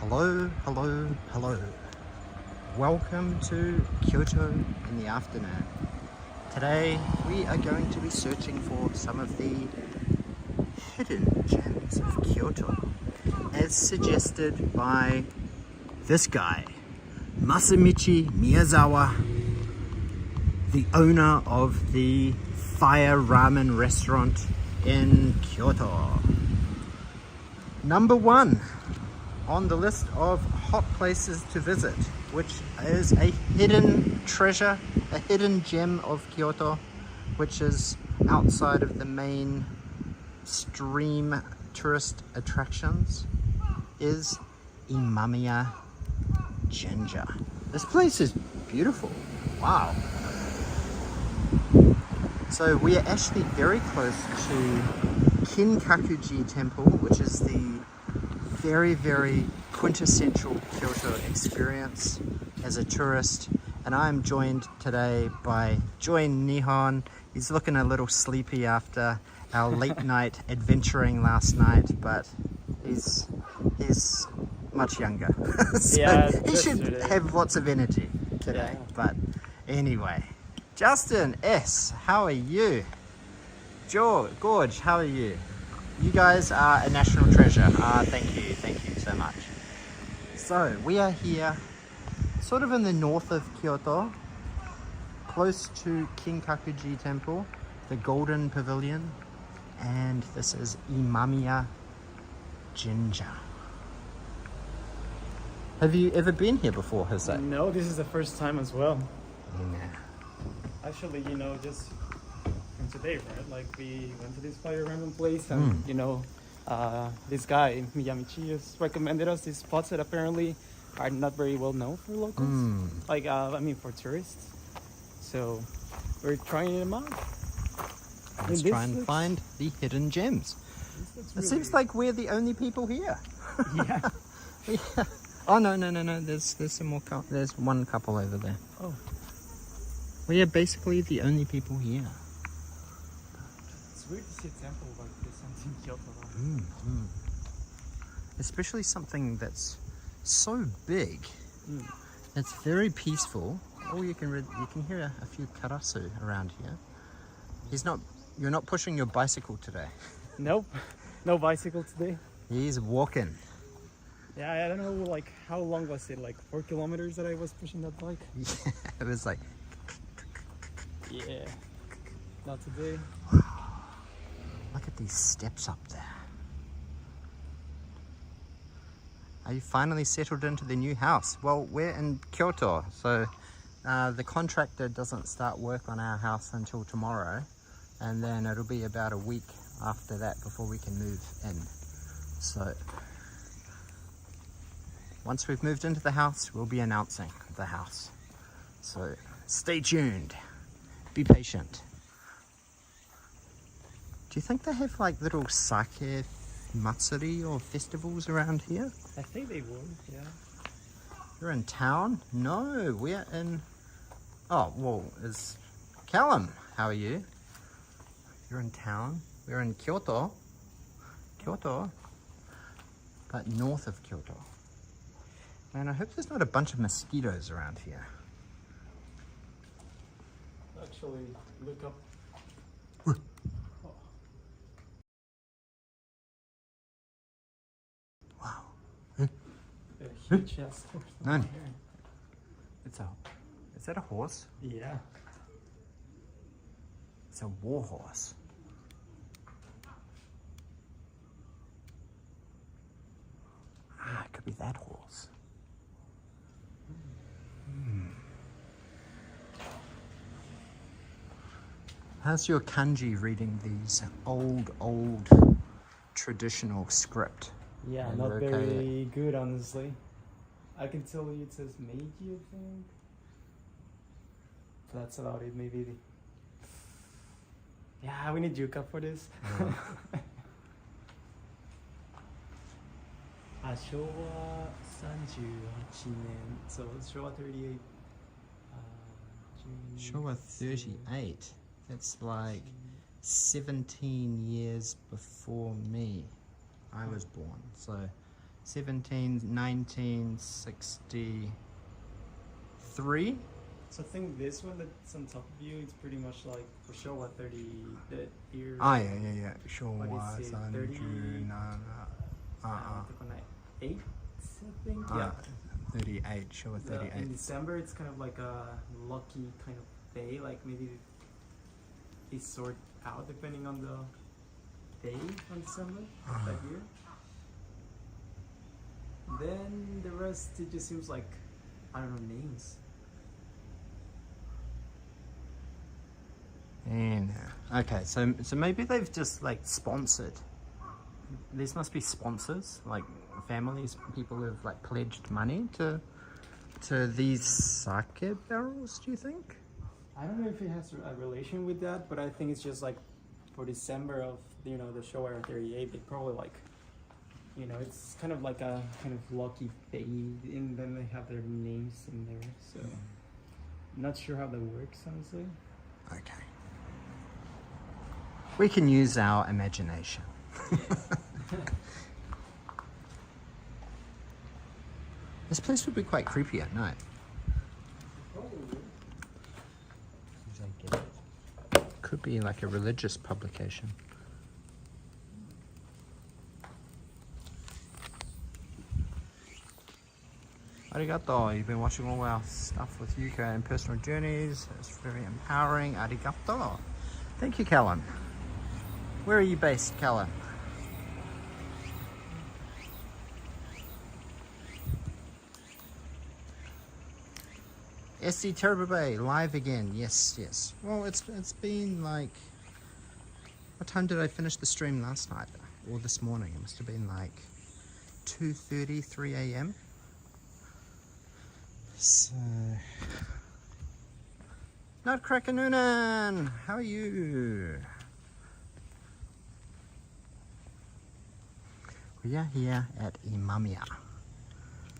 Hello, hello, hello. Welcome to Kyoto in the afternoon. Today we are going to be searching for some of the hidden gems of Kyoto, as suggested by this guy, Masamichi Miyazawa, the owner of the Fire Ramen restaurant in Kyoto. Number one on the list of hot places to visit, which is a hidden treasure, a hidden gem of Kyoto, which is outside of the main stream tourist attractions, is Imamiya-Jinja. This place is beautiful. Wow. So we are actually very close to Kinkakuji Temple, which is the very quintessential Kyoto experience as a tourist, and I'm joined today by Joy Nihon. He's looking a little sleepy after our late night adventuring last night, but he's much younger. So yeah, he should have lots of energy today. Yeah. But anyway, Justin S, how are you? Gorge, how are you? You guys are a national treasure. Thank you so much. So we are here sort of in the north of Kyoto, close to Kinkakuji Temple, the Golden Pavilion, and this is Imamiya-Jinja. Have you ever been here before, Jose? No, this is the first time as well. Yeah. Actually, just from today, right? Like, we went to this fire random place and, this guy, Miyamichi, has recommended us these spots that apparently are not very well known for locals. Like, for tourists. So, we're trying them out. Let's try and find the hidden gems. It seems like we're the only people here. Yeah. Yeah. Oh, no. There's some more. There's one couple over there. Oh. We are basically the only people here. It's weird to see a temple like this in Kyoto. Especially something that's so big. It's very peaceful. Oh, you can hear a few karasu around here. You're not pushing your bicycle today. Nope, no bicycle today. He's walking. Yeah, I don't know, like, how long was it? Like 4 kilometers that I was pushing that bike? Yeah, it was like... Yeah, not today. Look at these steps up there. Are you finally settled into the new house? Well, we're in Kyoto, so the contractor doesn't start work on our house until tomorrow, and then it'll be about a week after that before we can move in. So once we've moved into the house, we'll be announcing the house. So stay tuned. Be patient. Do you think they have like little sake matsuri or festivals around here? I think they would, yeah. You're in town? No, we're in... Oh, well, it's Callum. How are you? You're in town. We're in Kyoto. But north of Kyoto. Man, I hope there's not a bunch of mosquitoes around here. Actually, look up. Wow. A huge chest. None. Is that a horse? Yeah. It's a war horse. It could be that horse. How's your kanji reading these old traditional script? Yeah, not okay? Very good, honestly. I can tell you it says Meiji, I think. That's about it, maybe. Yeah, we need Yuka for this. Showa 38 年, so Showa 38. Showa 38. That's like 17 years before me. I was born, so 1963. So I think this one that's on top of you, it's pretty much like for Showa 30, the year. Ah, yeah. Sure. What is it, 30? 8, I think. Yeah. 38. Sure, 38. In December, it's kind of like a lucky kind of day. Like maybe it's sort out depending on the day on December of that year. Then the rest, it just seems like, I don't know, names. And okay, so maybe they've just like sponsored. These must be sponsors, like families, people who've like pledged money to these sake barrels. Do you think? I don't know if it has a relation with that, but I think it's just like for December of the Showa 38, they probably like, it's kind of like a kind of lucky day, and then they have their names in there. So I'm not sure how that works, honestly. Okay. We can use our imagination. This place would be quite creepy at night. Could be like a religious publication. Arigato. You've been watching all our stuff with Yuka and personal journeys. It's very empowering. Arigato. Thank you, Callan. Where are you based, Callan? SC Turbo Bay live again. Yes. Well, it's been like, what time did I finish the stream last night or this morning? It must have been like 2:30, 3 a.m. So, Nutcracker Noonan, how are you? We are here at Imamiya.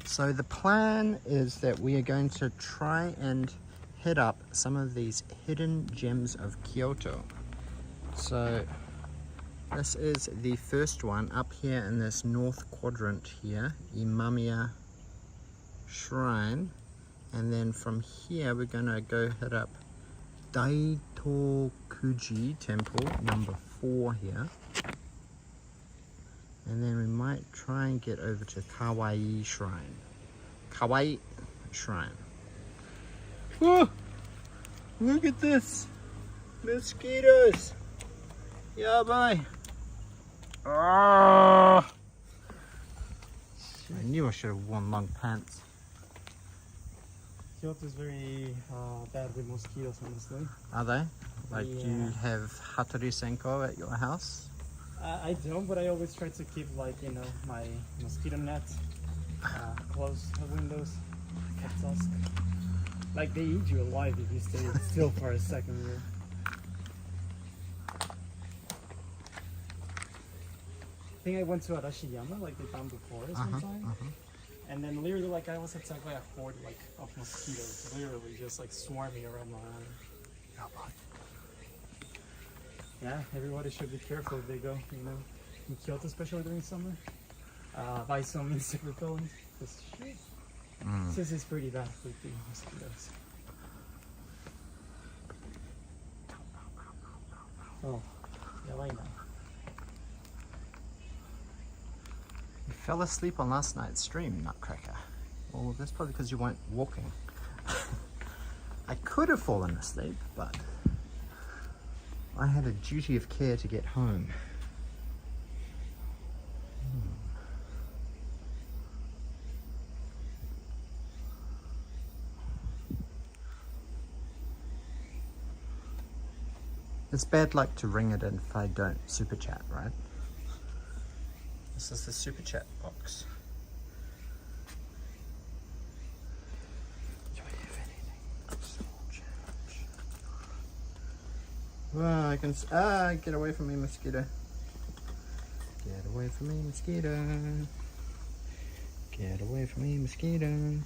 So the plan is that we are going to try and hit up some of these hidden gems of Kyoto. So this is the first one up here in this north quadrant here, Imamiya Shrine. And then from here we're gonna go hit up Daitokuji Temple, number 4 here. And then we might try and get over to Kawaii Shrine. Kawaii Shrine. Whoa! Look at this! Mosquitoes! Yeah, bye! Ah! I knew I should have worn long pants. Kyoto is very bad with mosquitoes, honestly. Are they? Like, Yeah. do you have Hattori Senko at your house? I don't, but I always try to keep my mosquito net close the windows at dusk. Like they eat you alive if you stay still for a second here. I think I went to Arashiyama, like the bamboo forest one time. And then literally I was attacked by a horde of mosquitoes, literally just swarming around my eye. Yeah, everybody should be careful if they go, in Kyoto, especially during summer. Buy some insect repellent. This is pretty bad with the mosquitoes. Oh, yeah, now. You fell asleep on last night's stream, Nutcracker. Well, that's probably because you weren't walking. I could have fallen asleep, but I had a duty of care to get home. It's bad luck to ring it in if I don't super chat, right? This is the super chat box. Do we have anything? Well, I can. Get away from me, mosquito. Get away from me, mosquito. Get away from me, mosquito.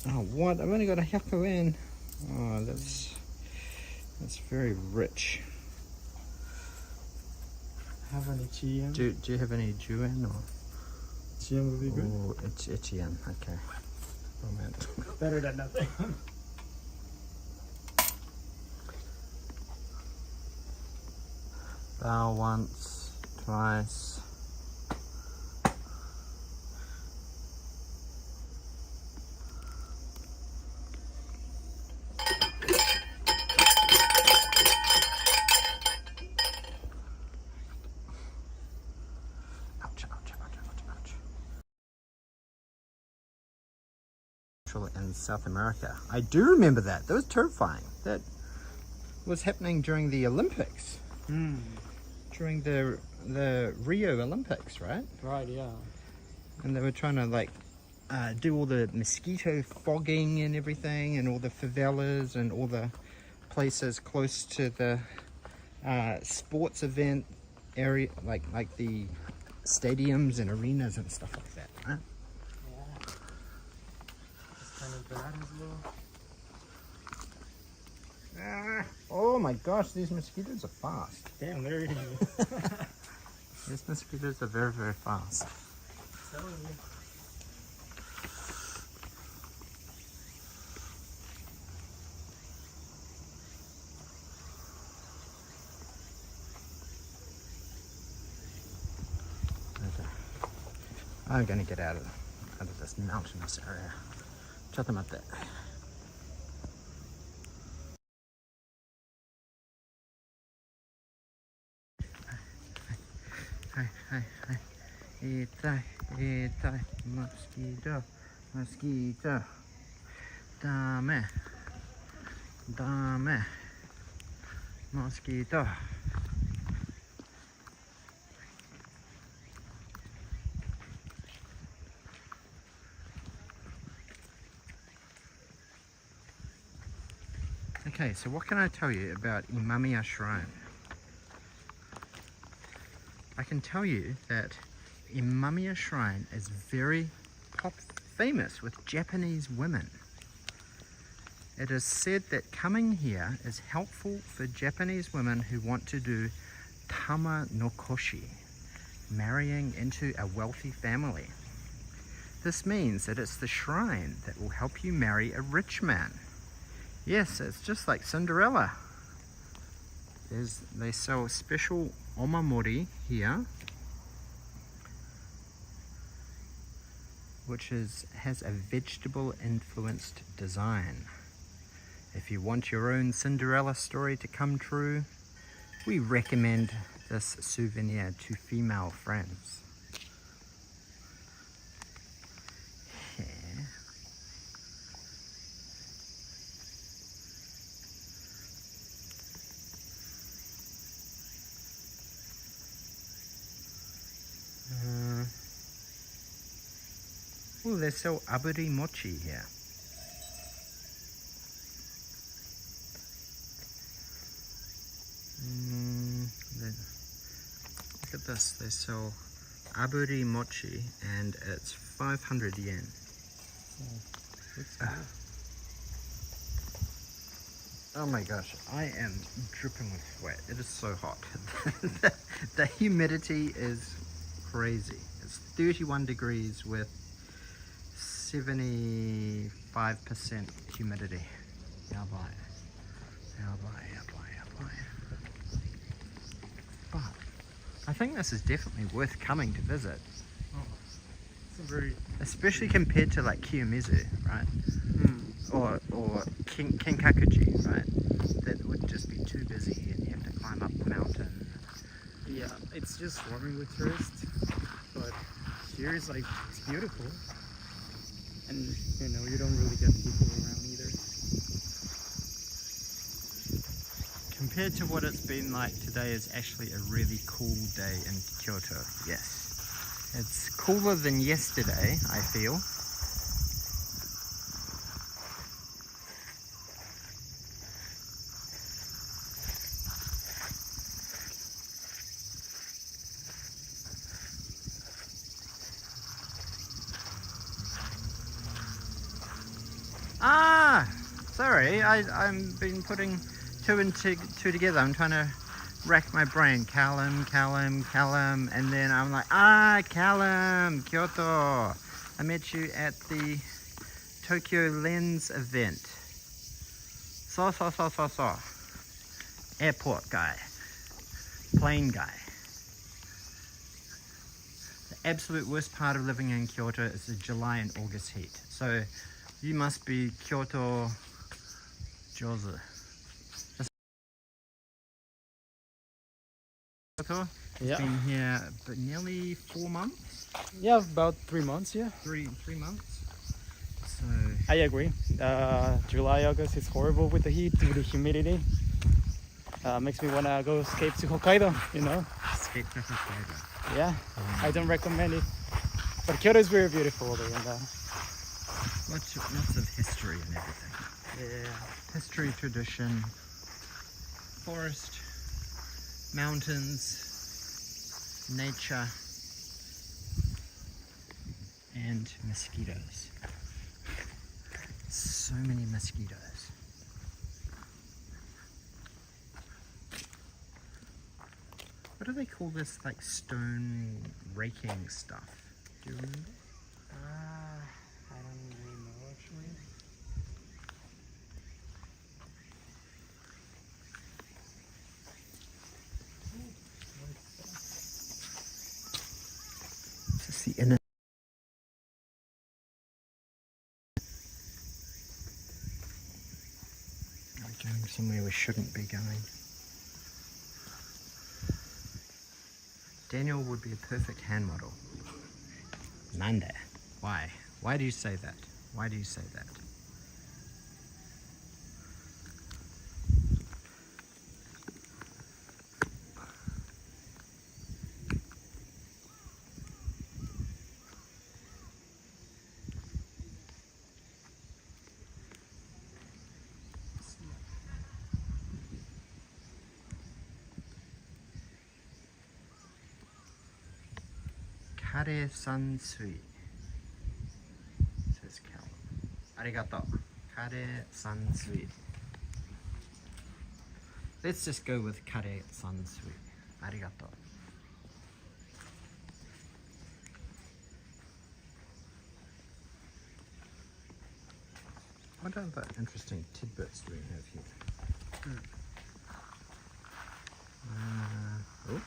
Oh, what? I've only got a hyako in. Oh, that's very rich. Have any chia? Do you have any juin or? Ichian would be good. Oh, Ichian. Okay. Moment. Better than nothing. Bow once, twice. Ouch, ouch, ouch, ouch, ouch. In South America. I do remember that. That was terrifying. That was happening during the Olympics. During the Rio Olympics, right? Right, yeah. And they were trying to like do all the mosquito fogging and everything, and all the favelas and all the places close to the sports event area, like the stadiums and arenas and stuff like that, right? Yeah. It's kind of bad as well. Oh my gosh, these mosquitoes are fast. Damn, there it is. These mosquitoes are very, very fast. Telling you. Okay. I'm gonna get out of this mountainous area. Check them up there. Hi. Itai, mosquito, dame, mosquito. Okay, so what can I tell you about Imamiya Shrine? I can tell you that Imamiya Shrine is very famous with Japanese women. It is said that coming here is helpful for Japanese women who want to do tama no koshi, marrying into a wealthy family. This means that it's the shrine that will help you marry a rich man. Yes, it's just like Cinderella. They sell special omamori here, which has a vegetable influenced design. If you want your own Cinderella story to come true, we recommend this souvenir to female friends. Oh, they sell aburi mochi here. Look at this, they sell aburi mochi and it's 500 yen. Oh my gosh, I am dripping with sweat. It is so hot. The humidity is crazy. It's 31 degrees with 75% humidity. But I think this is definitely worth coming to visit. Oh, it's a very... Especially compared to like Kiyomizu, right? Or Kinkakuji, right? That would just be too busy and you have to climb up the mountain. Yeah, it's just swarming with tourists, but here is like, it's beautiful. And, you know, you don't really get people around either. Compared to what it's been like, today is actually a really cool day in Kyoto, yes. It's cooler than yesterday, I feel. Sorry, I've been putting two and two together. I'm trying to rack my brain. Callum, and then I'm like, Callum, Kyoto. I met you at the Tokyo Lens event. So. Airport guy. Plane guy. The absolute worst part of living in Kyoto is the July and August heat. So you must be Kyoto Jozu. Kyoto? Yeah. Been here but nearly 4 months. Yeah, about 3 months. Yeah. 3 months. So I agree. July, August is horrible with the heat, with the humidity. Makes me wanna go escape to Hokkaido. You know. escape to Hokkaido. Yeah. I don't recommend it. But Kyoto is very beautiful other than that. Lots of history and everything. Yeah. History, tradition, forest, mountains, nature, and mosquitoes. So many mosquitoes. What do they call this, like stone raking stuff? Do you remember? I don't really know actually. Just the inner. We're going somewhere we shouldn't be going. Daniel would be a perfect hand model. Nanda. Why? Why do you say that? Why do you say that? Kare Sansui. Says Cal. Arigato. Kare Sansui. Let's just go with Kare Sansui. Arigato. What other interesting tidbits do we have here? Oh.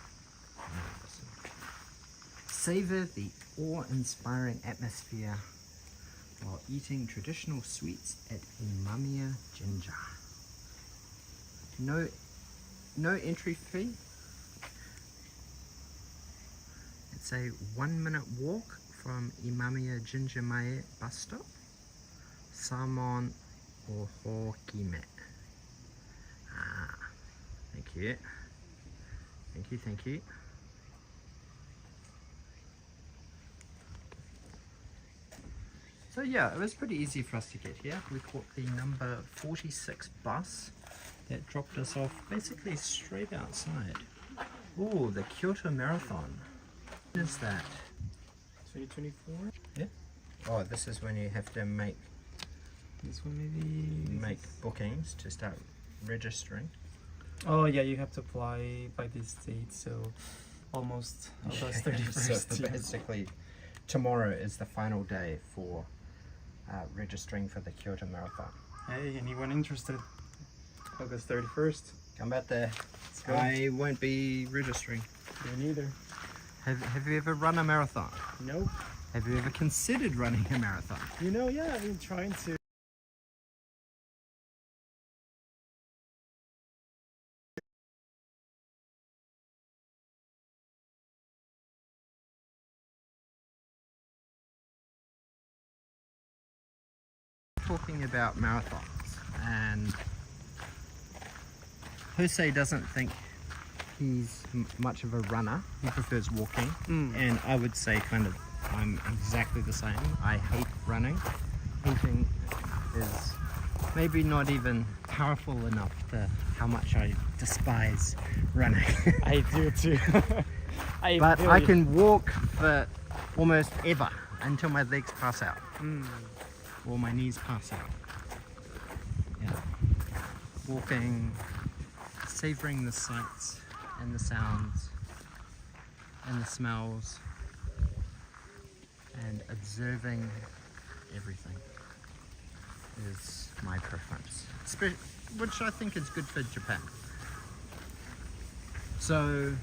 Savor the awe-inspiring atmosphere while eating traditional sweets at Imamiya-Jinja. No entry fee. It's a 1-minute walk from Imamiya-Jinja Mae bus stop. Salmon or hokime. Thank you. Thank you. So yeah, it was pretty easy for us to get here. We caught the number 46 bus that dropped us off basically straight outside. Oh, the Kyoto Marathon. What is that? 2024? Yeah. Oh, this is when you have to make This one maybe? make bookings to start registering. Oh yeah, you have to apply by this date, so almost August 31st. So basically, tomorrow is the final day for registering for the Kyoto Marathon. Hey, anyone interested? August 31st. Come back there. Let's go. I won't be registering. Me neither. Have you ever run a marathon? Nope. Have you ever considered running a marathon? You know, yeah, I've been trying to. Talking about marathons, and Jose doesn't think he's much of a runner. He prefers walking, and I would say I'm exactly the same. I hate running. Hating is maybe not even powerful enough to how much I despise running. I do too. But I can walk for almost ever until my legs pass out. Or my knees pass out. Yeah. Walking, savoring the sights, and the sounds and the smells and observing everything is my preference, which I think is good for Japan. So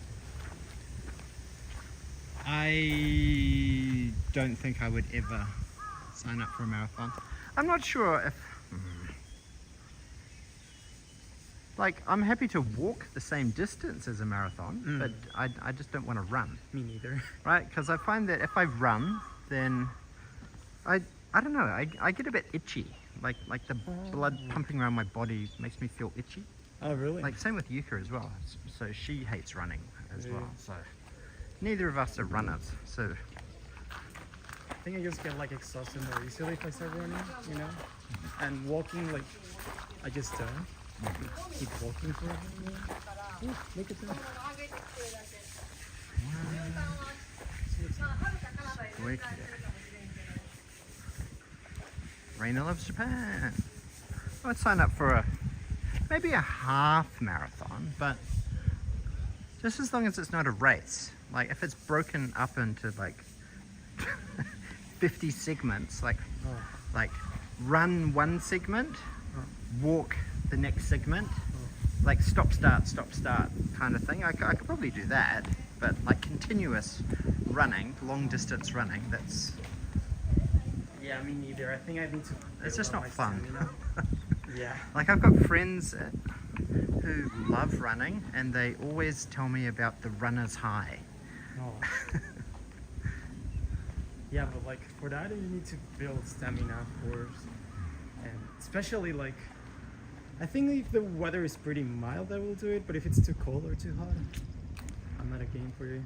I don't think I would ever sign up for a marathon. I'm not sure if like, I'm happy to walk the same distance as a marathon, but I just don't want to run. Me neither. Right? Because I find that if I run, then I don't know, I get a bit itchy. Like the blood pumping around my body makes me feel itchy. Oh, really? Like, same with Yuka as well. So she hates running as well. So neither of us are runners. So I think I just get like exhausted more easily if I start running, you know? And walking, like, I just keep walking for a while. Ooh, look at that. wicked. Raina loves Japan. I would sign up for maybe a half marathon, but just as long as it's not a race. Like, if it's broken up into like 50 segments, like run one segment, walk the next segment, like stop start kind of thing. I could probably do that, but like continuous running, long distance running, that's, yeah, me neither. I think I need to. it's just not fun. Yeah. Like, I've got friends who love running, and they always tell me about the runner's high. Oh. Yeah, but like for that you need to build stamina, of course, and especially like, I think if the weather is pretty mild, I will do it. But if it's too cold or too hot, I'm not a game for you.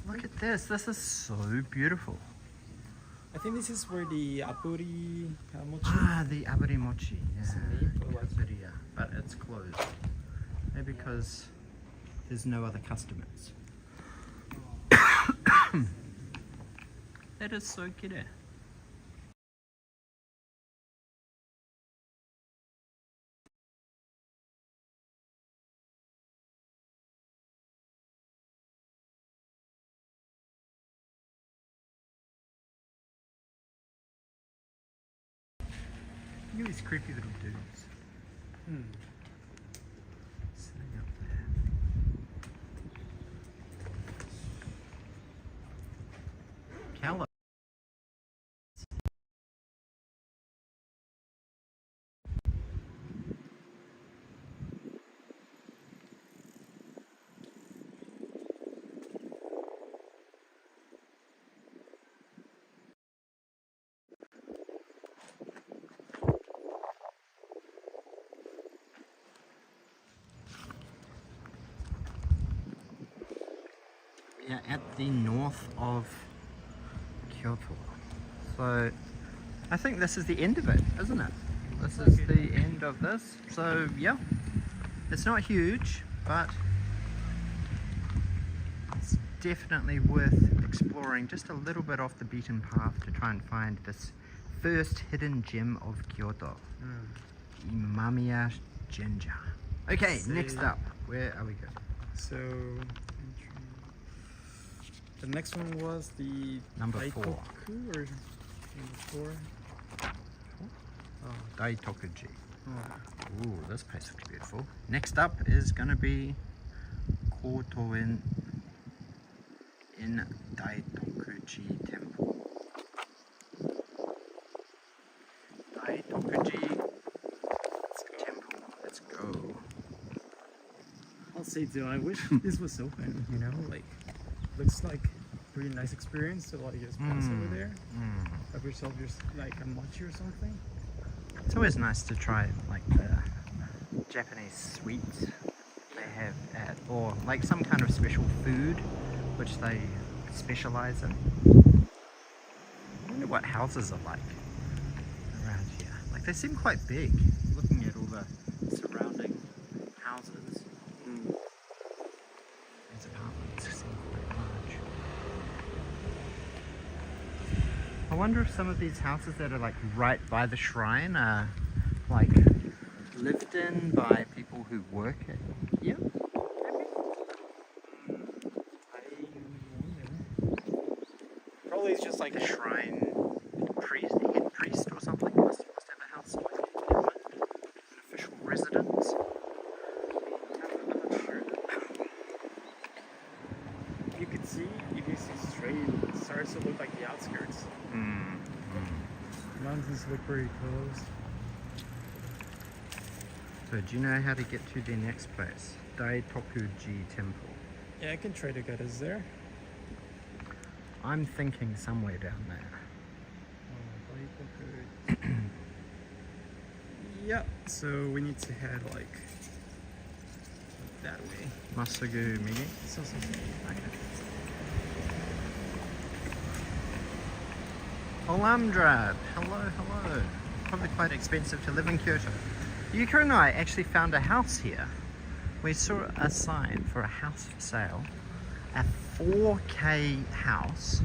Look at this. This is so beautiful. I think this is where the Apuri mochi. Ah, the aburi mochi. It's Yeah. neat, but like- Aburi, but it's closed. Maybe because there's no other customers. That is so cute. Look at these creepy little dudes sitting up there. Calla. Yeah, at the north of Kyoto. So I think this is the end of it, isn't it? This is the end of this. So yeah, it's not huge, but it's definitely worth exploring just a little bit off the beaten path to try and find this first hidden gem of Kyoto, Imamiya-Jinja. Okay, next up, where are we going? So the next one was the Number 4. Daitoku, or number 4. Daitokuji. Oh. Ooh, this place looks beautiful. Next up is going to be Kyoto in Daitokuji Temple. Daitokuji Temple. Let's go. I'll say too, I wish this was open, you know, like, looks like a pretty nice experience to like just pass over there. Have yourself just like a mochi or something. It's always nice to try like the Japanese sweets they have at, or like some kind of special food which they specialize in. I wonder what houses are like around here. Like, they seem quite big, looking at all the surrounding houses. These apartments seem quite large. I wonder if some of these houses that are like right by the shrine are like lived in by people people who work at here? Probably it's just like The shrine priest, head priest or something. Must have a house somewhere. An official residence. you could see, if you see straight, it starts to look like the outskirts. Mountains look pretty close. So do you know how to get to the next place? Daitokuji Temple. Yeah, I can try to get us there. I'm thinking somewhere down there. Yeah, so we need to head like that way. Masugu Migi? So. Okay. Olam Drive. Hello. Probably quite expensive to live in Kyoto. Yuka and I actually found a house here. We saw a sign for a house for sale. A 4K house.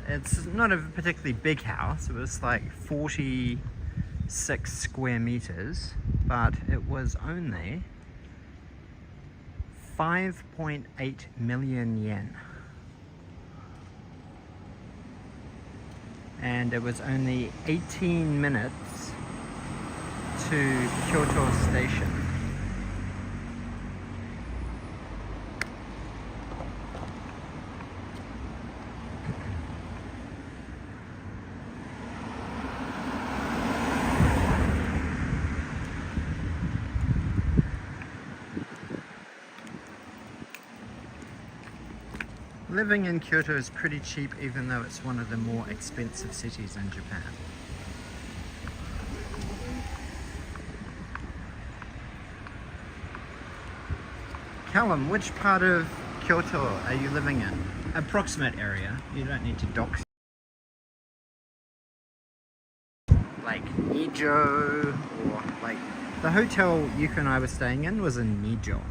It's not a particularly big house. It was like 46 square meters, but it was only 5.8 million yen. And it was only 18 minutes to Kyoto Station. Living in Kyoto is pretty cheap, even though it's one of the more expensive cities in Japan. Callum, which part of Kyoto are you living in? Approximate area. You don't need to dox. Like Nijo, or like the hotel Yuka and I were staying in was in Nijo.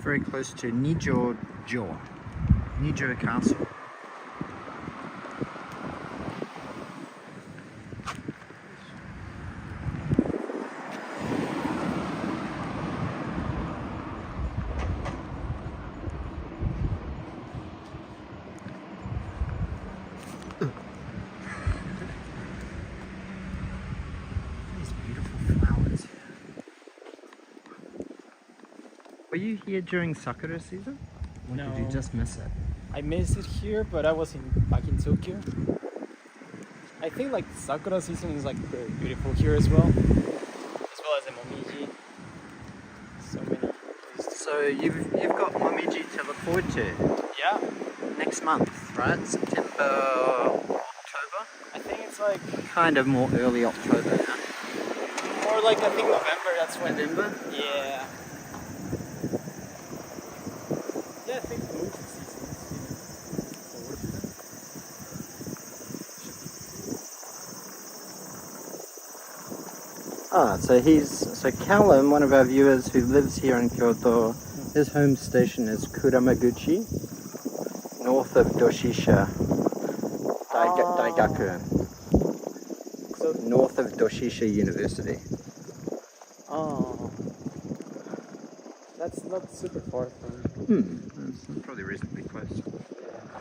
Very close to Nijo Castle. These beautiful flowers here. Were you here during Sakura season? Or No. did you just miss it? I missed it here, but I was back in Tokyo. I think like Sakura season is like very beautiful here as well as Imamiya-jinja. So many places. So you've got Momiji to look forward to Yeah, next month, right? September, October? I think it's like Kind of more early October now. more like I think November. That's when. November? Yeah. Yeah, I think both seasons. So Callum, one of our viewers who lives here in Kyoto, his home station is Kuramaguchi, north of Doshisha Daigaku, So north of Doshisha University. oh, that's not super far from. That's probably reasonably close. Yeah.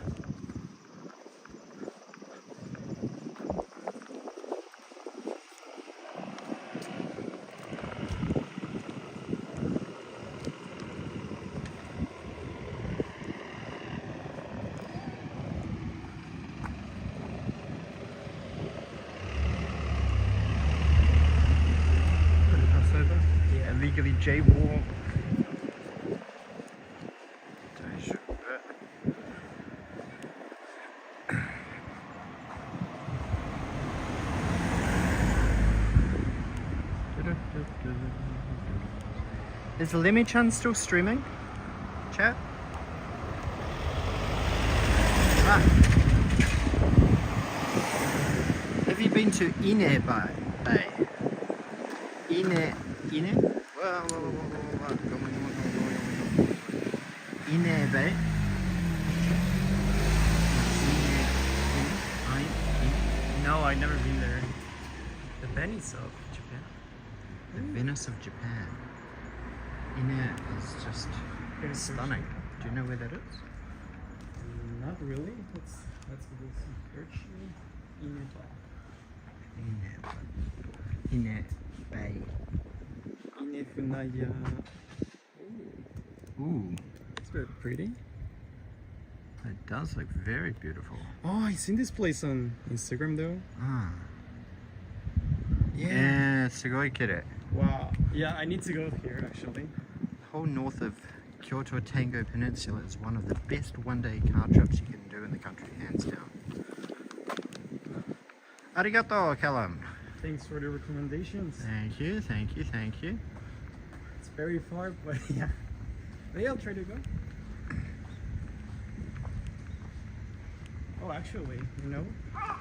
Illegally jaywalk. Is Lemmy-chan still streaming? Chat? Ah. Have you been to Ine Bay? Ine? Whoa. Come on. Ine Bay? No, I've never been there. The Benny's of Japan. The Venice of Japan. Ine is just stunning. Do you know where that is? Not really. Let's do some search. Ine Bay. Ine Funaya. Ooh, It's very pretty. it does look very beautiful. Oh, I seen this place on Instagram though. Ah. Yeah, sugoi kire. Wow. Yeah, I need to go here actually. The whole north of Kyoto Tango Peninsula is one of the best one-day car trips you can do in the country, hands down. Arigato, Callum. Thanks for the recommendations. Thank you, thank you, thank you. It's very far, but yeah. Maybe I'll try to go. Oh, actually, you know,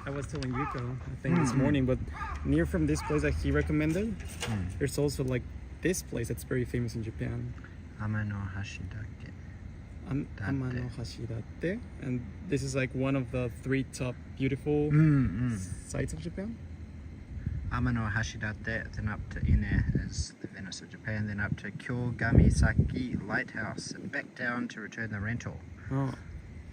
I was telling Yuko, I think this morning, but near from this place that he recommended, there's also like this place that's very famous in Japan. Amano Hashidake. Amano Hashidate, and this is like one of the 3 top beautiful sites of Japan. Amano Hashidate, then up to Ine is the Venice of Japan, then up to Kyogami-saki Lighthouse, and back down to return the rental. Oh.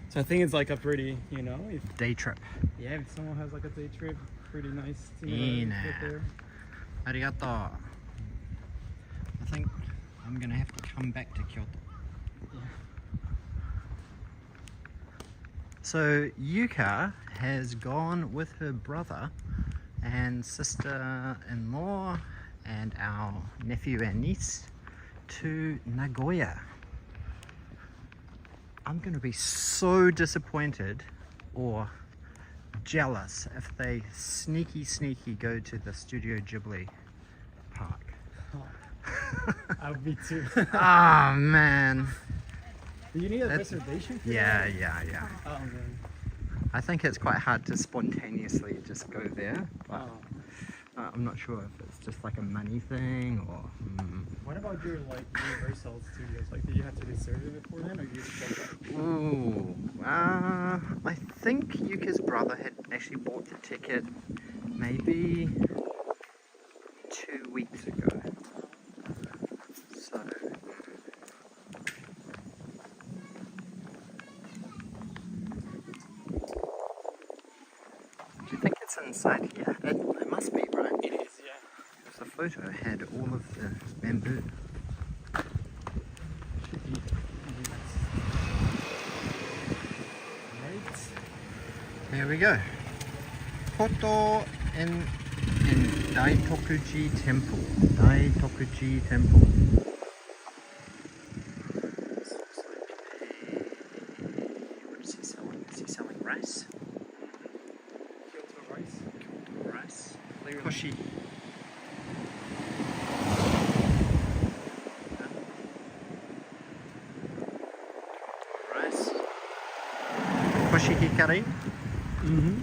So I think it's like a pretty, you know, if Day trip. if someone has like a day trip, pretty nice to Ine. get there. Arigato. I think I'm gonna have to come back to Kyoto. Yeah. So Yuka has gone with her brother and sister-in-law and our nephew and niece to Nagoya. I'm going to be so disappointed or jealous if they sneaky go to the Studio Ghibli park. I would be too. Oh man. Do you need a reservation for Yeah. that? Oh man. I think it's quite hard to spontaneously just go there, but I'm not sure if it's just like a money thing or... What about your like Universal Studios? Like, do you have to reserve it beforehand, or you just go back? Ooh, I think Yuka's brother had actually bought the ticket maybe 2 weeks ago. So... Do you think it's inside here? It must be, right? It is, yeah. Because the photo had all of the bamboo. Right. Here we go. Koto in Daitokuji Temple. Daitokuji Temple. This looks like what is he selling? Is he selling rice? Kyoto rice. Kyoto rice. Clearly. Koshi. Rice. Koshi hikari. Mm-hmm.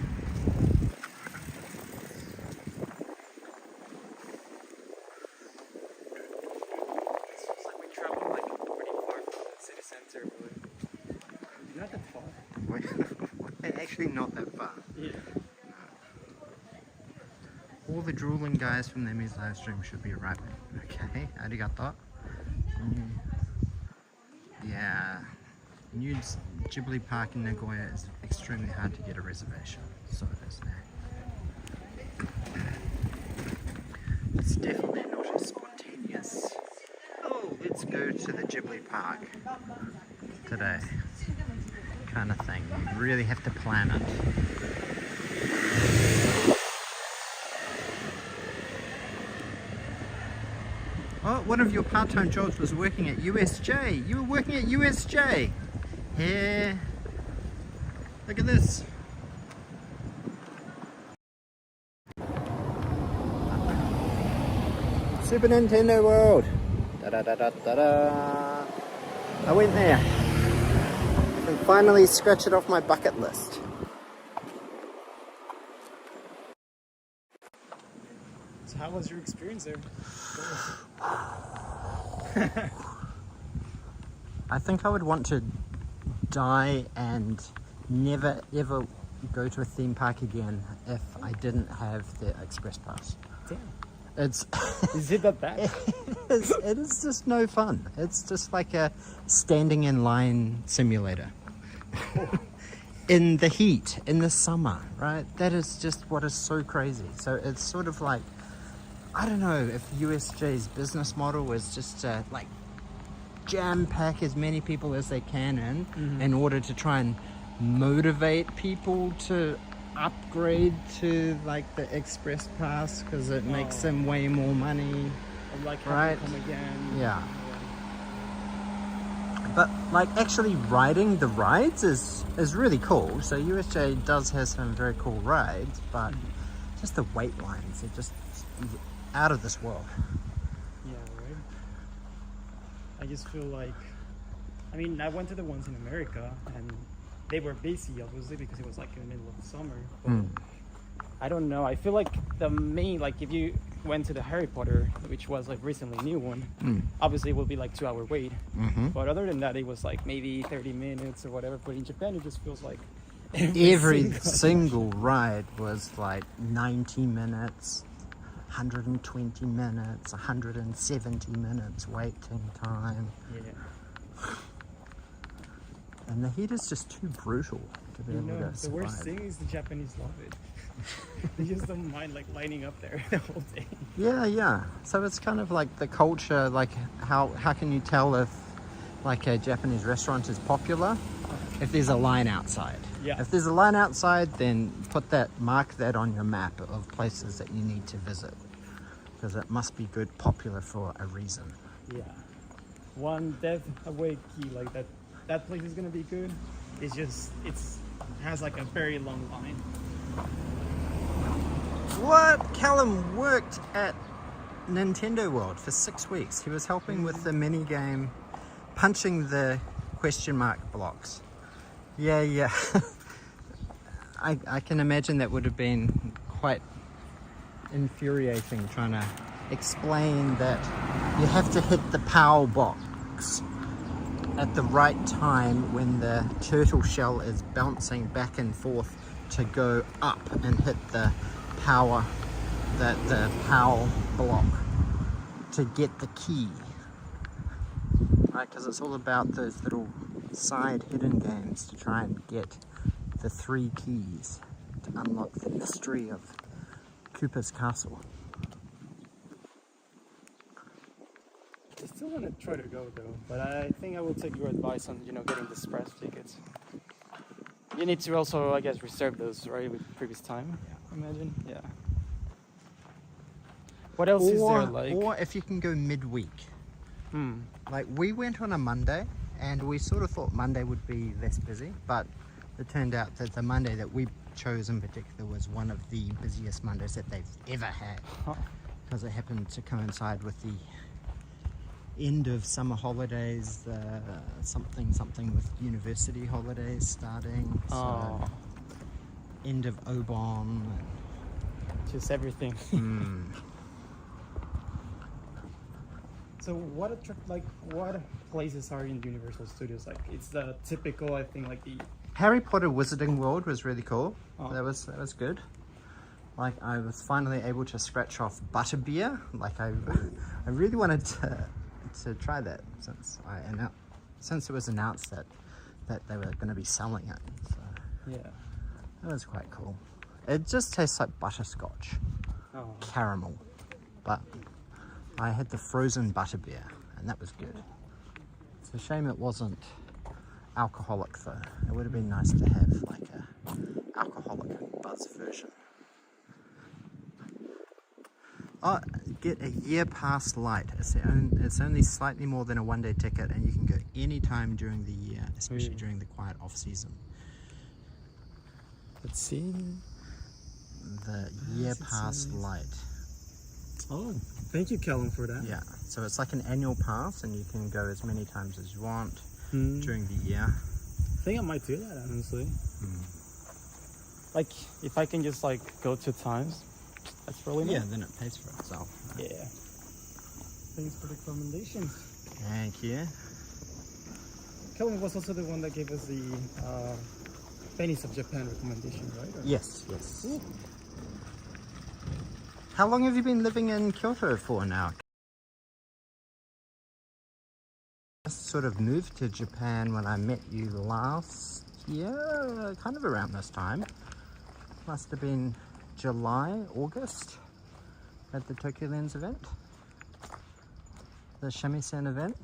It's like we traveled like pretty far from the city center, but not that far. We're actually not that far. Yeah. All the drooling guys from the Emmy's live stream should be arriving. Okay, arigato. Yeah, new Ghibli Park in Nagoya is extremely hard to get a reservation. So it is now. It's definitely not as spontaneous. Oh, let's go to the Ghibli Park today. Kind of thing. You really have to plan it. Oh, one of your part-time jobs was working at USJ. You were working at USJ. Here. Look at this. Super Nintendo World. Da-da-da-da-da-da. I went there. I can finally scratch it off my bucket list. So how was your experience there? I think I would want to die and never ever go to a theme park again if I didn't have the express pass. Damn. It's Is it that bad? it is just no fun. It's just like a standing in line simulator. In the heat, in the summer, right? That is just what is so crazy. So it's sort of like, I don't know if USJ's business model is just to like jam pack as many people as they can in order to try and motivate people to upgrade to like the express pass because it makes them way more money. Or like Right. come again. Yeah. But like actually riding the rides is really cool. So USJ does have some very cool rides, but just the wait lines are just out of this world. Yeah, right. I just feel like, I mean, I went to the ones in America and they were busy, obviously, because it was like in the middle of the summer. But I don't know. I feel like the main, like if you went to the Harry Potter, which was like recently new one, obviously it will be like 2-hour wait. But other than that, it was like maybe 30 minutes or whatever. But in Japan, it just feels like Every single ride was like 90 minutes, 120 minutes, 170 minutes waiting time. Yeah. And the heat is just too brutal to be You able know, to the survive. worst thing is the Japanese love it. They just don't mind like lining up there the whole day. Yeah. So it's kind of like the culture, like how can you tell if like a Japanese restaurant is popular? If there's a line outside. Yeah. If there's a line outside, then mark that on your map of places that you need to visit. Because it must be good, popular for a reason. Yeah. One death away key, like that place is gonna be good. It's has like a very long line. What? Callum worked at Nintendo World for 6 weeks. He was helping with the mini game, punching the question mark blocks. Yeah. I can imagine that would have been quite infuriating trying to explain that you have to hit the power box at the right time when the turtle shell is bouncing back and forth to go up and hit the power block to get the key, right? Because it's all about those little side hidden games to try and get the 3 keys to unlock the mystery of Koopa's castle. I still want to try to go though, but I think I will take your advice on getting the express tickets. You need to also, I guess, reserve those, right, with previous time. Yeah. Imagine, yeah. What else is there like? Or if you can go midweek. Like we went on a Monday, and we sort of thought Monday would be less busy, but it turned out that the Monday that we chose in particular was one of the busiest Mondays that they've ever had, because it happened to coincide with the end of summer holidays, something with university holidays starting, so end of Obon. Just everything. So what places are in Universal Studios? Like it's the typical, I think, like the Harry Potter Wizarding World was really cool. Oh. That was good. Like I was finally able to scratch off Butterbeer. Like I really wanted to try that since it was announced that they were going to be selling it. So yeah. that was quite cool. It just tastes like butterscotch, caramel, but I had the frozen butterbeer and that was good. It's a shame it wasn't alcoholic though. It would have been nice to have like a alcoholic buzz version. Oh, get a year pass light. It's only slightly more than a one-day ticket, and you can go anytime during the year, especially during the quiet off-season. Let's see. The year pass light. Oh, thank you, Callum, for that. Yeah, so it's like an annual pass, and you can go as many times as you want during the year. I think I might do that, honestly. Like, if I can just like go 2 times. That's probably Yeah, then it pays for itself. Yeah. Thanks for the recommendation. Thank you. Kellen was also the one that gave us the Pennies of Japan recommendation, right? Or... Yes. Ooh. How long have you been living in Kyoto for now? I sort of moved to Japan when I met you last year, kind of around this time. Must have been July, August at the Tokyo Lens event, the shamisen event.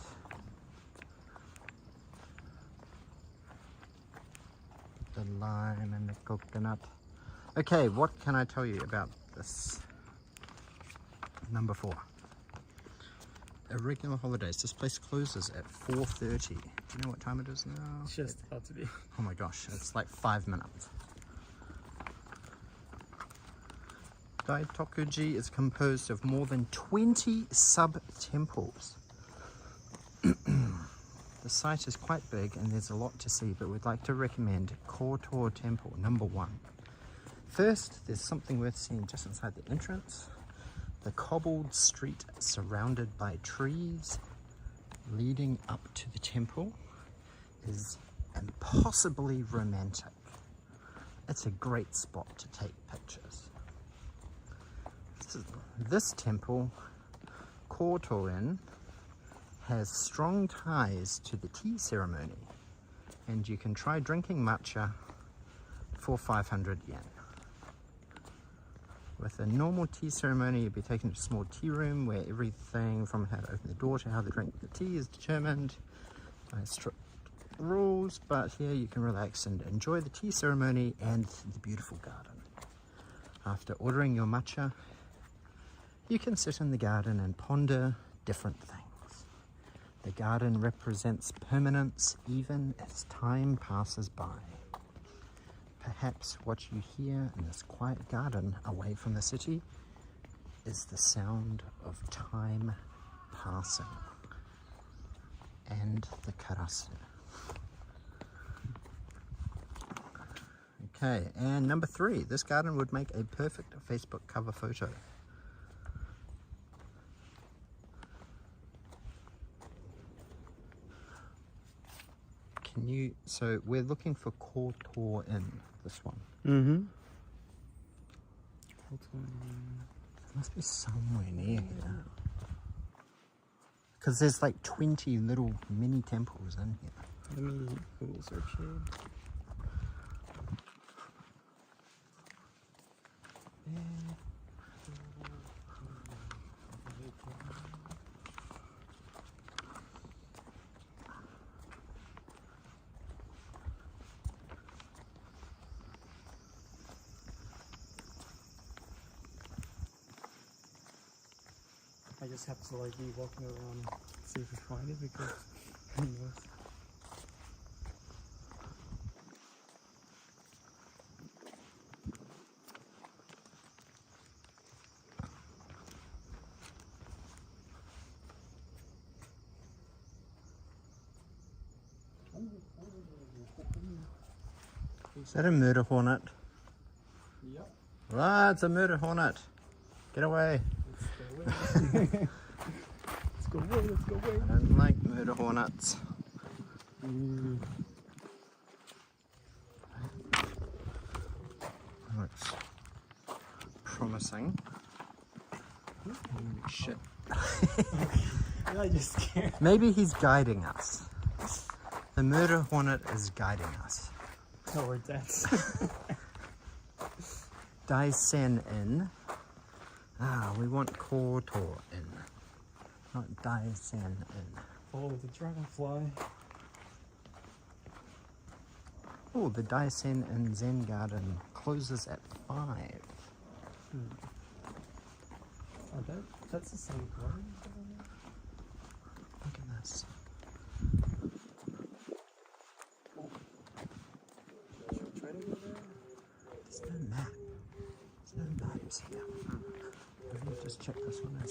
The lime and the coconut. Okay, what can I tell you about this? Number 4. Irregular holidays. This place closes at 4:30. Do you know what time it is now? It's just about to be. Oh my gosh, it's like 5 minutes. Daitokuji is composed of more than 20 sub-temples. The site is quite big and there's a lot to see, but we'd like to recommend Kyoto Temple, number 1. First, there's something worth seeing just inside the entrance. The cobbled street surrounded by trees leading up to the temple is impossibly romantic. It's a great spot to take pictures. This temple, Kyoto-in, has strong ties to the tea ceremony, and you can try drinking matcha for 500 yen. With a normal tea ceremony, you'd be taken to a small tea room where everything from how to open the door to how to drink the tea is determined by strict rules, but here you can relax and enjoy the tea ceremony and the beautiful garden. After ordering your matcha, you can sit in the garden and ponder different things. The garden represents permanence even as time passes by. Perhaps what you hear in this quiet garden away from the city is the sound of time passing and the karasu. Okay, and number 3, this garden would make a perfect Facebook cover photo. So we're looking for Kyoto in this one. Mm-hmm. It must be somewhere near here. Because there's like 20 little mini temples in here. Let me Google search it. I just have to like be walking around, see if we find it, because who knows. Is that a murder hornet? Yep. Ah, it's a murder hornet. Get away. Let's go away, let's go away. I don't like murder hornets. Looks promising. Holy shit. I just can't. Maybe he's guiding us. The murder hornet is guiding us. Oh, we're dead. Daisen in. Ah, we want Kyoto in, not Daisen in. Oh, the dragonfly. Oh, the Daisen in Zen Garden closes at 5. Oh, that's the same garden? Look at this. Should we try to go there? There's no map. There's no maps here. Let me just check this one out.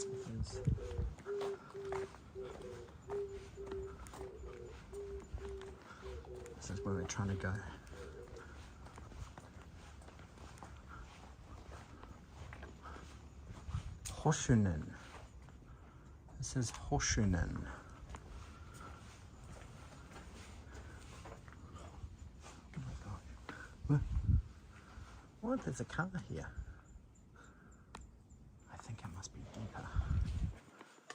This is where we're trying to go. Hoshunen. This is Hoshunen. Oh my god. What? There's a car here. I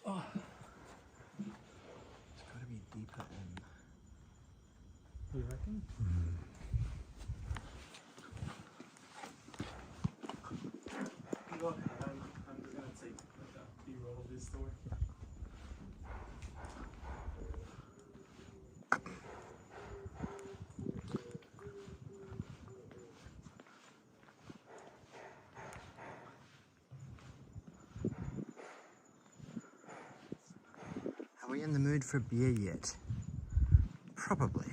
Oh. It's got to be deeper in. You reckon? Look, I'm just gonna take like a B-roll of this door. Are we in the mood for beer yet? Probably.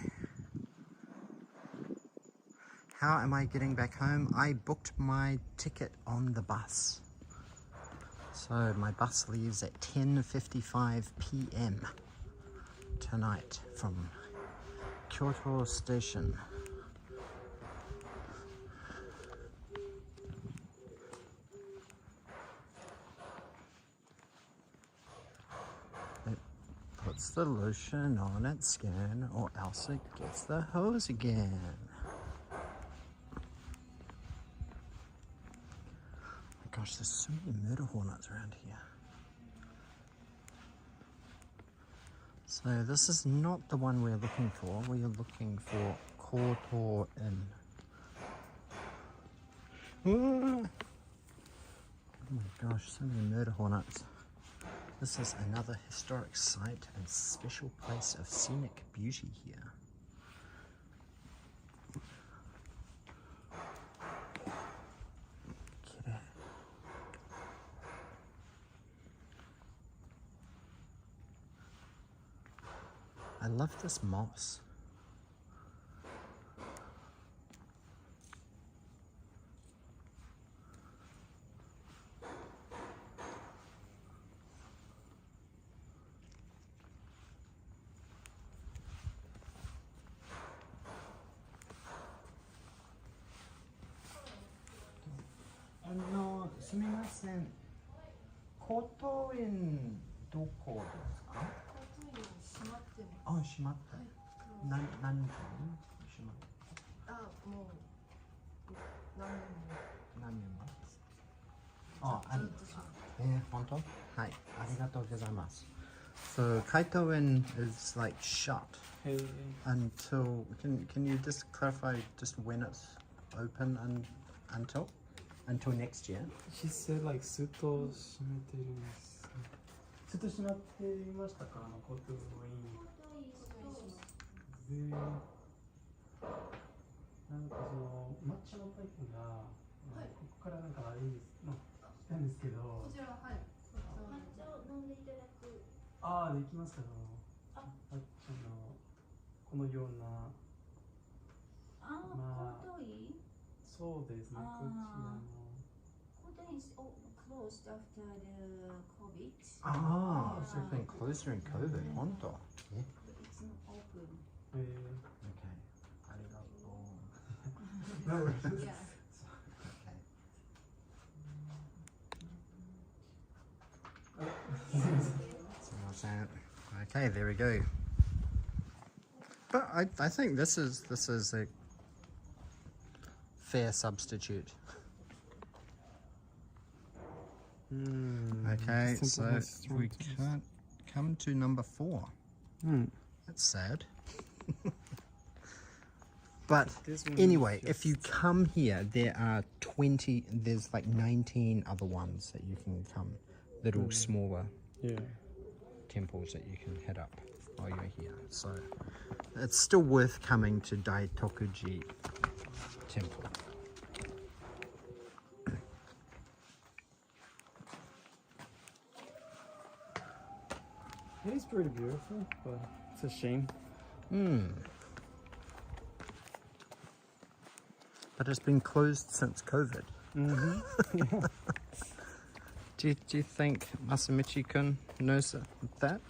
How am I getting back home? I booked my ticket on the bus. So my bus leaves at 10:55 p.m. tonight from Kyoto station. It puts the lotion on its skin or else it gets the hose again. Gosh, there's so many murder hornets around here. So this is not the one we're looking for. We are looking for Kyoto Inn. Oh my gosh, so many murder hornets. This is another historic site and special place of scenic beauty here. I love this moss. Sumimasen. コート園どこですか？閉まってる。あ、閉まってる。何時に閉まってる？あ、もう何年も。何年も？あ、本当？はい、ありがとうございます。So Kaitoen is like shut until. Can you just clarify just when it's open and until next year? She said like ずっと閉めてるんです。ずっと閉まっていましたか、コートウィン。なんかそのマッチのパイプが、ここからなんか悪いんですのしたんですけど。こちらはい。抹茶を飲んでいただく。ああ、できますか。このような。コートイン。そうですね。こちらの。Kyoto is closed after the COVID. Ah, so it's been closed during COVID. 本当？ Yeah. It's not open. Okay. ありがとう。 No worries. Yeah. Okay, there we go. But I think this is a fair substitute. Okay, so we can't come to number 4. That's sad. But anyway, if you come here, there's like 19 other ones that you can come, little smaller temples that you can hit up while you're here. So it's still worth coming to Daitokuji temple. It is pretty beautiful, but it's a shame. But it's been closed since COVID. Do you think Masamichi-kun knows that?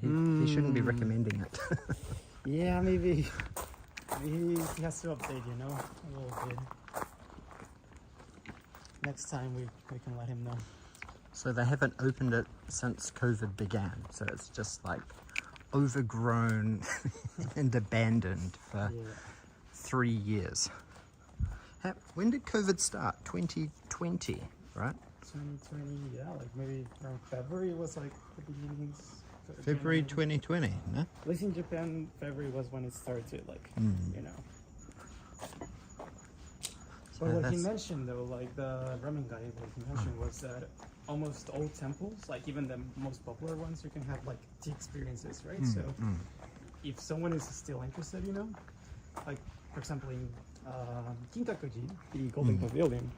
He shouldn't be recommending it. Yeah, maybe he has to update, a little bit. Next time we can let him know. So they haven't opened it since COVID began. So it's just like overgrown and abandoned for 3 years. When did COVID start? 2020, right? 2020, yeah, like maybe around February was like the beginnings. February January. 2020, no? At least in Japan, February was when it started, like, you know. So But what he that's- mentioned though, like the ramen guy, what he mentioned was that almost all temples, like even the most popular ones, you can have like tea experiences, right? So if someone is still interested, you know, like for example in Kinkakuji, the Golden Pavilion,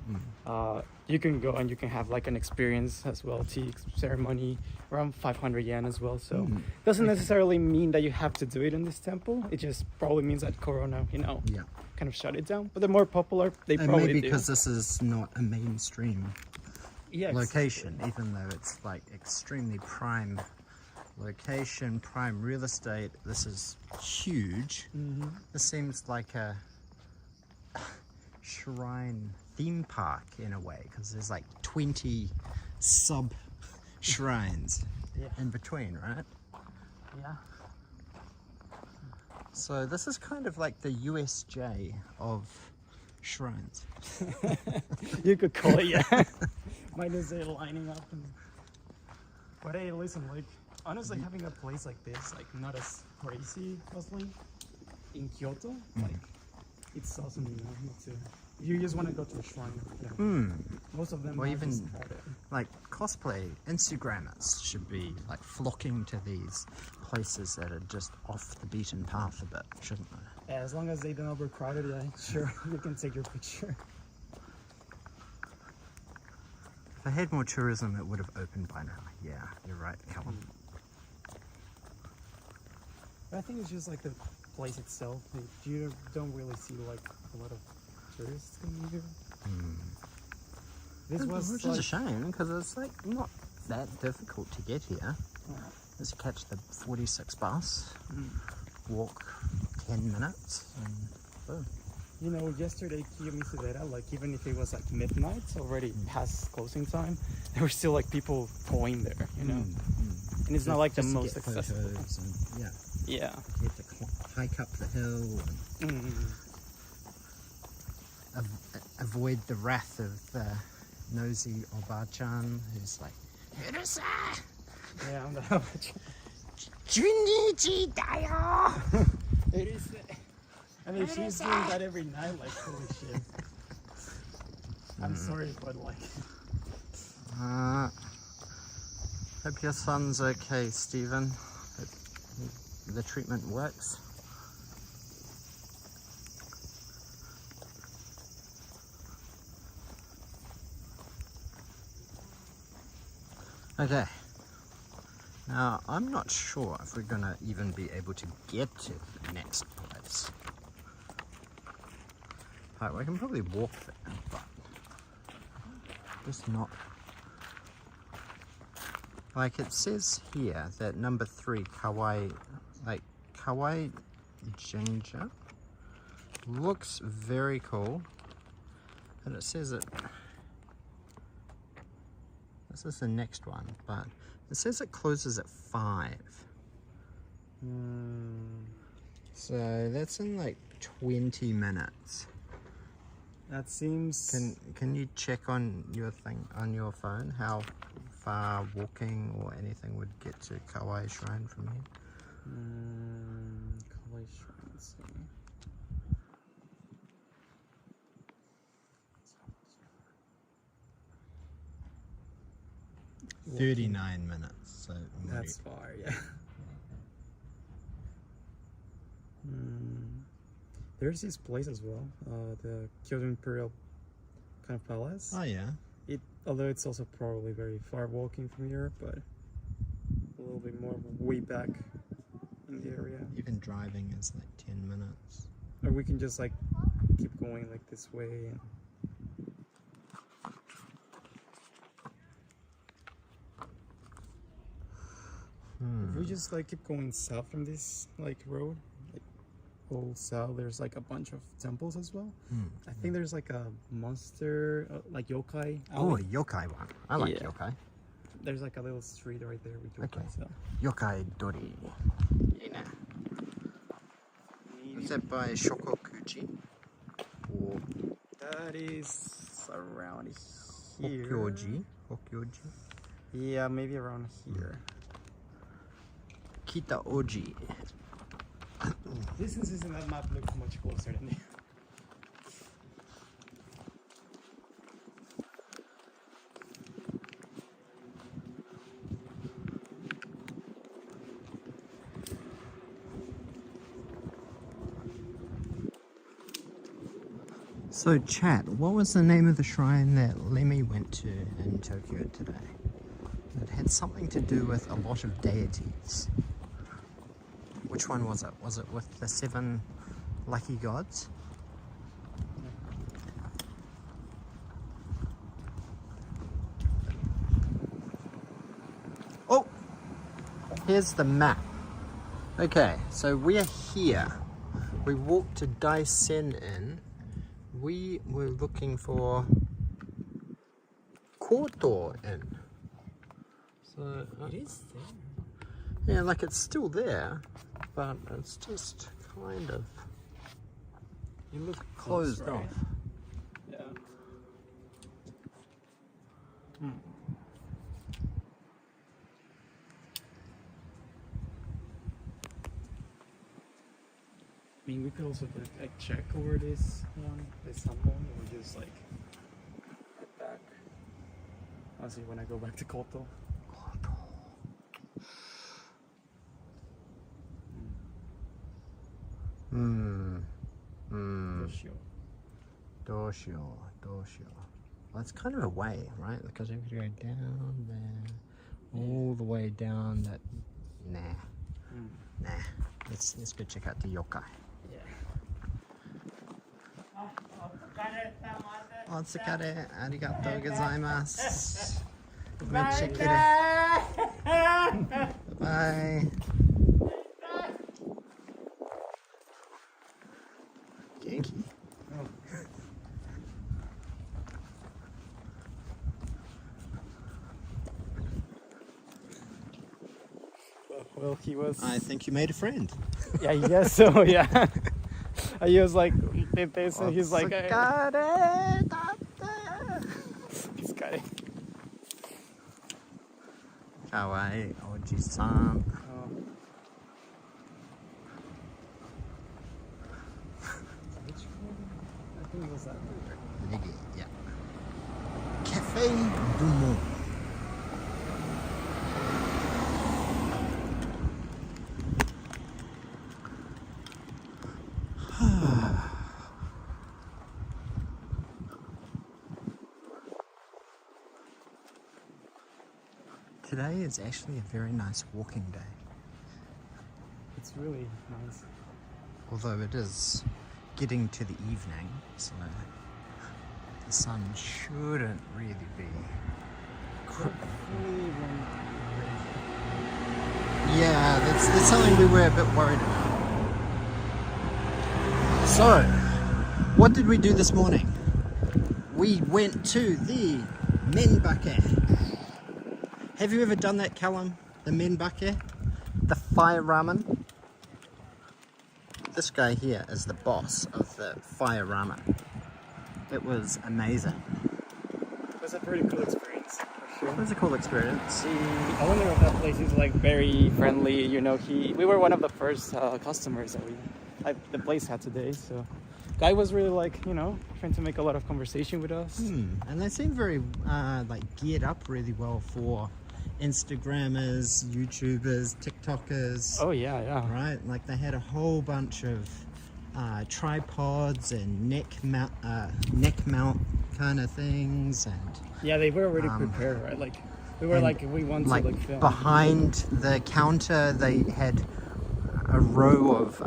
you can go and you can have like an experience as well, tea ceremony, around 500 yen as well. So doesn't necessarily mean that you have to do it in this temple. It just probably means that Corona, you know, Yeah. kind of shut it down. But the more popular, they And probably maybe do. because this is not a mainstream Yeah, location, even though it's like extremely prime location, prime real estate. This is huge. This seems like a shrine theme park in a way, because there's like 20 sub shrines in between, right? Yeah. So this is kind of like the USJ of shrines. You could call it, yeah. Minus it lining up. But hey, listen, like, honestly, having a place like this, like, not as crazy bustling in Kyoto, like, it's awesome, you know, if you just want to go to a shrine, you know, most of them Or are even just about it. like cosplay Instagrammers should be like flocking to these places that are just off the beaten path a bit, shouldn't they? Yeah, as long as they don't overcrowd it, yeah, sure, you can take your picture. If I had more tourism, it would have opened by now. Yeah, you're right, Callum. But I think it's just like the place itself. Like, you don't really see like a lot of tourists coming here. This was Which like, is a shame, because it's like not that difficult to get here. Just catch the 46 bus, walk 10 minutes, and boom. you know, yesterday Kiyomizu-dera, like even if it was like midnight, already past closing time, there were still like people going there, you know. And it's not like the Just to most get accessible. photos and, yeah, Yeah. you have to hike up the hill and avoid the wrath of the nosy Oba-chan who's like, "Urusa! Yeah, I'm the Junichi dayo!" It is. I mean, she's doing that every night, like, holy shit. I'm sorry, but like. Hope your son's okay, Stephen. Hope the treatment works. Okay. Now, I'm not sure if we're gonna even be able to get to the next place. Right, we can probably walk there, but just not. Like it says here that number 3, Yokai-Jinja, looks very cool, and it says it. This is the next one, but it says it closes at 5. So that's in like 20 minutes. That seems. Can you check on your thing on your phone how far walking or anything would get to Kauai Shrine from here? Kauai Shrine, let's see. 39 minutes. So That's far, yeah. There's this place as well, the Kyoto Imperial kind of palace. Oh yeah. Although it's also probably very far walking from here, but a little bit more way back in the area. Even driving is like 10 minutes. Or we can just like keep going like this way. And... If we just like keep going south from this like road, like whole south, there's like a bunch of temples as well. I think there's like a monster, like yokai. Oh, a alley. yokai one. I like Yeah. yokai. There's like a little street right there with yokai. Okay. So. Yokai Dori. Yeah. Is that by Shokokuji? Or That is around here. Hokyoji? Hokyoji. Yeah, maybe around here. Kita-oji. Distances in that map look much closer than the So chat, what was the name of the shrine that Lemmy went to in Tokyo today? It had something to do with a lot of deities. Which one was it? Was it with the 7 lucky gods? Oh! Here's the map. Okay, so we're here. We walked to Daisen-in. We were looking for Kyoto-in. So It is there. yeah, like it's still there, but it's just kind of You look closed close, right? off. Yeah. I mean, we could also like check over this one, this someone, or just like head back. Honestly, when I go back to Kyoto. Doshio. Well, it's kind of a way, right? Because if you go down there, all the way down that. Nah. Let's go check out the yokai. Yeah. Otsukare, arigatou gozaimasu. Bye. Yankee. Well, he was. I think you made a friend. Yeah, I guess so. Yeah. He was like, this, and he's like, this guy. Kawaii, Oji-san. Oh. Which one? I think it was that one. Nigga, yeah. Cafe du Monde. Today is actually a very nice walking day, It's really nice. although it is getting to the evening, so the sun shouldn't really be. Yeah, that's something we were a bit worried about. So, what did we do this morning? We went to the menbake. Have you ever done that, Callum? The menbake? The fire ramen? This guy here is the boss of the fire ramen. It was amazing. It was a pretty cool experience, for sure. It was a cool experience. The owner of that place is like very friendly. You know, we were one of the first customers that the place had today. So, guy was really like, you know, trying to make a lot of conversation with us. And they seem very like geared up really well for Instagrammers, YouTubers, TikTokers. Oh yeah. Right, like they had a whole bunch of tripods and neck mount kind of things, and Yeah, they were already prepared, right? Like we were like, we want like to like film. behind the counter they had a row of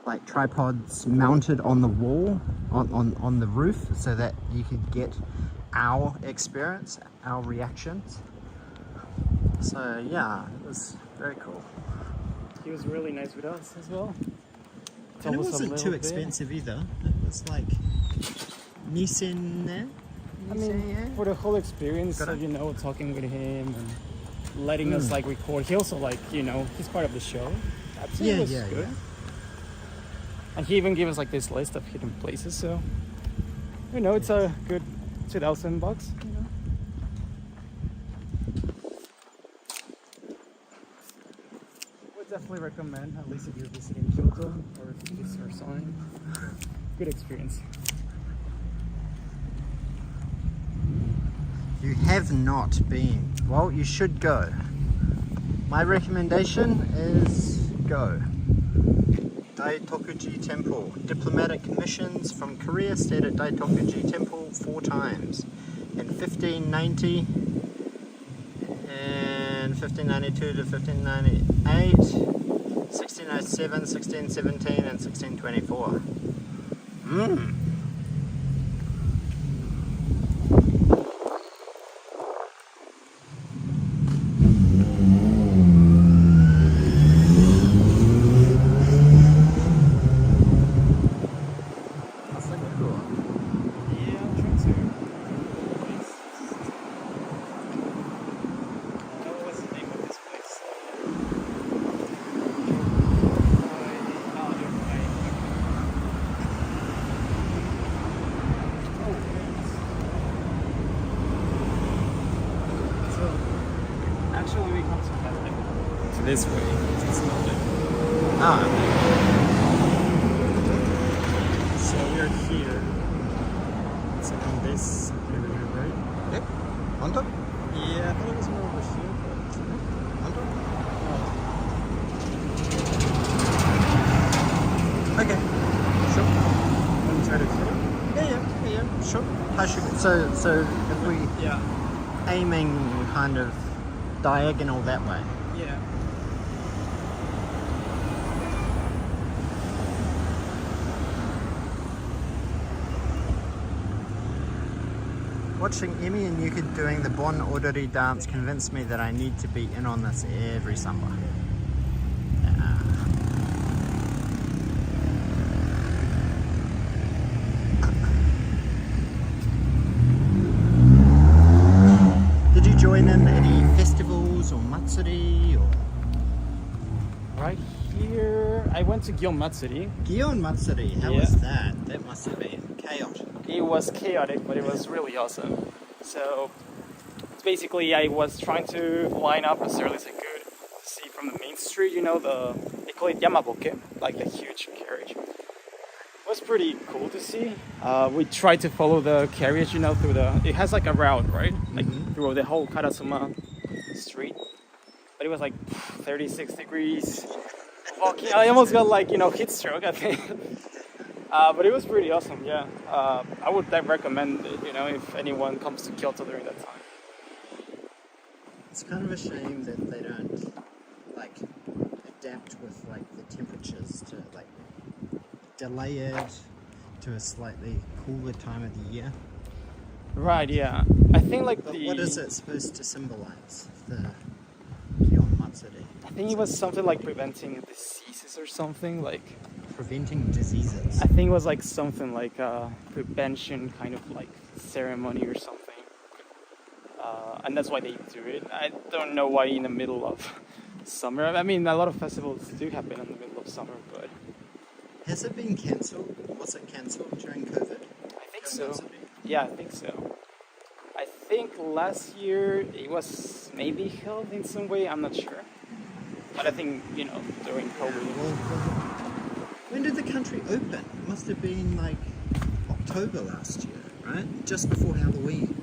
like tripods mounted on the wall on the roof, so that you could get our experience, our reactions. So yeah, it was very cool. He was really nice with us as well. And it wasn't too expensive either. It was like Nisen. I mean, for the whole experience of, you know, talking with him and letting us like record. He also like, you know, he's part of the show. That's Yeah, was yeah, good. yeah. And he even gave us like this list of hidden places. So, you know, it's a good $2,000. You know. would definitely recommend, at least if you're visiting Kyoto or if you visit or something. Good experience. You have not been. Well, you should go. My recommendation is go. Daitokuji Temple. Diplomatic missions from Korea stayed at Daitokuji Temple 4 times. In 1590, and 1592 to 1598, 1607, 1617, and 1624. Actually, we come to this way. It's not like... So we're here. It's around this area, right? Yep. Honda? Yeah, I thought it was more over here, but... Honda? Oh. Okay. Sure. Want to try to hit it? Yeah. Sure. How should we, so if we aiming kind of diagonal that way. Yeah. Watching Emmy and Yuka doing the Bon Odori dance convinced me that I need to be in on this every summer. Did you join in any festivals or matsuri or? Right here, I went to Gion Matsuri. Gion Matsuri, how Yeah. was that? That must have been chaotic. It was chaotic, but it was really awesome. So, basically, I was trying to line up as early as I could to see from the main street, you know, they call it Yamaboke, like the huge carriage. It was pretty cool to see. We tried to follow the carriage, you know, through it has like a route, right? Like through the whole Karasuma street. But it was like 36 degrees. Walking, I almost got like, you know, heat stroke, I think. But it was pretty awesome, yeah. I would recommend it, you know, if anyone comes to Kyoto during that time. It's kind of a shame that they don't like adapt with like the temperatures to like delay it to a slightly cooler time of the year. Right, yeah. I think like But what is it supposed to symbolize, the Gion Matsuri? I think it was something like preventing diseases or something, like... Preventing diseases. I think it was like something like a prevention kind of like ceremony or something. And that's why they do it. I don't know why in the middle of summer. I mean, a lot of festivals do happen in the middle of summer, but... Has it been cancelled? Was it cancelled during COVID? I think so. Yeah, I think so. I think last year it was maybe held in some way, I'm not sure. But I think, you know, during COVID. When did the country open? It must have been like October last year, right? Just before Halloween.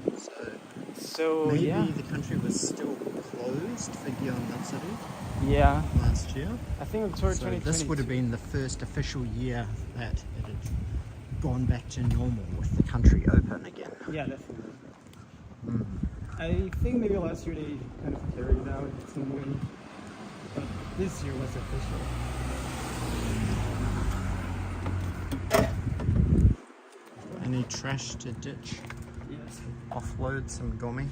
So maybe yeah. the country was still closed for Gion Matsuri Yeah. last year. I think October So 2022. this would have been the first official year that it had gone back to normal with the country open again. Yeah, definitely. I think maybe last year they kind of carried it out in some way. But this year was official. Any trash to ditch? Yes. Offload some gomi?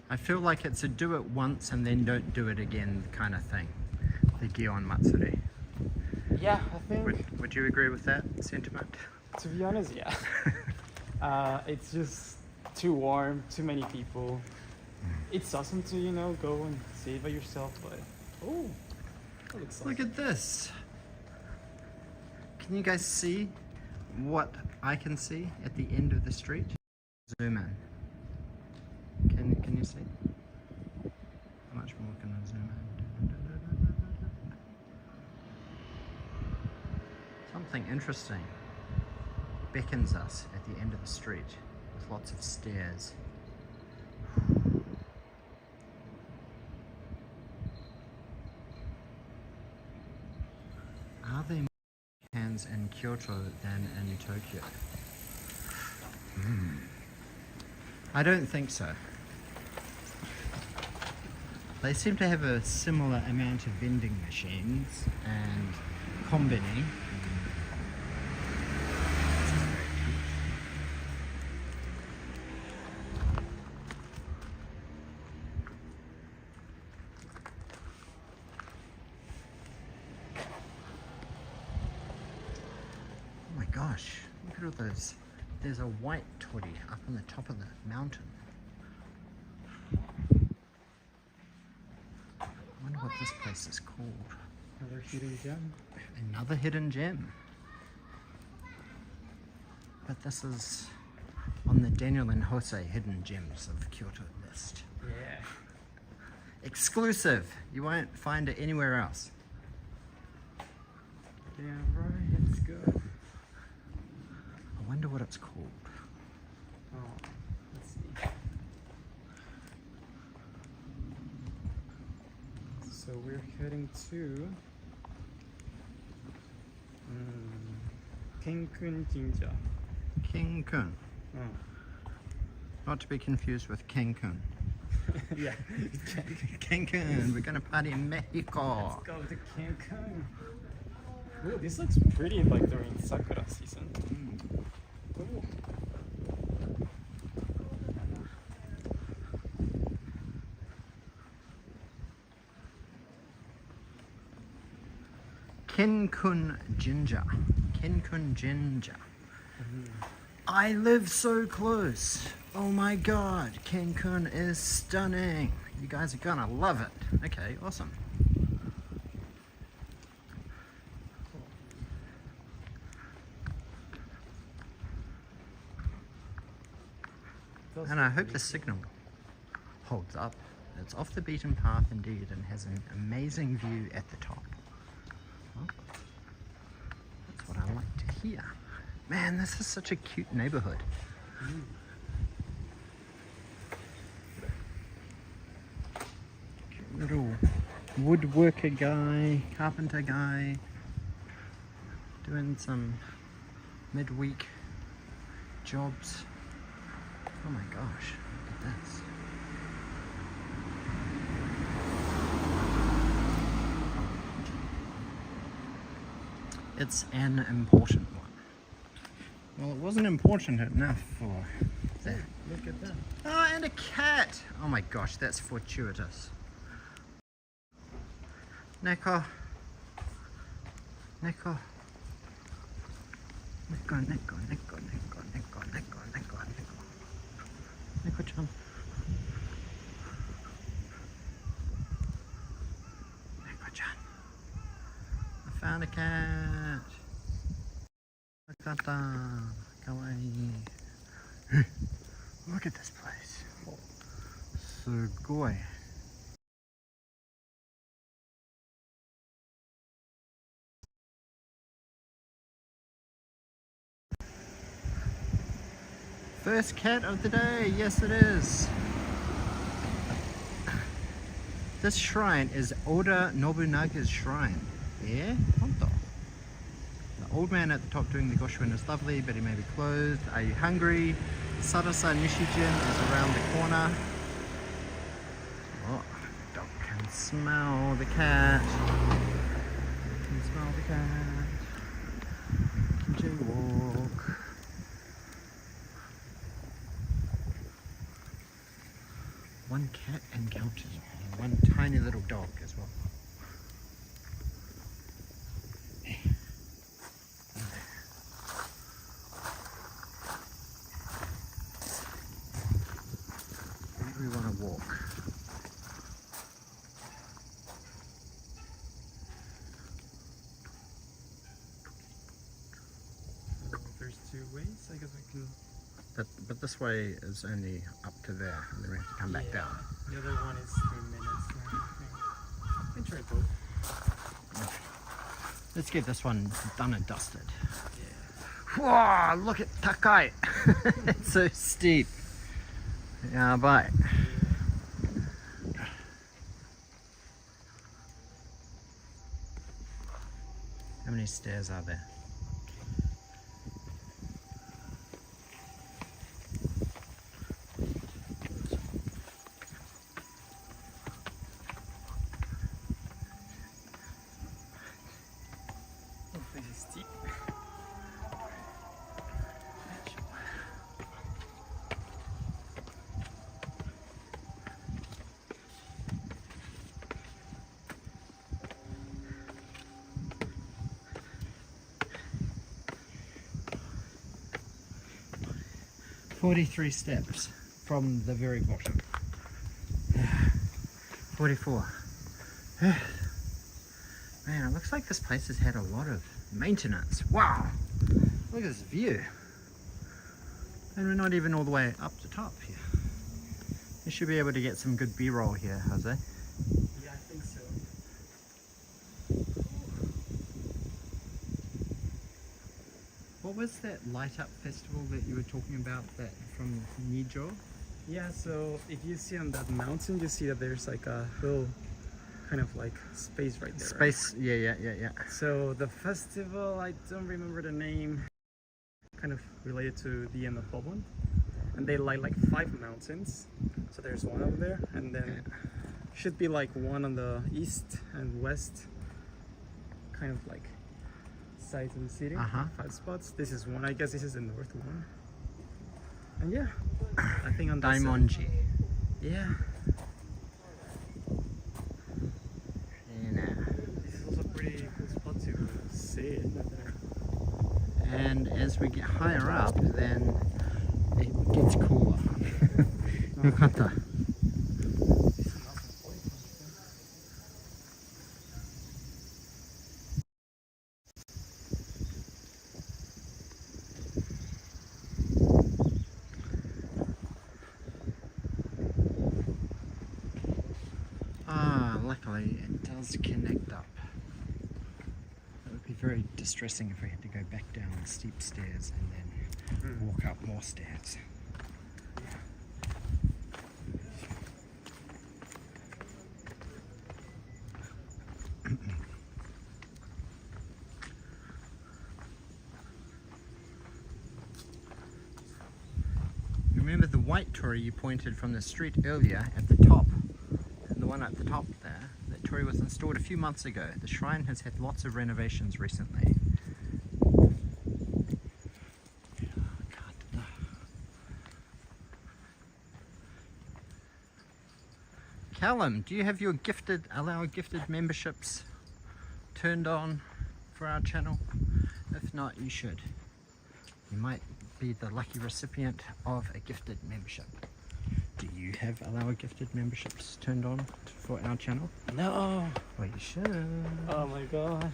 I feel like it's a do it once and then don't do it again kind of thing, the Gion Matsuri. Yeah, I think... Would you agree with that sentiment? To be honest, yeah. It's just too warm, too many people. It's awesome to, you know, go and see it by yourself, but oh, that looks awesome. Look at this. Can you guys see what I can see at the end of the street? Zoom in. Can you see? How much more can I zoom in? Something interesting beckons us at the end of the street with lots of stairs. Are there more cans in Kyoto than in Tokyo? I don't think so. They seem to have a similar amount of vending machines and kombini. Oh my gosh, look at all those. There's a white torii up on the top of the mountain. I wonder what this place is called. Another hidden gem. Another hidden gem. But this is on the Daniel and Jose hidden gems of Kyoto list. Yeah. Exclusive. You won't find it anywhere else. Yeah, right. Let's go. I wonder what it's called. Oh, let's see. So we're heading to Daitokuji-Jinja. Cancun. Oh. Not to be confused with Cancun. Yeah. Cancun. We're gonna party in Mexico. Let's go to Cancun. Ooh, this looks pretty like during Sakura season. Ooh. Daitokuji-Jinja. Daitokuji-Jinja. I live so close. Oh my god, Cancun is stunning. You guys are gonna love it. Okay, awesome. And I hope the signal holds up. It's off the beaten path indeed and has an amazing view at the top. Well, that's what I like to hear. Man, this is such a cute neighborhood. Cute little woodworker guy, carpenter guy, doing some midweek jobs. Oh my gosh, look at this. It's an important one. Well, it wasn't important enough for that. Look at that. Oh, and a cat! Oh my gosh, that's fortuitous. Neko. Neko. Neko, neko, neko, neko, neko, neko, neko, neko. Neko-chan. Neko-chan. I found a cat. Akata. Kawaii. Look at this place. Sugoi. First cat of the day, yes it is. This shrine is Oda Nobunaga's shrine. Yeah? Honto. The old man at the top doing the Goshuin is lovely, but he may be clothed. Are you hungry? Sarasa Nishijin is around the corner. Oh, dog can smell the cat. Can smell the cat. Can jaywalk. One cat encountered and one tiny little dog as well. we want to walk? So there's two ways. I guess we can. But this way is only up to there, and then we have to come back Yeah. down. The other one is 3 minutes. I think. We can try both. Let's get this one done and dusted. Yeah. Wow, look at Takai. It's so steep. Yeah, bye. How many stairs are there? Oh, this is steep. 43 steps from the very bottom. 44. Man, it looks like this place has had a lot of maintenance. Wow! Look at this view. And we're not even all the way up the top here. You should be able to get some good B-roll here, Jose. Yeah, I think so. What was that light up festival that you were talking about that from Nijo? Yeah, so if you see on that mountain, you see that there's like a little kind of like space right there. Right? Space, yeah. So the festival, I don't remember the name, kind of related to the end of Poland. And they light like 5 mountains. So there's one over there, and then should be like one on the east and west, kind of like sides of the city. 5 spots. This is one. I guess this is the north one. And yeah, I think on this Daimonji. yeah. This is also a pretty cool spot to see it. And as we get higher up, then it gets cooler. Yokata. Luckily it does connect up. It would be very distressing if we had to go back down steep stairs and then walk up more stairs. Remember the white torii you pointed from the street earlier at the top? The one at the top there, that torii was installed a few months ago. The shrine has had lots of renovations recently. Callum, do you have your allow gifted memberships turned on for our channel? If not, you should. You might be the lucky recipient of a gifted membership. Do you have allow gifted memberships turned on for our channel? No. Well, you should. Oh my god.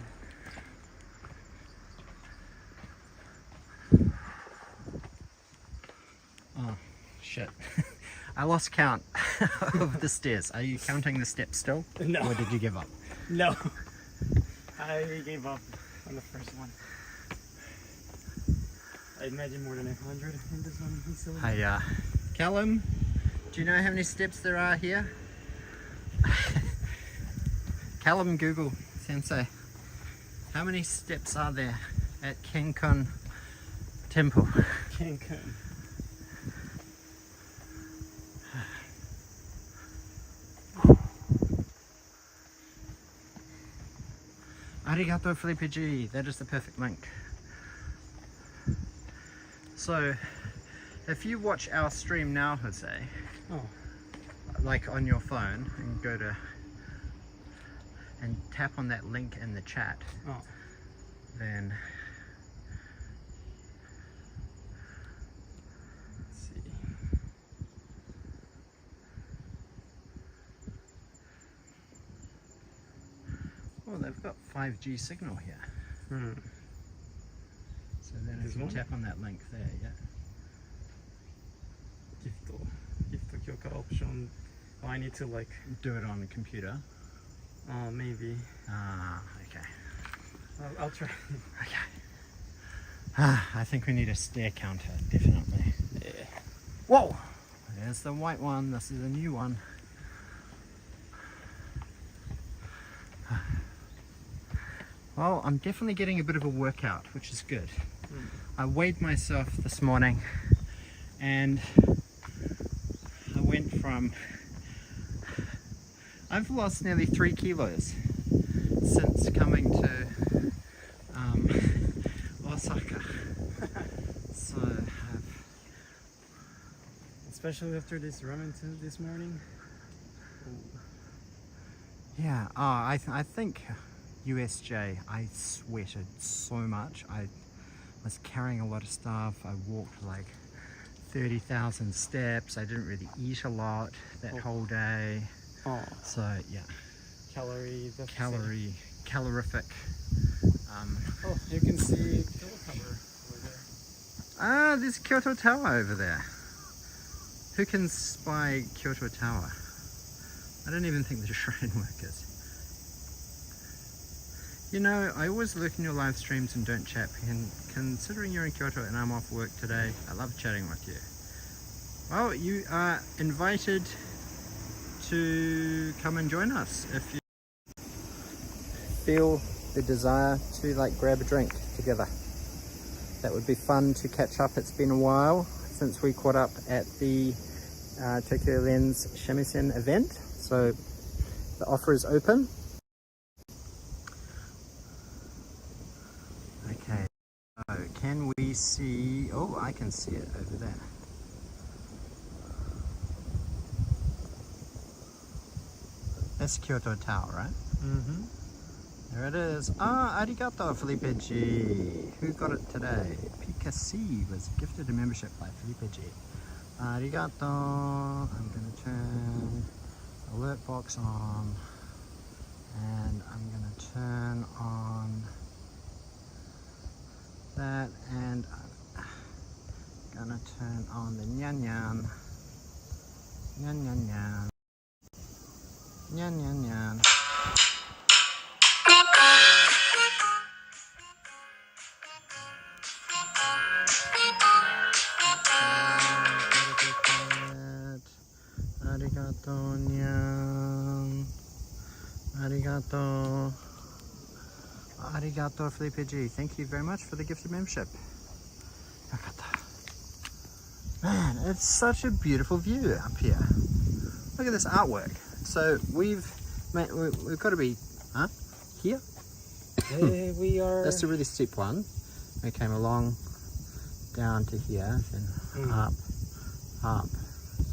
Oh, shit. I lost count of the stairs. Are you counting the steps still? No. Or did you give up? No. I gave up on the first one. I imagine more than 100 in this one. So Hey, Callum, do you know how many steps there are here? Callum Google Sensei, how many steps are there at Kenkun Temple? Cancun. Arigato Felipe G, that is the perfect link. So, if you watch our stream now, Jose, like on your phone, and go to and tap on that link in the chat, then let's see. Oh, they've got 5G signal here. Hmm. So then if This you one? tap on that link there, yeah. Gift Kyoka option. Oh, I need to like. Do it on the computer. Oh, maybe. Ah, okay. I'll try. Okay. Ah, I think we need a stair counter, definitely. Yeah. Whoa! There's the white one. This is a new one. Well, I'm definitely getting a bit of a workout, which is good. I weighed myself this morning and I went from... I've lost nearly 3 kilos since coming to Osaka. So Especially after this ramen this morning. yeah, I think USJ, I sweated so much. I was carrying a lot of stuff. I walked like 30,000 steps. I didn't really eat a lot that whole day. Oh. So yeah, calorific. Oh, you can see pillow cover over there. Ah, there's Kyoto Tower over there. Who can spy Kyoto Tower? I don't even think the shrine workers. You know, I always look in your live streams and don't chat. And considering you're in Kyoto and I'm off work today, I love chatting with you. Well, you are invited to come and join us if you feel the desire to like grab a drink together. That would be fun to catch up. It's been a while since we caught up at the Tokyo Lens Shamisen event, so the offer is open. Okay, so can we see, oh, I can see it over there. That's Kyoto Tower, right? Mm-hmm. There it is. Ah, arigato, Felipe G. Who got it today? Pika C was gifted a membership by Felipe G. Arigato. I'm going to turn alert box on. And I'm going to turn on that. And I'm going to turn on the nyan nyan. Nyan nyan nyan. Nyan nyan nyan. Arigato nyan. Arigato. Arigato Felipe G. Thank you very much for the gifted membership. Man, it's such a beautiful view up here. Look at this artwork. So we've got to be, here? We are. That's a really steep one. We came along down to here, then up.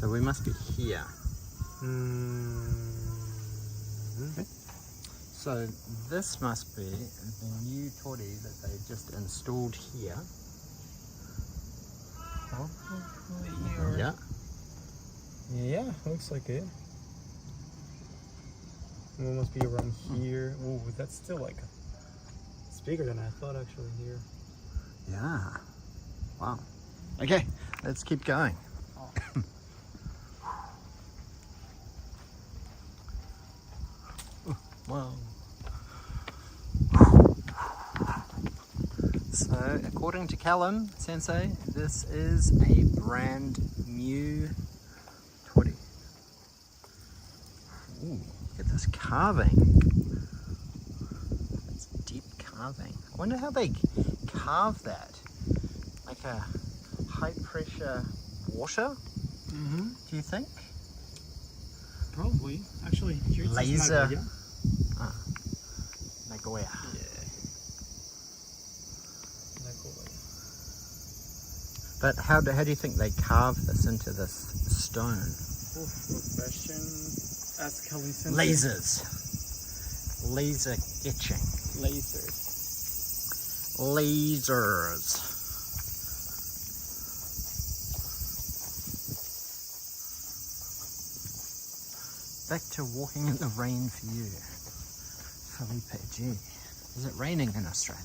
So we must be here. Okay. So this must be the new torii that they just installed here. Yeah. Yeah, looks like it. It must be around here. Ooh, that's still like, it's bigger than I thought actually here. Yeah. Wow. Okay, let's keep going. Wow. So, according to Callum Sensei, this is a brand new torii. Ooh, look at this carving. It's deep carving. I wonder how they carve that. Like a high pressure water, do you think? Probably. Actually, here it says Laser. Nagoya. Nagoya. Yeah. Nagoya. But how do you think they carve this into this stone? Oof, good question. Ask Helen Sensei. Lasers. Laser etching. Lasers. Lasers. Back to walking in the rain for you. Felipe G. Is it raining in Australia?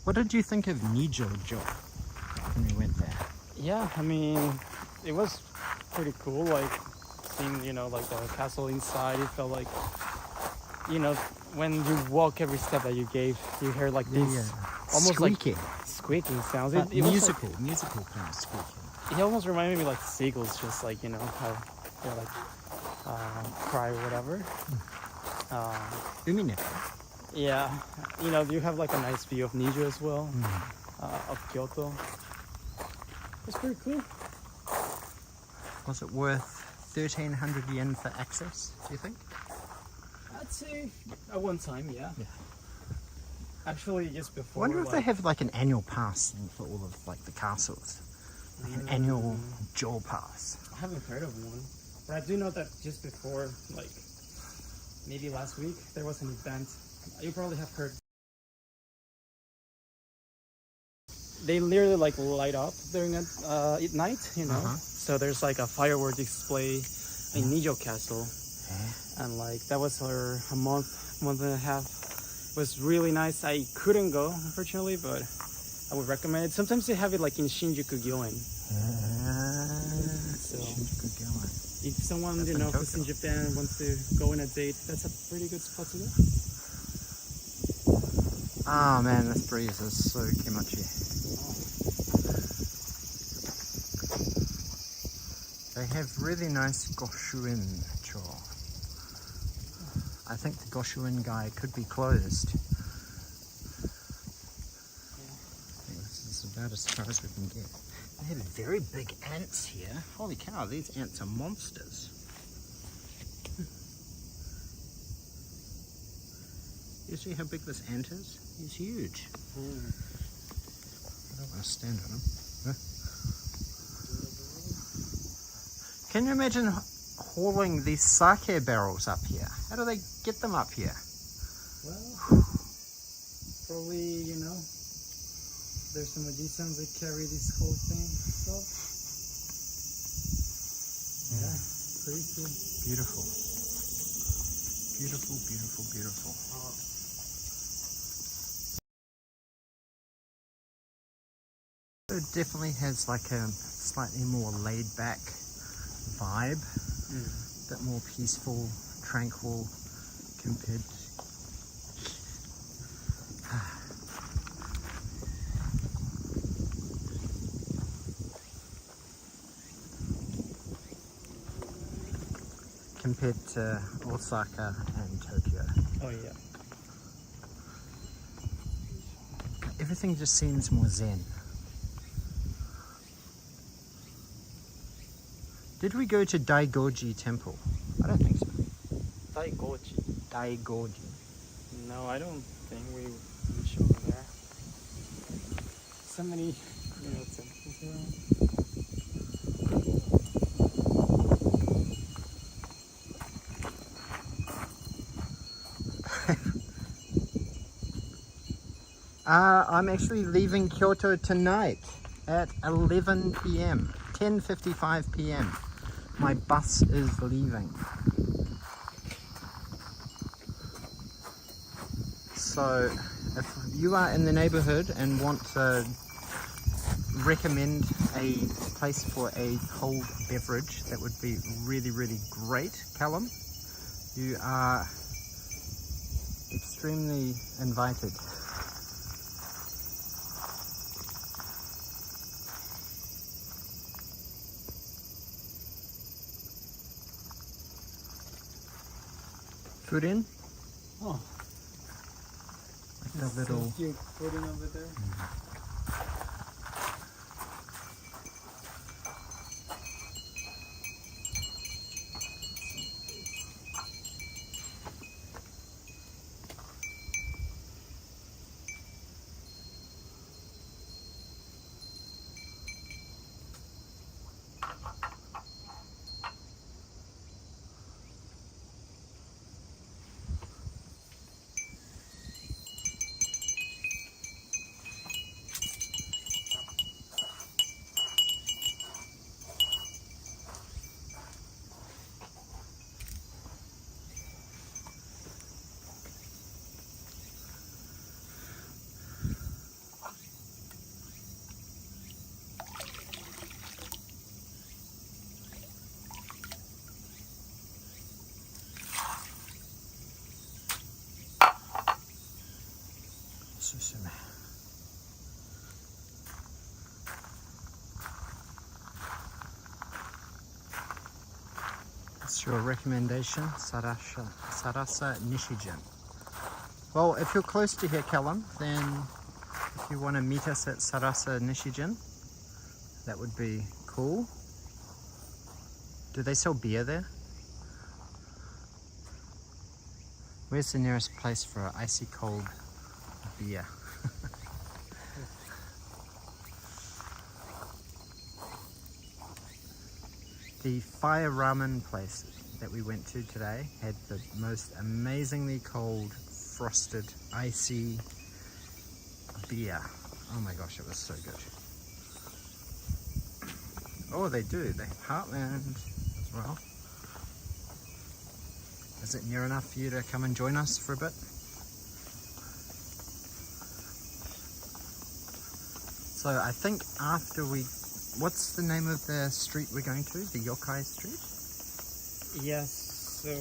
What did you think of Nijo-jo when we went there? Yeah, I mean, it was pretty cool. Like seeing, like the castle inside. It felt like, when you walk, every step that you gave, you hear like these almost squeaking. like squeaking sounds. But It was musical kind of squeaking. it almost reminded me like seagulls, just like how they like cry or whatever. Umine. Yeah, you have like a nice view of Nijo as well, of Kyoto. It's pretty cool. Was it worth 1,300 yen for access, do you think? I'd say at one time, yeah. Actually, just I before. wonder if they have like an annual pass thing for all of like the castles. Like an annual Joe pass. I haven't heard of one, but I do know that just before, like maybe last week, there was an event. You probably have heard. They literally like light up during at night, So there's like a firework display in Nijo Castle, and like that was for a month and a half. It was really nice. I couldn't go, unfortunately, but I would recommend it. Sometimes they have it like in Shinjuku Gyoen. So Shinjuku Gyoen. if someone That's in who's in Tokyo. Japan wants to go on a date, that's a pretty good spot to go. Oh man, this breeze is so kimachi. They have really nice Goshuin cho. I think the Goshuin guy could be closed. I think this is about as far as we can get. They have very big ants here. Holy cow, these ants are monsters. You see how big this ant is? He's huge. I don't want to stand on him. Huh? Can you imagine hauling these sake barrels up here? How do they get them up here? Well, probably, there's some magicians that carry this whole thing. So, yeah, pretty cool. Beautiful. Beautiful, beautiful, beautiful. It definitely has like a slightly more laid back vibe. A bit more peaceful, tranquil compared compared to Osaka and Tokyo. Oh, yeah. Everything just seems more zen. Did we go to Daitokuji Temple? I don't think so. Daikoji. Daitokuji. No, I don't think we show there. So many temples around. I'm actually leaving Kyoto tonight at 11 p.m. 10:55 p.m. My bus is leaving. So if you are in the neighborhood and want to recommend a place for a cold beverage, that would be really, really great, Callum. You are extremely invited. Food in? Oh, Like a little... cute pudding over there. Susume. What's your recommendation? Sarasa Nishijin. Well, if you're close to here, Callum, then if you want to meet us at Sarasa Nishijin, that would be cool. Do they sell beer there? Where's the nearest place for icy cold beer? The fire ramen place that we went to today had the most amazingly cold, frosted, icy beer. Oh my gosh, it was so good. Oh, they do. They have Heartland as well. Is it near enough for you to come and join us for a bit? So I think after we... What's the name of the street we're going to? The Yokai Street? Yes, so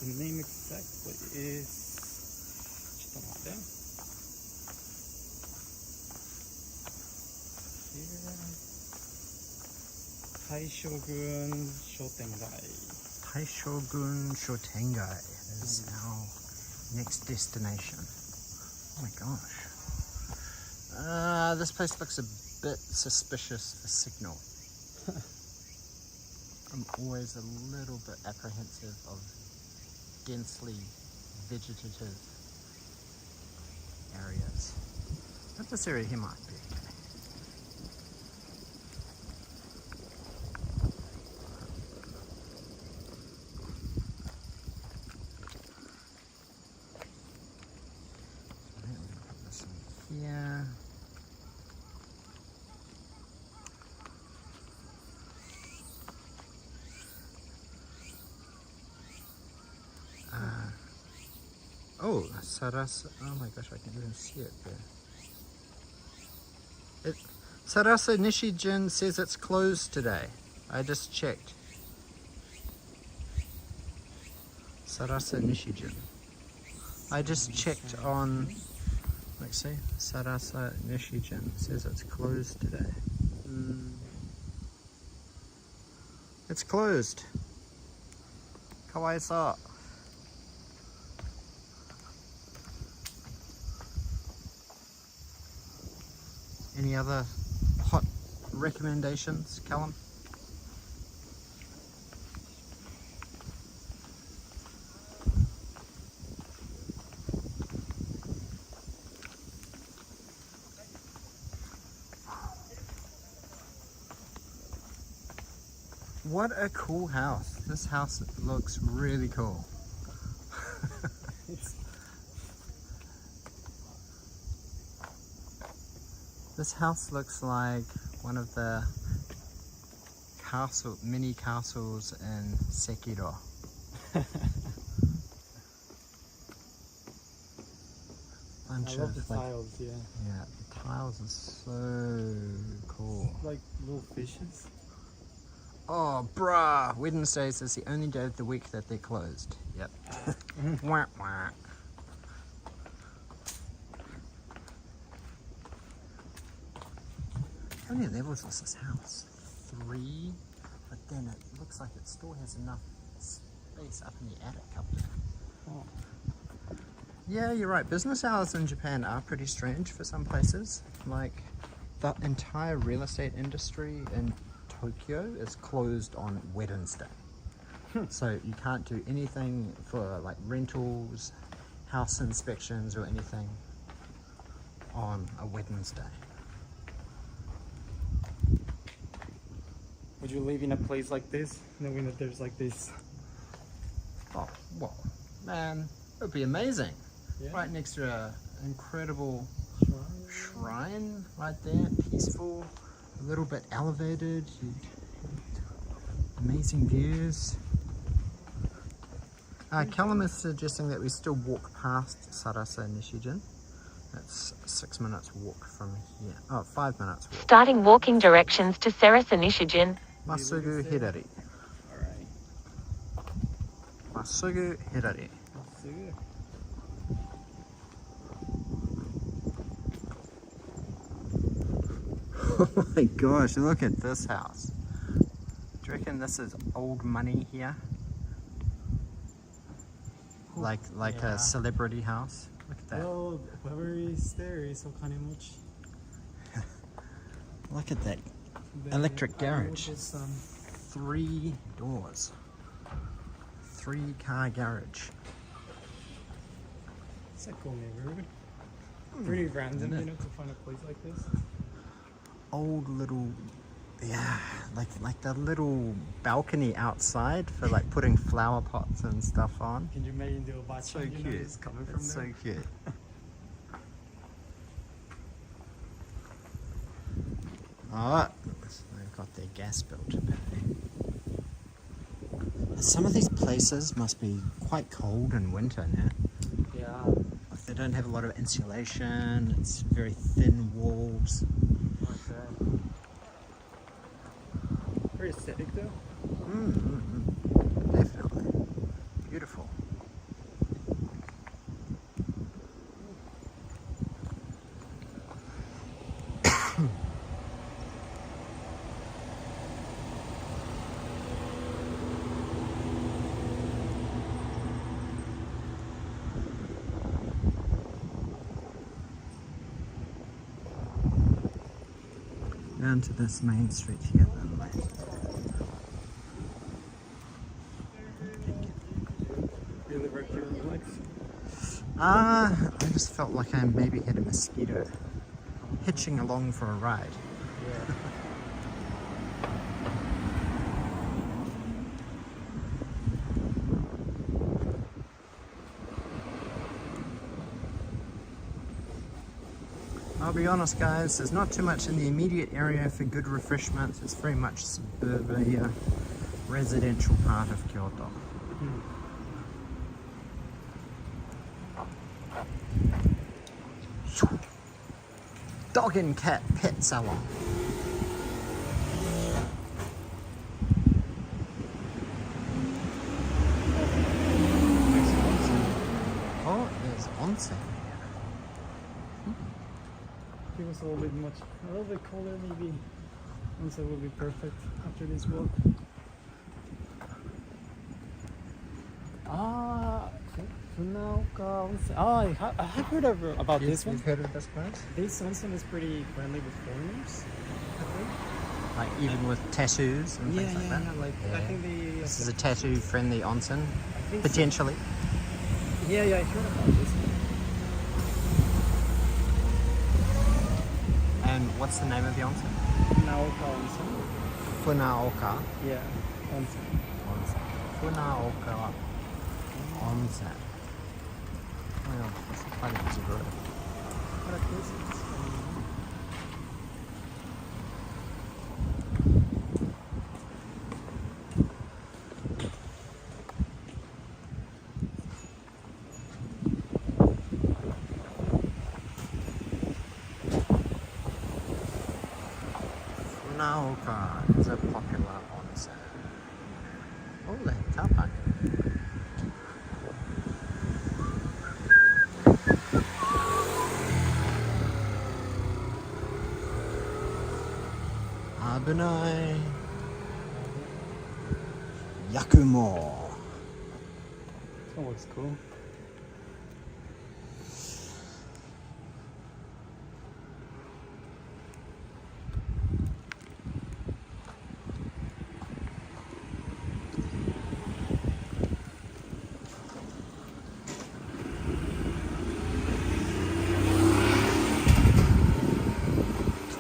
the name exactly is... Taishogun Shotengai. Taishogun Shotengai is our next destination. Oh my gosh. This place looks a bit suspicious for signal. I'm always a little bit apprehensive of densely vegetative areas. But this area here might be okay. Yeah. Oh, Sarasa. Oh my gosh, I can even see it there. Sarasa Nishijin says it's closed today. I just checked. Sarasa Nishijin. I just checked on. Let's see. Sarasa Nishijin says it's closed today. It's closed. Kawaii-sa. Any other hot recommendations, Callum? What a cool house. This house looks really cool. This house looks like one of the mini castles in Sekiro. I love the tiles, yeah. Yeah, the tiles are so cool. Like little fishes. Oh, bruh! Wednesdays is the only day of the week that they're closed. Yep. Wah, wah. How many levels is this house? 3, but then it looks like it still has enough space up in the attic up there. Oh. Yeah, you're right. Business hours in Japan are pretty strange for some places. Like, the entire real estate industry in Tokyo is closed on Wednesday. So you can't do anything for like rentals, house inspections or anything on a Wednesday. Would you live in a place like this, knowing that there's like this? Oh, well, man, it would be amazing. Yeah. Right next to an incredible shrine right there, peaceful, a little bit elevated, amazing views. Callum is suggesting that we still walk past Sarasa Nishijin. That's 6 minutes walk from here. Oh, 5 minutes walk. Starting walking directions to Sarasa Nishijin. Masugu Hirari. Alright. Masugu Hirari. Masugu. Oh my gosh, look at this house. Do you reckon this is old money here? Like Yeah. a celebrity house? Look at that. Well, whoever is there is much. Look at that. Electric garage. Noticed, 3 doors. 3-car garage. it's a cool neighborhood. Pretty random, you know, to find a place like this. Old little, yeah, like the little balcony outside for like putting flower pots and stuff on. Can you imagine the Obacha, So you know, cute. just coming from It's so there? cute. Oh, they've got their gas bill to pay. Some of these places must be quite cold in winter now. Yeah. Like they don't have a lot of insulation. It's very thin walls. Okay. Very aesthetic though. Definitely. Beautiful. Down to this main street here then, mate. Really work your legs. I just felt like I maybe had a mosquito hitching along for a ride. Yeah. I'll be honest guys, there's not too much in the immediate area for good refreshments. It's very much suburbia, residential part of Kyoto. Dog and cat pet salon. Oh, there's onsen. Give us a little bit colder maybe. Once it will be perfect after this walk. Funaoka onsen. I have heard about this one. You've heard of this place? This onsen is pretty friendly with foreigners, I think. Like even with tattoos and things like that? Like I think they. This is a tattoo-friendly onsen, I think so. potentially. Yeah, I heard about this. And what's the name of the onsen? Funaoka onsen. Funaoka Yeah, onsen. onsen. Funaoka onsen. Oh yeah, that's quite a busy road. What a coincidence. Funaoka is a popular onsen. Oh, they have car park. Abunai Yakumo. That looks cool.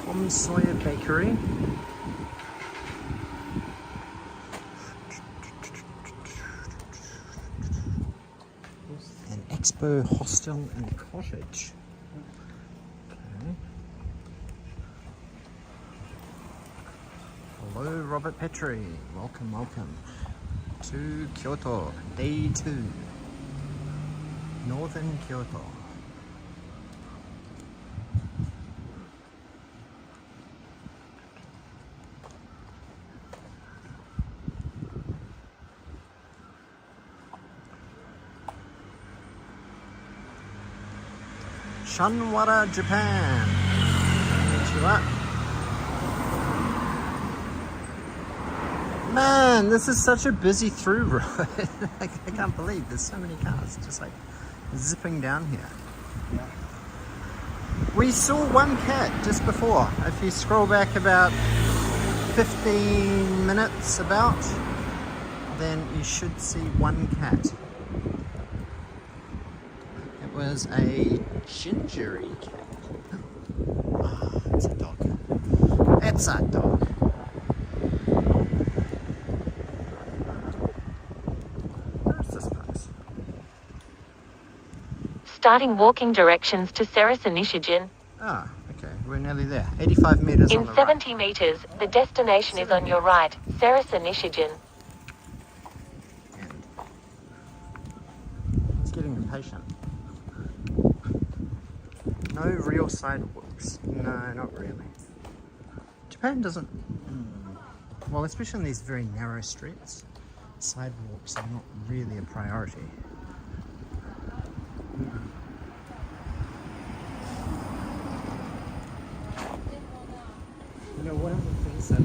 Tom Sawyer Bakery. An expo hostel and cottage. Okay. Hello, Robert Petrie. Welcome, welcome to Kyoto, day 2. Northern Kyoto. Shanwara, Japan. Konnichiwa. Man, this is such a busy through road. I can't believe there's so many cars just like zipping down here. Yeah. We saw one cat just before. If you scroll back about 15 minutes then you should see one cat. It was a gingery cat. Oh, it's a dog. It's a dog. Where's this place? Starting walking directions to Serasa-Nishijin. Ah, okay, we're nearly there. 85 meters on In the 70 meters, the destination is on your right, Serasa-Nishijin. right. And it's getting impatient. No real sidewalks. No, not really. Japan doesn't... Well, especially in these very narrow streets, sidewalks are not really a priority. You know, one of the things that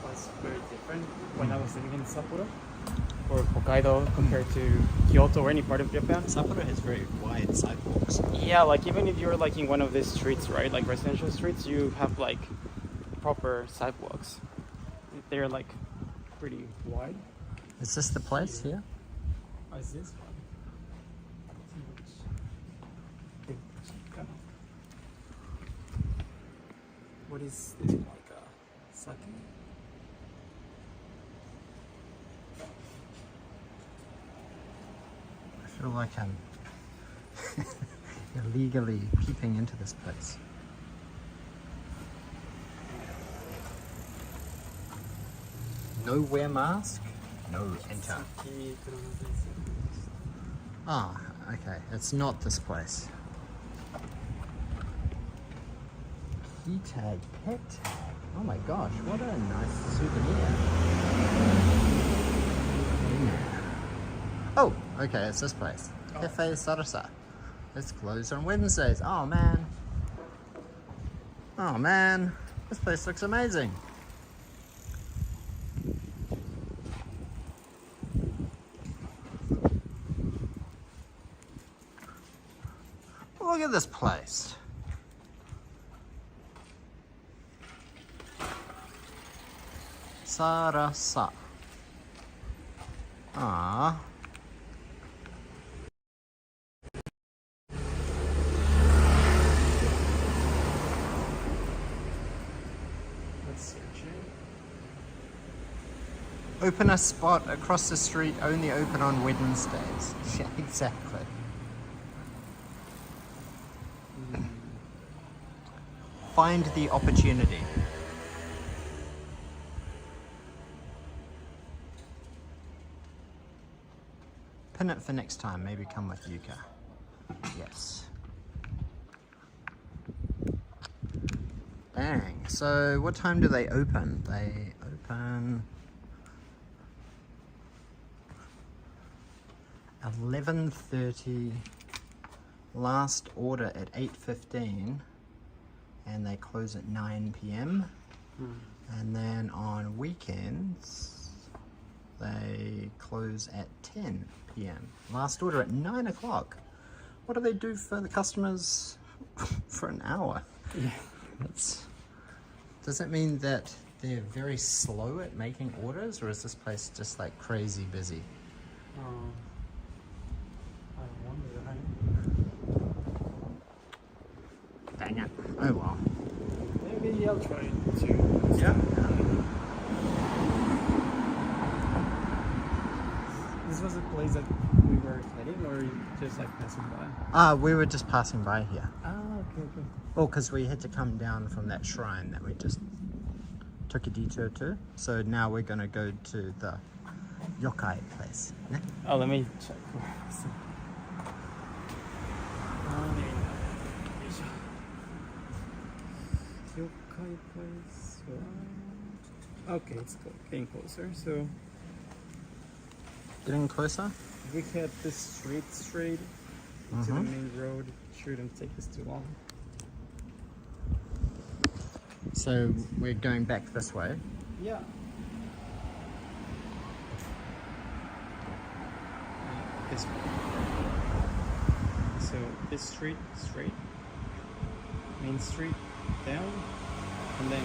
was very different when I was living in Sapporo or Hokkaido compared to Kyoto or any part of Japan. Sapporo has very wide sidewalks. Yeah, like even if you're like in one of these streets, right, like residential streets, you have like proper sidewalks. They're like pretty wide. Is this the place here? Oh, is this one? What is this, like a sake? I feel like I'm illegally peeping into this place. No wear mask, no enter. Ah, okay, it's not this place. Key tag, pet tag. Oh my gosh, what a nice souvenir. Oh, okay, it's this place. Cafe Sarasa. It's closed on Wednesdays. Oh man. Oh man. This place looks amazing. Look at this place. Sarasa. Ah. Let's search it. Open a spot across the street, only open on Wednesdays. Yeah, exactly. Find the opportunity. Pin it for next time, maybe come with Yuka. Yes. Dang, so what time do they open? They open 11:30, last order at 8:15, and they close at 9 p.m. And then on weekends they close at 10 p.m. Last order at 9 o'clock. What do they do for the customers for an hour? Yeah. Does that mean that they're very slow at making orders, or is this place just like crazy busy? I wonder, right? Dang it. Oh well. Maybe I'll try it too. Yeah. This was a place that we were heading, or just like passing by? We were just passing by here. Ah, okay. Well, because we had to come down from that shrine that we just took a detour to. So now we're going to go to the yokai place. Yeah? Oh, let me check. Yokai place. Okay, it's getting closer. So Getting closer? we head this street straight to the main road. Shouldn't take us too long. So we're going back this way. Yeah. this way. So this street straight, main street down, and then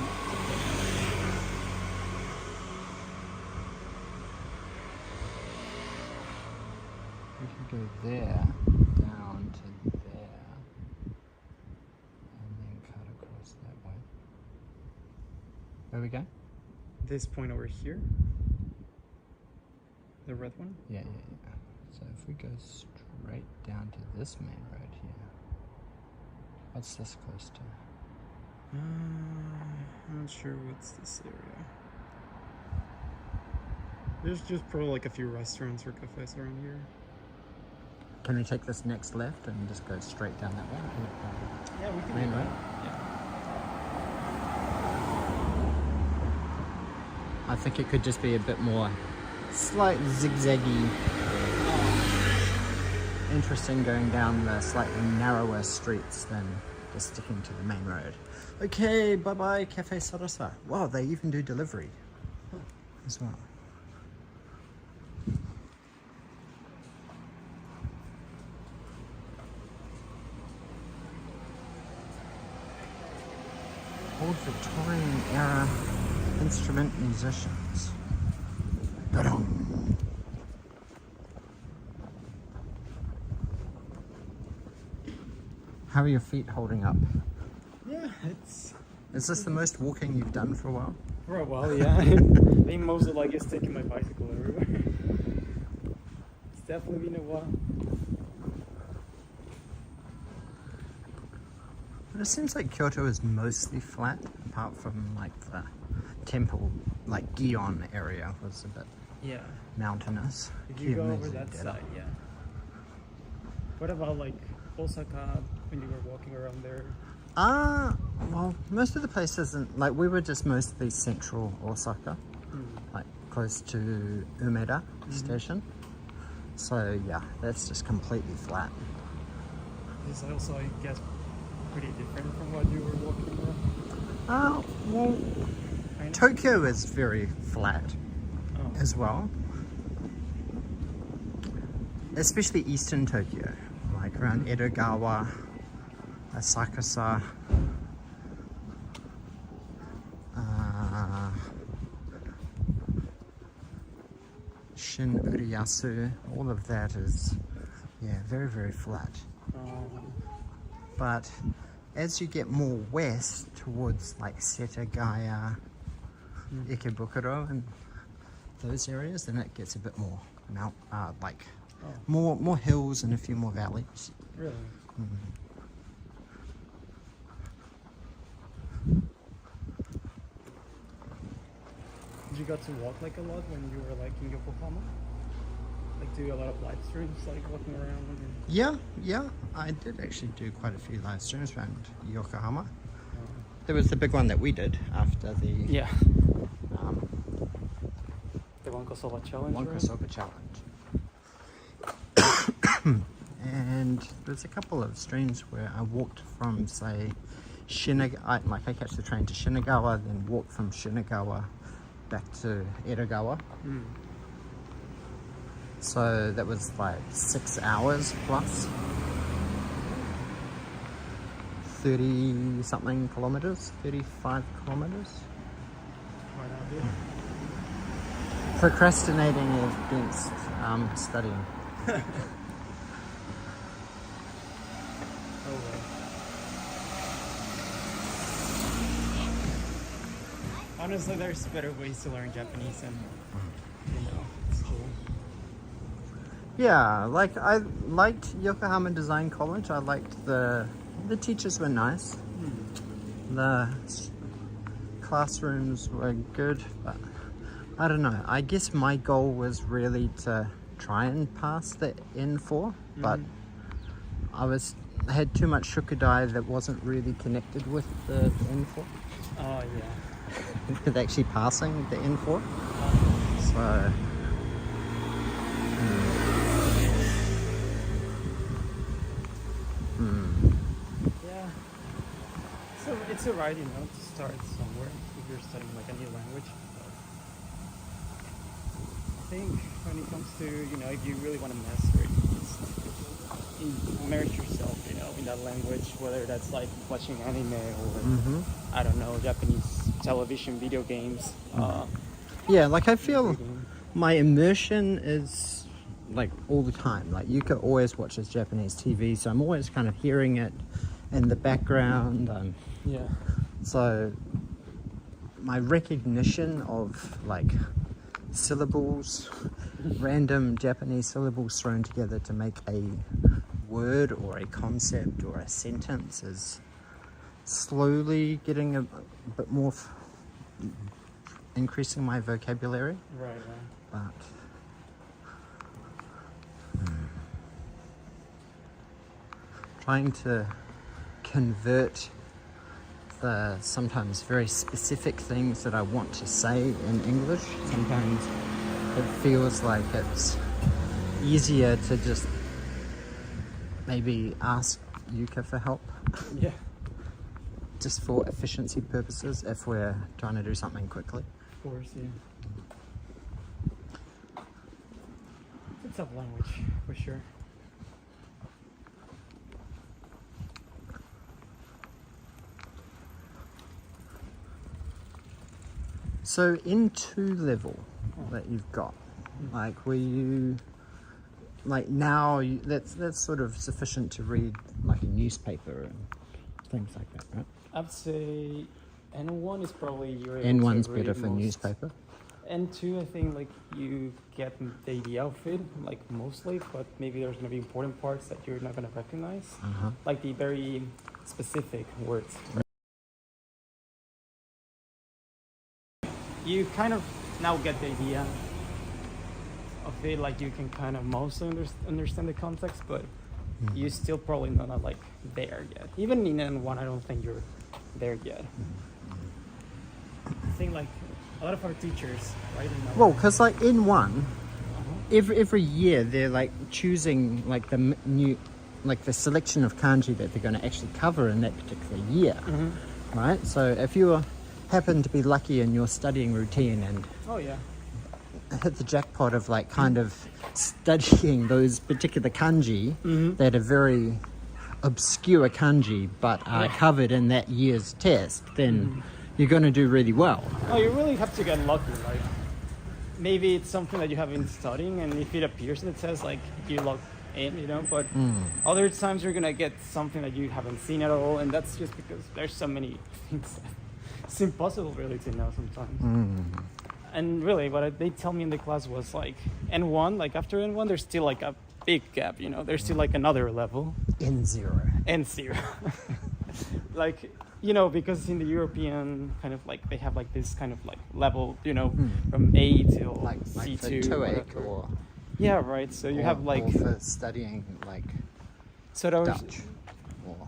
We could go there, down to there, and then cut across that way. Where we go? this point over here, the red one. Yeah. So if we go straight down to this main road here, what's this close to? I'm not sure what's this area. There's just probably like a few restaurants or cafes around here. Can we take this next left and just go straight down that way? Yeah, we can Main do road? that. Yeah. I think it could just be a bit more slight zigzaggy, interesting going down the slightly narrower streets than just sticking to the main road. Okay, bye-bye Cafe Sarasa. Wow, they even do delivery as well. Old Victorian era instrument musicians. Ba-dum. How are your feet holding up? Yeah, it's Is this the most walking you've done for a while? for a while, yeah. I think most of like is taking my bicycle everywhere. It's definitely been a while. But it seems like Kyoto is mostly flat, apart from like the temple, like Gion area was a bit Yeah. mountainous. If you go over that side, yeah. What about like Osaka when you were walking around there? Well, most of the places, like we were just mostly central Osaka, like close to Umeda Station. So yeah, that's just completely flat. It's also, I guess, pretty different from what you were walking around. Well, Kind of? Tokyo is very flat Oh. as well. Especially eastern Tokyo, like around Edogawa, Asakusa, Shin Uriyasu, all of that is, yeah, very, very flat. But as you get more west towards like Setagaya, Ikebukuro and those areas, then it gets a bit more more hills and a few more valleys. Really? Did you got to walk like a lot when you were like in Yokohama? Like do a lot of live streams, like walking around? And... Yeah, I did actually do quite a few live streams around Yokohama. There was the big one that we did after the Yeah. The Wanko Soba Challenge. Wanko right? Soba Challenge. And there's a couple of streams where I walked from, say, Shinagawa, like I catch the train to Shinagawa, then walk from Shinagawa back to Edogawa. So that was like 6 hours plus 30 something kilometers, 35 kilometers. Why not, dude? Procrastinating against studying. Oh well. Honestly, there's better ways to learn Japanese, and it's cool. Yeah, like I liked Yokohama Design College. I liked the teachers were nice. The classrooms were good, but I don't know. I guess my goal was really to try and pass the N4, but I had too much shukudai that wasn't really connected with the N4, Oh yeah. with actually passing the N4. So Yeah. So it's alright, you know, to start somewhere if you're studying like a new language. I think when it comes to, you know, if you really want to master it, immerse yourself, you know, in that language, whether that's like watching anime or Mm-hmm. I don't know, Japanese television, video games. Yeah, like I feel reading. my immersion is like all the time. Like Yuka always watches Japanese TV, so I'm always kind of hearing it in the background. Yeah. So my recognition of like syllables, random Japanese syllables thrown together to make a word or a concept or a sentence is slowly getting a bit more increasing my vocabulary, Right. but trying to convert the sometimes very specific things that I want to say in English. Sometimes it feels like it's easier to just maybe ask Yuka for help, Yeah. just for efficiency purposes if we're trying to do something quickly. Of course, yeah. It's a tough language, for sure. So in 2 level that you've got, like were you, like now that's sort of sufficient to read like a newspaper and things like that, right? I'd say N1 is probably your N1's better for newspaper. N2, I think like you get the outfit like mostly, but maybe there's gonna be important parts that you're not gonna recognize, like the very specific words. You kind of now get the idea of it, like you can kind of mostly understand the context, but you still probably not like there yet. Even in N1, I don't think you're there yet. I think like a lot of our teachers, right? Well, because like in one, every year they're like choosing like the new, like the selection of kanji that they're going to actually cover in that particular year, right? So if you happen to be lucky in your studying routine and Oh yeah. hit the jackpot of like kind of studying those particular kanji that are very obscure kanji but are covered in that year's test, then you're going to do really well. Oh, you really have to get lucky. Like maybe it's something that you have been studying, and if it appears in the test, like you log in, you know. But other times you're gonna get something that you haven't seen at all, and that's just because there's so many things that it's impossible really to know sometimes. And really, what they tell me in the class was like N1, like after N1, there's still like a big gap, you know. There's still like another level. N0. N0. Like, you know, because in the European kind of like they have like this kind of like level, you know, from A till Like C2 for TOEIC whatever. or Yeah, right. So you have like or for studying like so there was Dutch or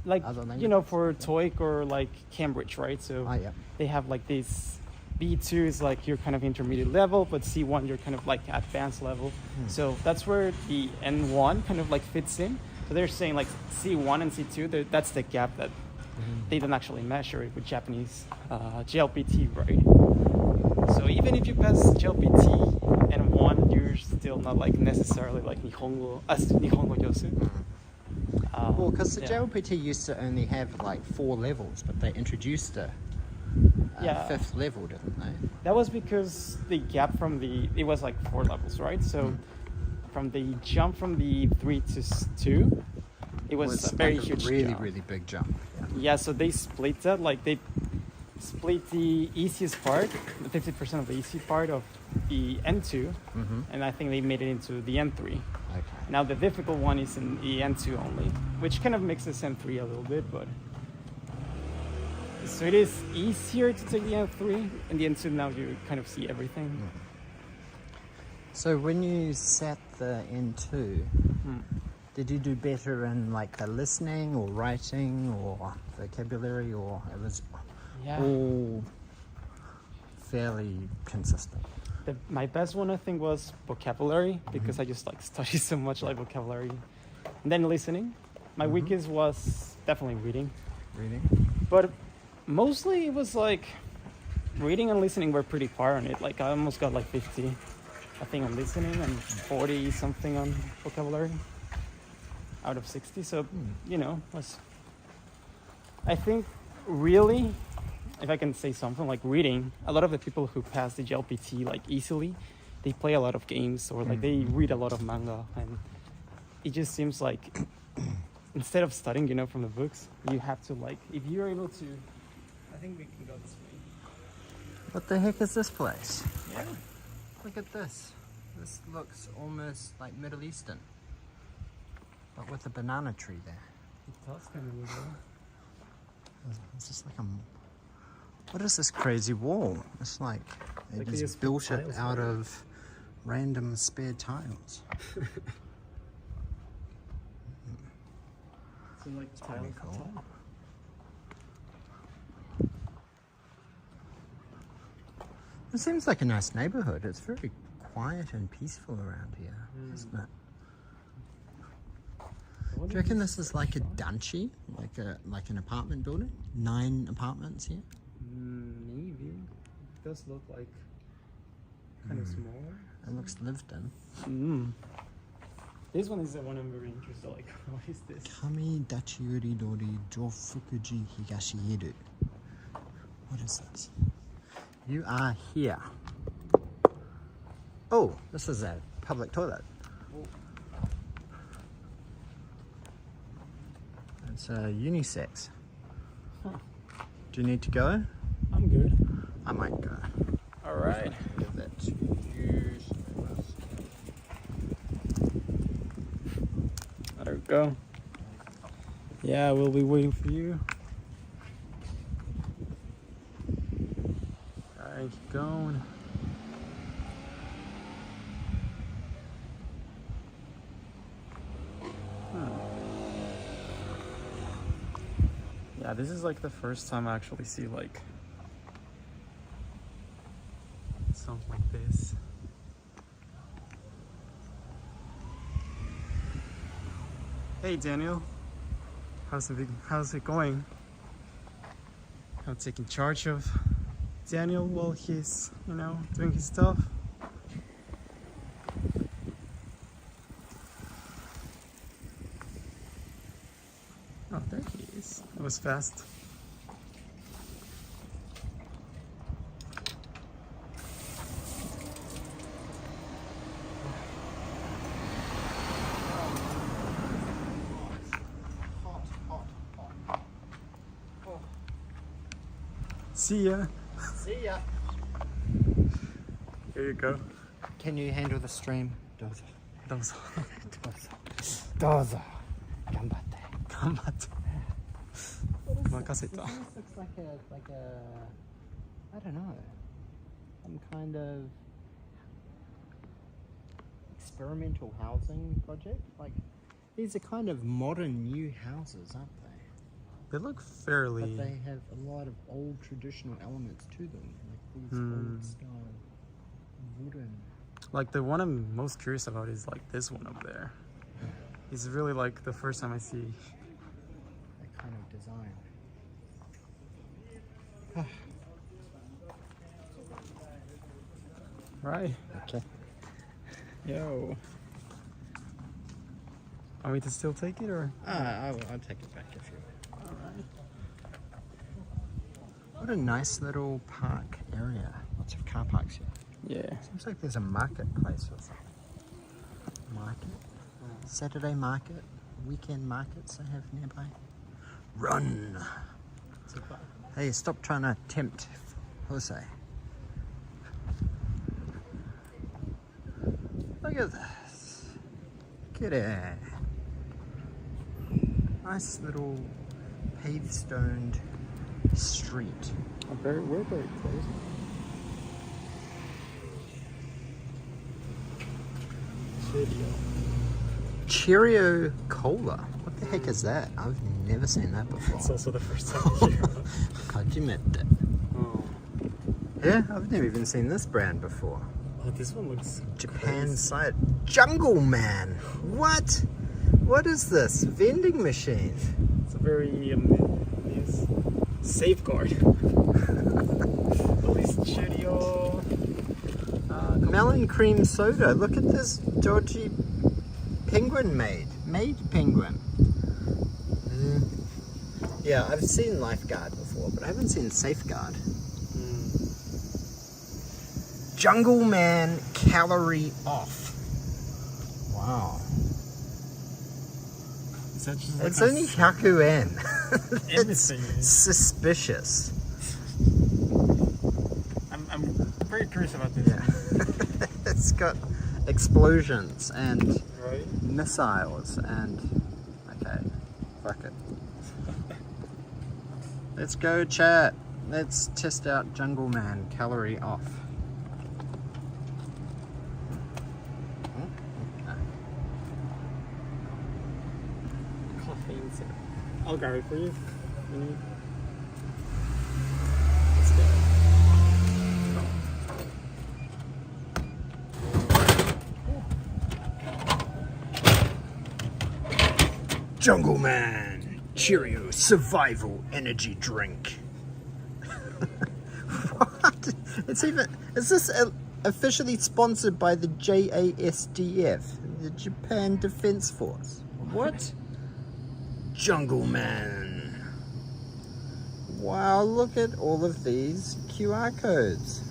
like other you know languages. for TOEIC or like Cambridge, right? So yeah. they have like this B2 is like your kind of intermediate level, but C1 you're kind of like advanced level. So that's where the N1 kind of like fits in. So they're saying like C1 and C2, that's the gap that they don't actually measure it with Japanese JLPT, right? So even if you pass JLPT N1, you're still not like necessarily like Nihongo Josu. Well, because the yeah. JLPT used to only have like 4 levels, but they introduced a Yeah. 5th level, didn't they? That was because the gap from it was like 4 levels, right? So from the jump from the 3 to 2, it was a very like huge really, jump. really big jump. Yeah, so they split that, like they split the easiest part, the 50% of the easy part of the N2, and I think they made it into the N3. Okay. Now the difficult one is in the N2 only, which kind of makes this N3 a little bit, but so it is easier to take the N3, and the N2 now you kind of see everything. So when you sat the N2, did you do better in like the listening or writing or vocabulary, or it was Yeah. all fairly consistent? My best one I think was vocabulary, because I just like study so much like vocabulary, and then listening. My weakest was definitely reading, but mostly it was like reading and listening were pretty far on it. Like I almost got like 50, I think, on listening and 40 something on vocabulary. out of 60. So, you know, I think really, if I can say something like reading, a lot of the people who pass the JLPT like easily, they play a lot of games or like they read a lot of manga, and it just seems like instead of studying, you know, from the books, you have to like, if you're able to, I think we can go this way. What the heck is this place? Yeah. Look at this. This looks almost like Middle Eastern, but with a banana tree there. It does kind of look like. It's just like a... What is this crazy wall? It's like they Like just built it out of random spare tiles. So like Pretty cool. It seems like a nice neighborhood. It's very quiet and peaceful around here, isn't it? Do you reckon this is like a dunchi, like an apartment building? 9 apartments here. Maybe. It does look like kind of smaller. It looks lived in. This one is the one I'm very interested. Like, what is this? Kami Dachiuri Dori Jofukuji Higashihiru. What is this? You are here. Oh, this is a public toilet. It's unisex. Huh. Do you need to go? I'm good. I might go. All right. Give that to you. There we go. Yeah, we'll be waiting for you. All right, keep going. Yeah, this is like the first time I actually see like something like this. Hey Daniel, how's it going? I'm taking charge of Daniel while he's, you know, doing his stuff. Oh, there he is. That was fast. See ya. See ya. Here you go. Can you handle the stream? Dozo. Dozo. Dozo. Ganbatte. Ganbatte. Makaseta. This looks like a, I don't know, some kind of experimental housing project. Like, these are kind of modern new houses, aren't they? They look fairly... But they have a lot of old traditional elements to them, like these old style wooden. Like the one I'm most curious about is like this one up there. It's really like the first time I see that kind of design. Right. Okay. Yo. Want me to still take it or? I'll take it back if you. Alright. What a nice little park area. Lots of car parks here. Yeah. Seems like there's a marketplace or something. Market. Saturday market. Weekend markets they have nearby. Run! Hey, stop trying to tempt Jose. Look at this. Look at it. Nice little paved-stoned street. We're very close. Cheerio Cola. What the heck is that? I've never seen that before. It's also the first time I hear of it. Hajimete. Oh. Yeah, I've never even seen this brand before. Oh, this one looks Japan crazy. side. Jungle Man. What? What is this? Vending machine. It's a very yes. Safeguard. Police Cheerio. Melon cream soda. Look at this dodgy penguin made. Maid penguin. Yeah, I've seen lifeguard before, but I haven't seen safeguard. Jungle Man calorie off. Wow. Is that just It's only Hyaku-en. It's Anything. suspicious. I'm very curious about this. Yeah. It's got explosions and Right? missiles and... Okay, fuck it. Let's go, chat. Let's test out Jungle Man calorie off. Caffeine syrup. I'll grab it for you. Let's go. Jungle Man Cheerio Survival Energy Drink. What? It's even. Is this officially sponsored by the JASDF, the Japan Defense Force? What? Jungle Man. Wow, look at all of these QR codes.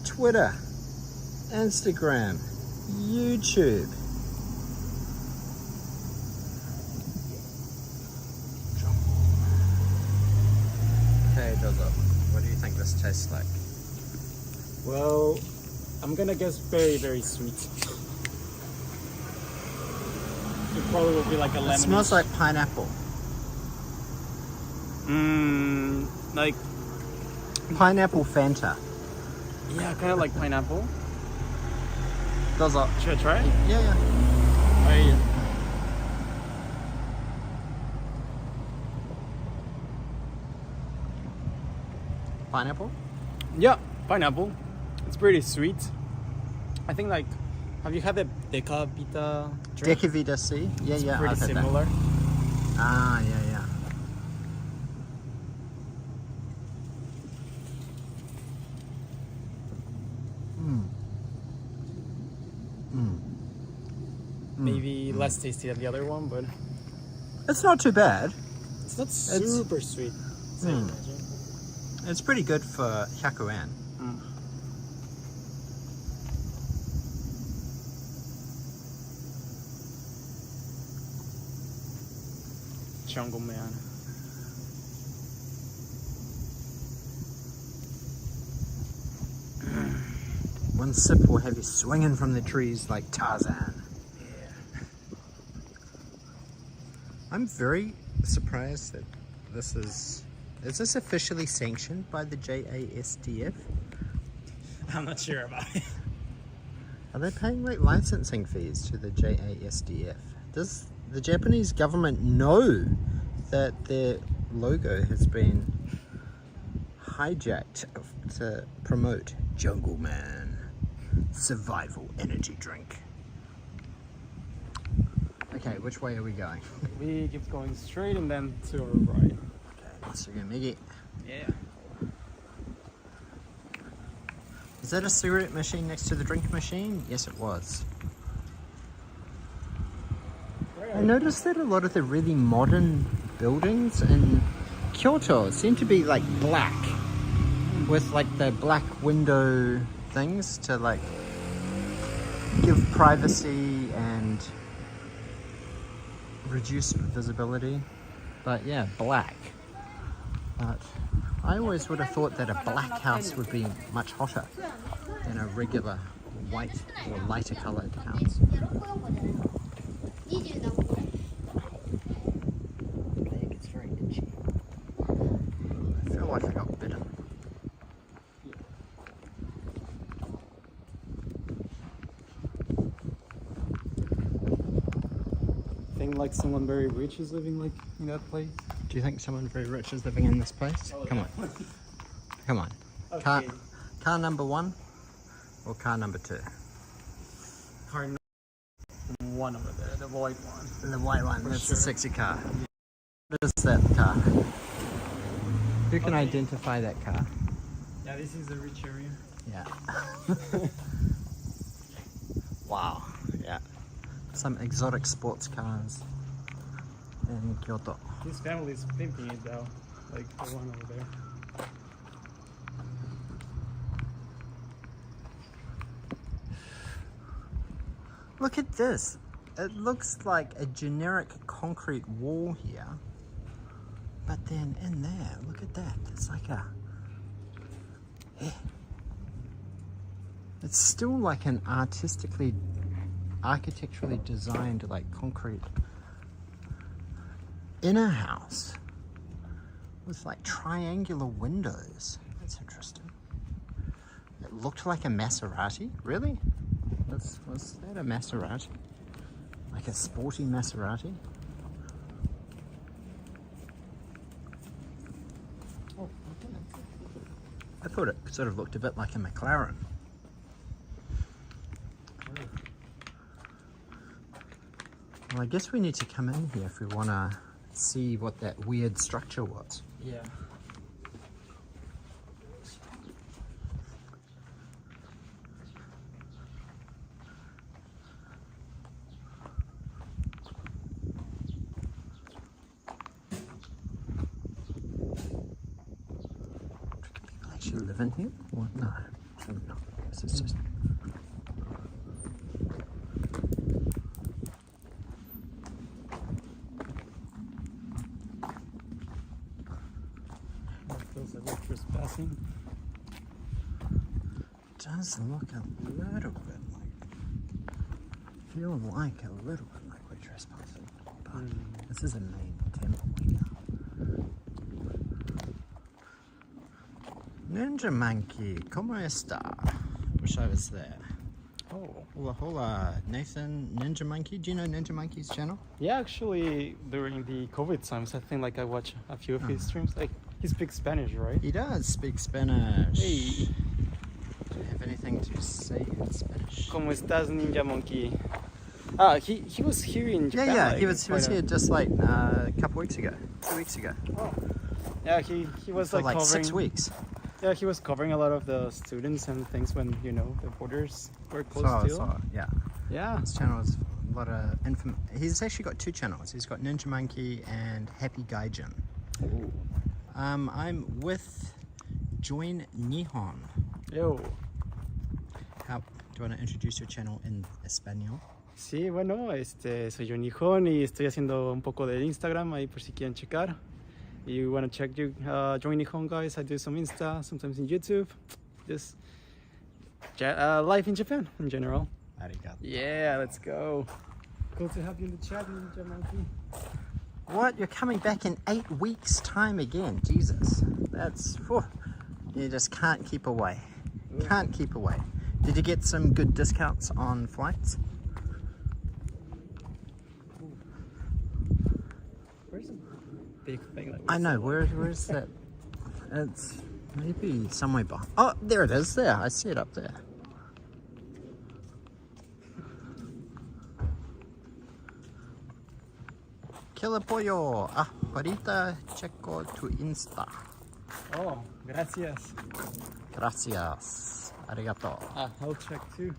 Twitter, Instagram, YouTube. Okay, Dozo, what do you think this tastes like? Well, I'm gonna guess very, very sweet. It probably will be like a lemon. It smells like pineapple. Like, Pineapple Fanta. yeah, kind of like pineapple. Dozo. Should I try it? Yeah, yeah. I, Pineapple? yeah, pineapple. It's pretty sweet. I think like, have you had the Deca Vita drink? Decavita C? Yeah, It's yeah, pretty I've had that. similar. Ah, yeah, yeah. Maybe less tasty than the other one, but It's not too bad. it's not super sweet. So Mm. imagine. It's pretty good for Hyaku-en. Jungle Man. One sip will have you swinging from the trees like Tarzan. Yeah. I'm very surprised that this is this officially sanctioned by the JASDF? I'm not sure about it. Are they paying like licensing fees to the JASDF? Does the Japanese government know that their logo has been hijacked to promote Jungle Man survival energy drink? Okay, which way are we going? We keep going straight and then to our right. Okay, let's go Miggy. Yeah. Is that a cigarette machine next to the drink machine? Yes, it was. I noticed that a lot of the really modern buildings in Kyoto seem to be like black, with like the black window things to like give privacy and reduce visibility. But yeah, black. But I always would have thought that a black house would be much hotter than a regular white or lighter colored house. Leg is very itchy. I feel like I got bitten. I think like someone very rich is living like in that place. Do you think someone very rich is living in this place? Oh, Come yeah. on. Come on. Okay. Car number 1 or car number 2? Car one over there, the white one. The white one, For that's sure. the sexy car. What is that car? Who can Okay. identify that car? Yeah, this is a rich area. Yeah. Wow. Yeah. some exotic sports cars in Kyoto. This family is pimping it though, like the one over there. Look at this. It looks like a generic concrete wall here. But then in there, look at that. It's like a... Yeah. It's still like an architecturally designed like concrete inner house with like triangular windows. That's interesting. It looked like a Maserati. Really? Was that a Maserati? Like a sporty Maserati? Oh, I thought it sort of looked a bit like a McLaren. Well, I guess we need to come in here if we want to see what that weird structure was. yeah. Do people actually live in here? Or no? Probably not. This is just... Feels like we're trespassing. does look a little bit like... feel like a little bit like we're trespassing. But this is a main temple here. Ninja Monkey, ¿cómo está? Wish I was there. Oh. Hola hola, Nathan, Ninja Monkey. Do you know Ninja Monkey's channel? Yeah, actually, during the COVID times, I think like I watched a few of his streams. Like, he speaks Spanish, right? He does speak Spanish. Hey. Do you have anything to say in Spanish? ¿Cómo estás, Ninja Monkey? Ah, he was here in Japan. Yeah, like, he was here just like a couple weeks ago, 2 weeks ago. Oh. Yeah, he was For like like covering. 6 weeks. Yeah, he was covering a lot of the students and things when, you know, the borders were closed still. Yeah. Yeah. His channel has a lot of He's actually got 2 channels. He's got Ninja Monkey and Happy Gaijin. Ooh. I'm with Join Nihon. Yo. How do you want to introduce your channel in Espanol? Sí, bueno, soy yo Nihon y estoy haciendo un poco de Instagram ahí por si quieren checar. You want to check Join Nihon, guys? I do some Insta, sometimes in YouTube. Just life in Japan in general. Arigato. Yeah, let's go. Cool to have you in the chat, Ninja Monkey. What? You're coming back in 8 weeks' time again? Jesus. That's... Whew. You just can't keep away. Can't keep away. Did you get some good discounts on flights? Where's a big thing like this? I know. Where's that? It's maybe somewhere behind. Oh, there it is. There. I see it up there. Killer pollo. Ah, ahorita checo tu Insta. Oh, gracias. Gracias. Arigato. I'll check too.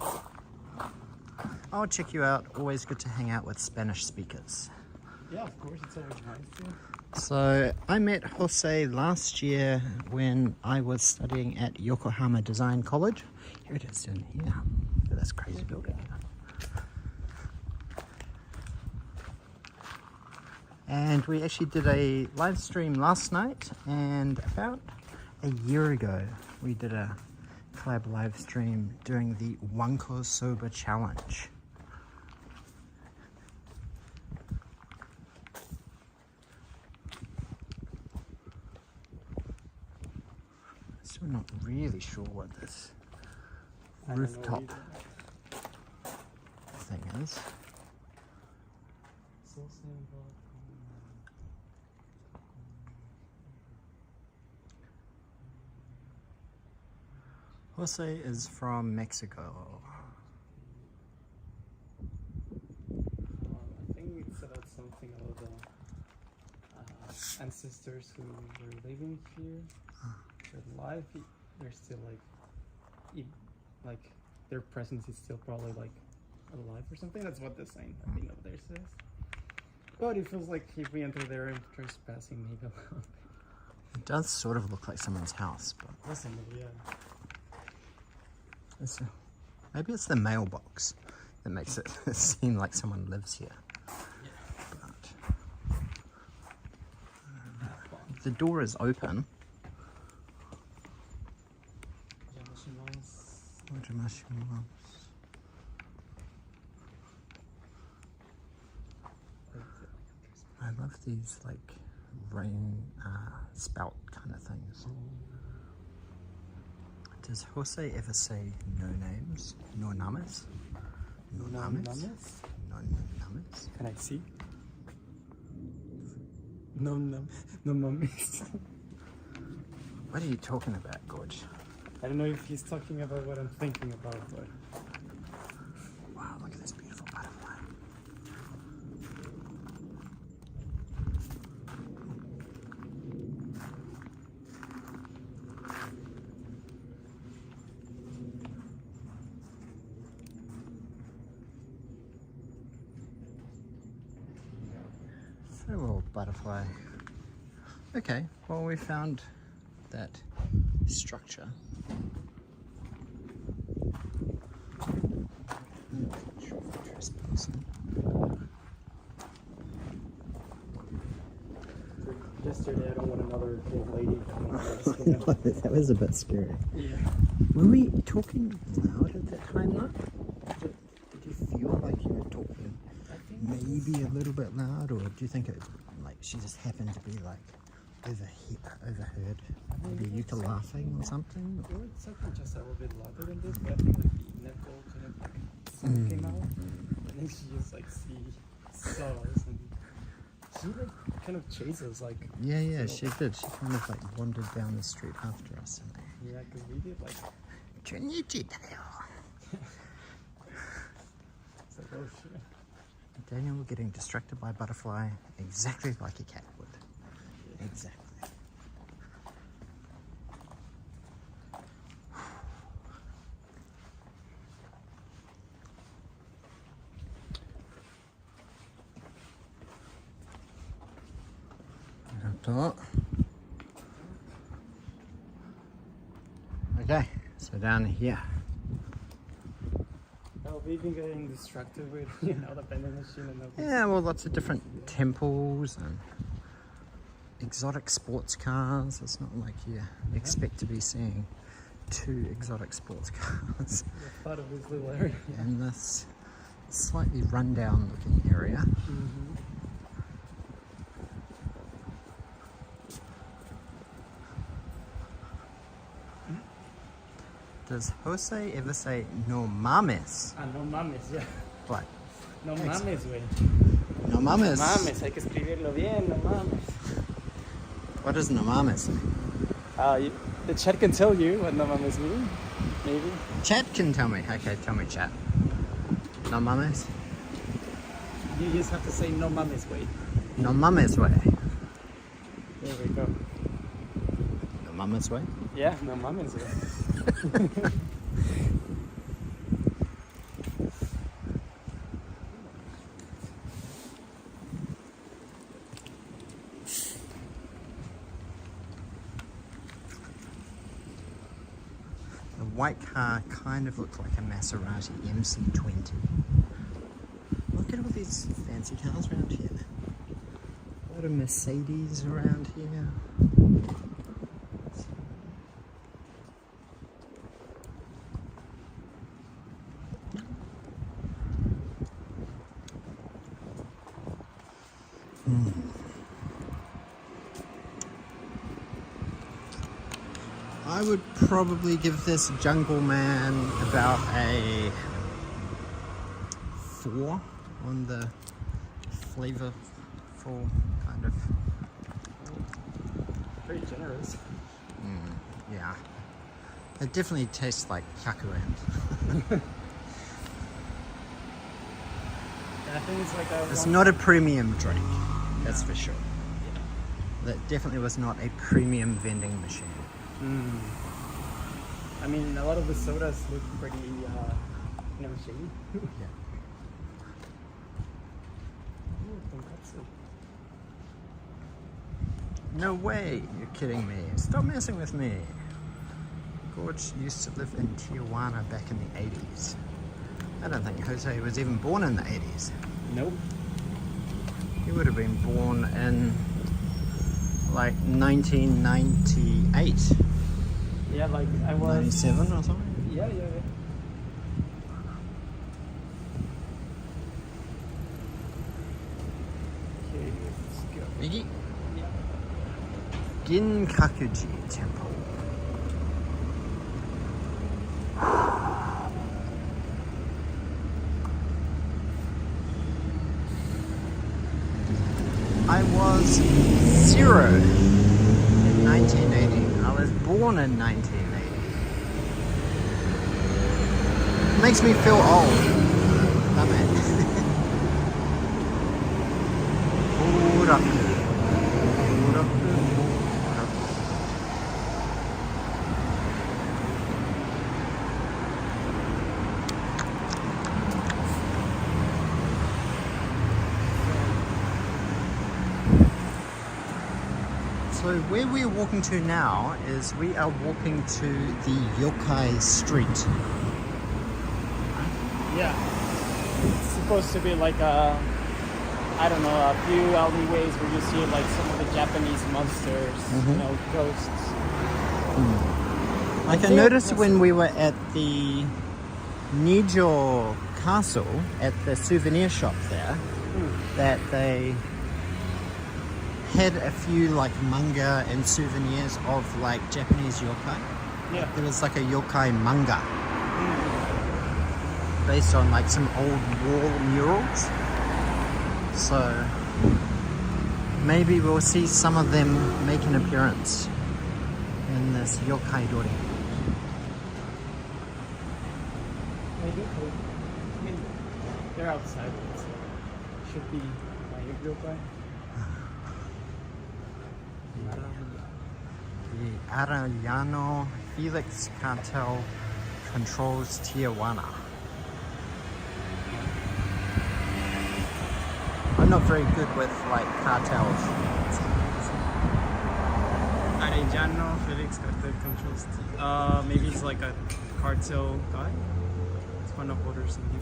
I'll check you out. Always good to hang out with Spanish speakers. Yeah, of course, it's always nice to. So I met Jose last year when I was studying at Yokohama Design College. Here it is in here. Look at this crazy building. And we actually did a live stream last night, and about a year ago we did a collab live stream doing the Wanko Soba Challenge. Still not really sure what this rooftop thing is. Jose is from Mexico. I think it's about something about the ancestors who were living here. Their life, they're still like their presence is still probably like alive or something. That's what the sign I think over there says. But it feels like if we enter there and trespassing, maybe a little bit. It does sort of look like someone's house, but Listen, yeah. maybe it's the mailbox that makes it seem like someone lives here. But the door is open. I love these like rain spout kind of things. Does Jose ever say no names? No names? No names? No names? Can I see? No mummies. What are you talking about, Gorge? I don't know if he's talking about what I'm thinking about, but... Wow, look at this beautiful butterfly. So little butterfly. Okay, well we found that structure. Yesterday, I don't want another old lady coming out. That was a bit scary. Yeah. Were we talking loud at that time though? Did you feel like you were talking maybe a little bit loud, or do you think it like she just happened to be like overheard? Maybe you were laughing or something? It was something just a little bit louder than this, but I think like the netball kind of like sound came out. I think she just like saw us and she like kind of chases like. Yeah, she did. She kind of like wandered down the street after us. Yeah, because we did like. It's like, oh shit. Daniel getting distracted by a butterfly exactly like a cat would. Yeah. Exactly. Okay, so down here. Oh, we've been getting distracted with, the vending machine and everything. Yeah, well, lots of different temples and exotic sports cars. It's not like you expect to be seeing 2 exotic sports cars. That's part of this little area. In this slightly rundown looking area. Mm-hmm. Does Jose ever say no mames? Ah, no mames, yeah. What? No mames, güey. No mames. No mames, hay que escribirlo bien, no mames. What does no mames mean? The chat can tell you what no mames mean, maybe. Chat can tell me. Okay, tell me, chat. No mames? You just have to say no mames, güey. No mames way. There we go. No mames way? Yeah, no mames, güey. The white car kind of looks like a Maserati MC20. Look at all these fancy cars around here. A lot of Mercedes around here. I would probably give this Jungle Man about a 4 on the flavorful kind of. Very generous. Yeah, it definitely tastes like Kyakuran. I think it's like a. It's not a premium drink, that's for sure. That definitely was not a premium vending machine. I mean, a lot of the sodas look pretty, shady. Yeah. No way, you're kidding me. Stop messing with me. Gorge used to live in Tijuana back in the 80s. I don't think Jose was even born in the 80s. Nope. He would have been born in like 1998. Yeah, like I was 97 or something? Yeah. Okay, let's go. Migi? Yeah. Ginkakuji Temple. I was 0 in 1980. I was born in 1980. Makes me feel old. Damn it. Uraku. Uraku. So where we're walking to now is we are walking to the Yokai Street. Yeah. It's supposed to be like a, I don't know, a few alleyways where you see like some of the Japanese monsters, you know, ghosts. Like I noticed when we were at the Nijo Castle at the souvenir shop there, that they had a few like manga and souvenirs of like Japanese yokai. Yeah. There was like a yokai manga based on like some old wall murals. So maybe we'll see some of them make an appearance in this yokai dori. Maybe. I mean, they're outside. So should be my yokai. The Arellano Felix cartel controls Tijuana. I'm not very good with like cartels. Arellano Felix cartel controls. Maybe he's like a cartel guy. He's one of orders in here.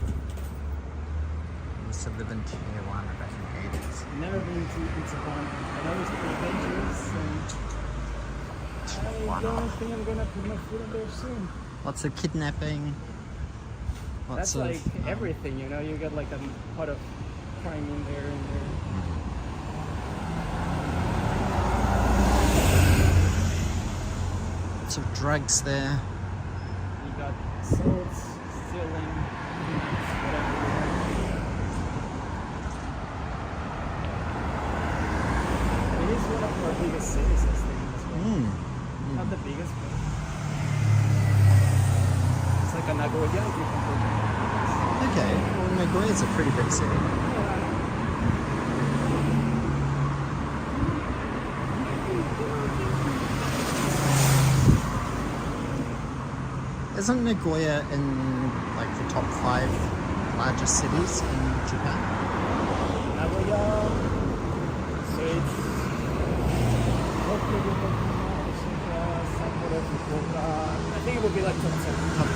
I used to live in Tijuana back in the 80s. Never been to Tijuana. I know it's pretty dangerous. I don't think I'm gonna put my foot in there soon. Lots of kidnapping. That's like everything, you know. You get like a pot of crime in there and there. Lots of drugs there. You got swords, stealing, whatever. It is one of our biggest cities, I think, as well. Not the biggest, but it's like a Nagoya if you compare it. Okay, well Nagoya is a pretty big city. Isn't Nagoya in like the top 5 largest cities in Japan? Nagoya, so it's I think it would be like top 10. Top 10.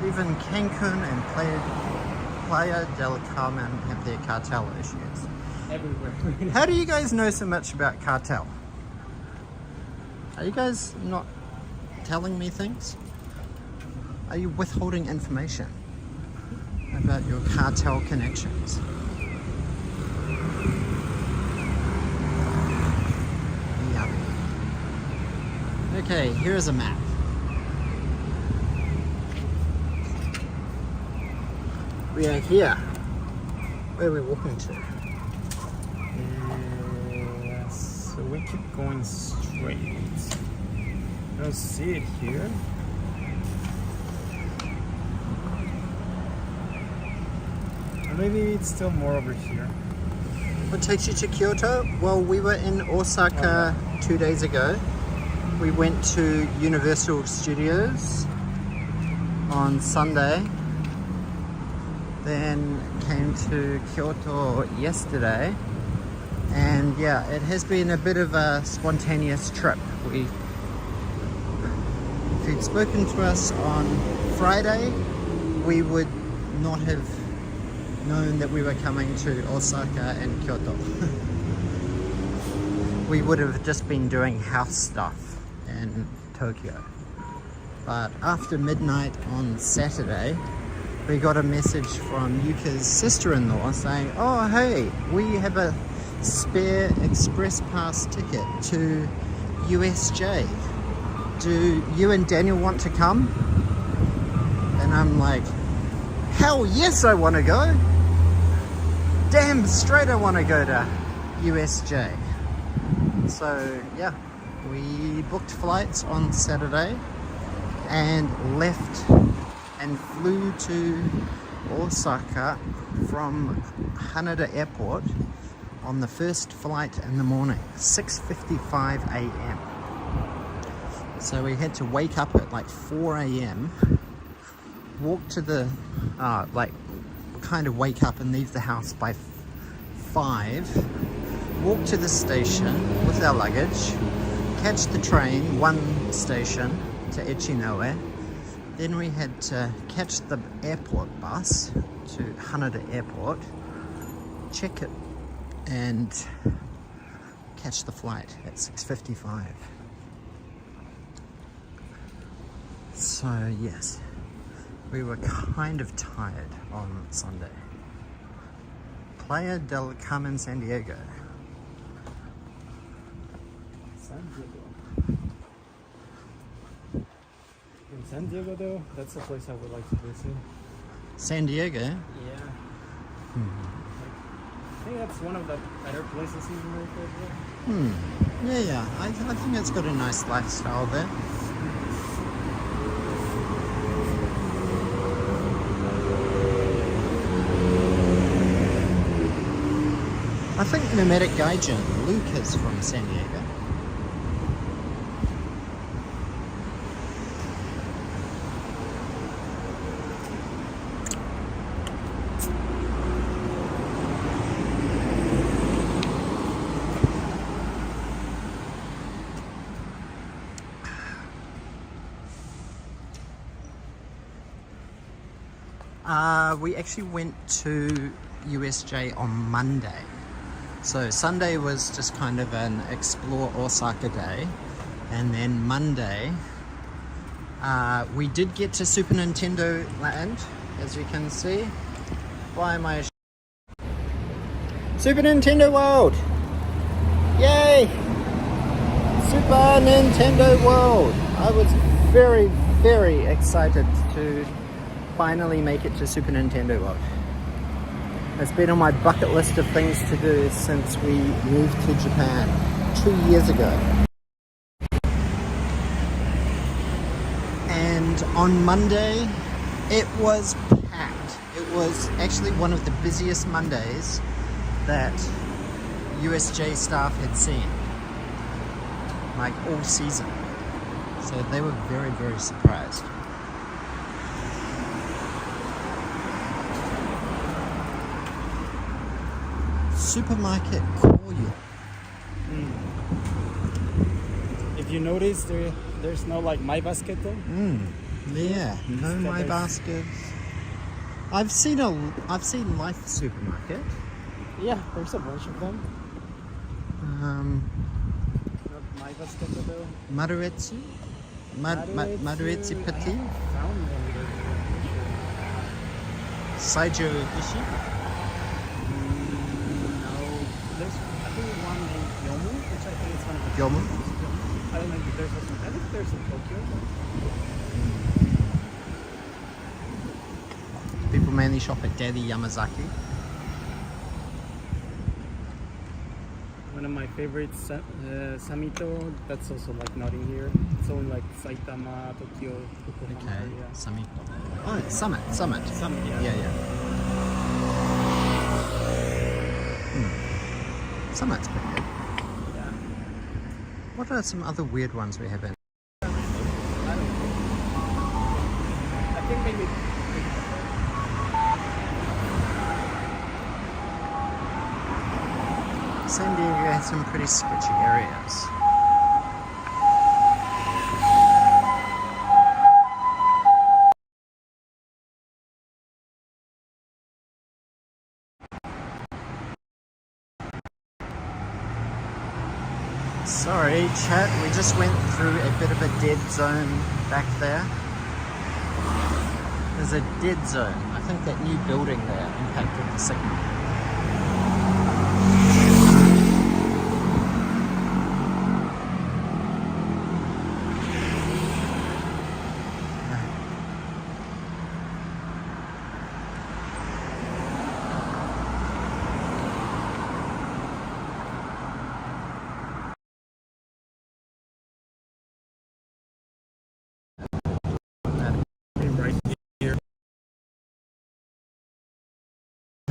Even Cancun and Playa del Carmen have their cartel issues. Everywhere. How do you guys know so much about cartel? Are you guys not telling me things? Are you withholding information about your cartel connections? Yeah. Okay, here is a map. We are here. Where are we walking to? So we keep going straight. I don't see it here. Or maybe it's still more over here. What takes you to Kyoto? Well, we were in Osaka 2 days ago. We went to Universal Studios on Sunday, then came to Kyoto yesterday, and yeah, it has been a bit of a spontaneous trip. If you'd spoken to us on Friday, we would not have known that we were coming to Osaka and Kyoto. We would have just been doing house stuff in Tokyo. But after midnight on Saturday, we got a message from Yuka's sister-in-law saying, oh hey, we have a spare express pass ticket to USJ. Do you and Daniel want to come? And I'm like, hell yes, I want to go. Damn straight I want to go to USJ. So yeah, we booked flights on Saturday and left and flew to Osaka from Haneda Airport on the first flight in the morning, 6:55 a.m. So we had to wake up at like 4 a.m, walk to the, kind of wake up and leave the house by 5, walk to the station with our luggage, catch the train, one station to Echinoe. Then we had to catch the airport bus to Haneda Airport, check it, and catch the flight at 6:55. So yes, we were kind of tired on Sunday. Playa del Carmen, San Diego. San Diego. In San Diego, though, that's a place I would like to visit. San Diego? Yeah. I think that's one of the better places in America as well. Yeah. I think it's got a nice lifestyle there. I think nomadic gaijin Luke is from San Diego. We actually went to USJ on Monday. So Sunday was just kind of an explore Osaka day, and then Monday we did get to Super Nintendo Land, as you can see by my Super Nintendo World. Yay! Super Nintendo World. I was very, very excited to finally make it to Super Nintendo World. It's been on my bucket list of things to do since we moved to Japan 2 years ago. And on Monday, it was packed. It was actually one of the busiest Mondays that USJ staff had seen, like all season. So they were very, very surprised. Supermarket Koyo. If you notice, there's no like My Basket though. Yeah, no My Baskets. I've seen Life Supermarket. Yeah, there's a bunch of them. Not My Basket though. Maruetsu? Maruetsu Petit? Found them. Saijo Ishi? There's, I think, one named Yomu, which I think is one of the Yomu? I don't know if there's a, I think there's in Tokyo. People mainly shop at Daddy Yamazaki. One of my favorites, Samito, that's also like not in here. It's only like Saitama, Tokyo, Yokohama Okay, area. Samito. Oh, it's Summit. Summit, yeah. Yeah. Summit's pretty good. Yeah. What are some other weird ones we have in? I think maybe. San Diego has some pretty sketchy areas. Sorry, chat, we just went through a bit of a dead zone back there. There's a dead zone. I think that new building there impacted the signal.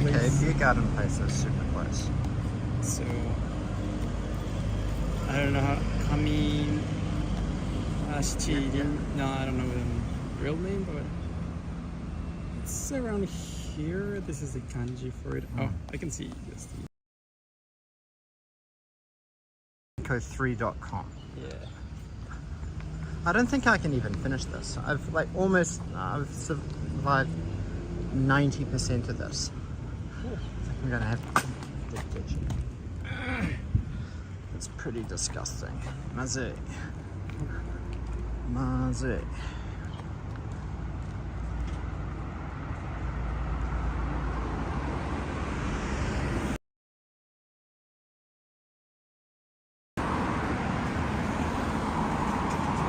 Okay, beer garden place is super close. So I don't know how Kami no, I don't know the real name, but it's around here. This is the kanji for it. Oh, I can see this. Eco3.com. Yeah. I don't think I can even finish this. I've survived 90% of this. I think I'm gonna have to ditch it. It's pretty disgusting. Maze. Maze.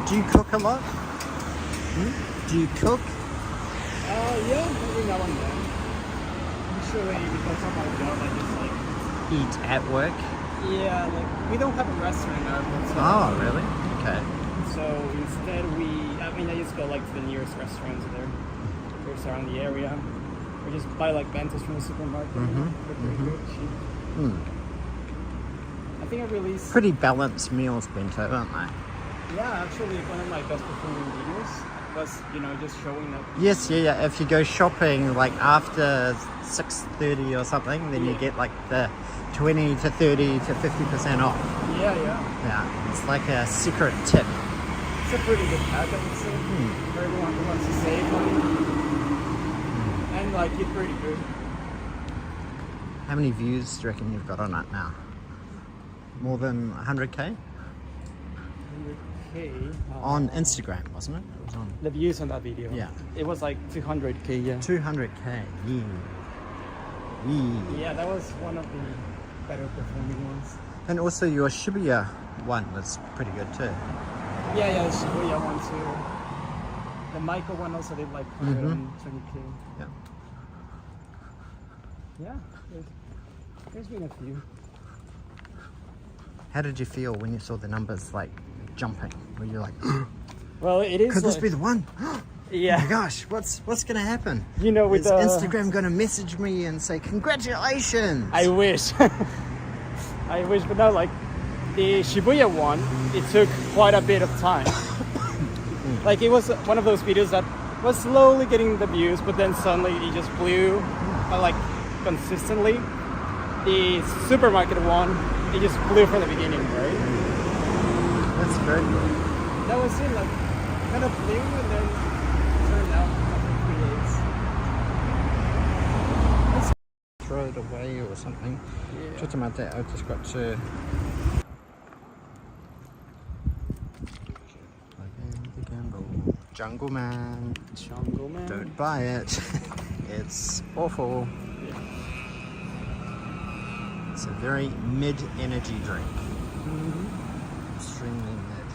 Do you cook a lot? Do you cook? Yeah, maybe now and then. Usually because of my job, I just like Eat at work? yeah, like we don't have a restaurant in our hotel. Oh, really? Okay. So instead I just go like to the nearest restaurants there. There's around the area. Or just buy like bentos from the supermarket. They're pretty good, cheap. I think I released Pretty balanced meals, bento, aren't they? yeah, actually one of my best performing videos was, just showing that Yes, yeah. If you go shopping like after 6:30 or something, then you get like the 20 to 30 to 50% off. yeah. Yeah, it's like a secret tip. It's a pretty good hack, I would say. For everyone who wants to save money. And like eat pretty good. How many views do you reckon you've got on it now? More than 100k? 100K. On Instagram, wasn't it? It was on The views on that video. Yeah. It was like 200K, yeah. 200k. Yeah. Yeah, that was one of the better performing ones. And also your Shibuya one was pretty good too. Yeah, the Shibuya one too. The Michael one also did like 120K. Yeah. Yeah, there's been a few. How did you feel when you saw the numbers like jumping? Were you like, Well, it is could this like, be the one? yeah. Oh my gosh, what's gonna happen? With Is Instagram gonna message me and say congratulations? I wish. I wish, but no, like the Shibuya one, it took quite a bit of time. Like it was one of those videos that was slowly getting the views, but then suddenly it just blew, like consistently. The supermarket one, it just blew from the beginning, right? That's very good. That was it, like kind of blew and then turned out after 3 days. Throw it away or something. Yeah. Just about that, I've just got to. The gamble. Jungle Man. Jungle Man. Don't buy it. It's awful. It's a very mid-energy drink. Extremely mid.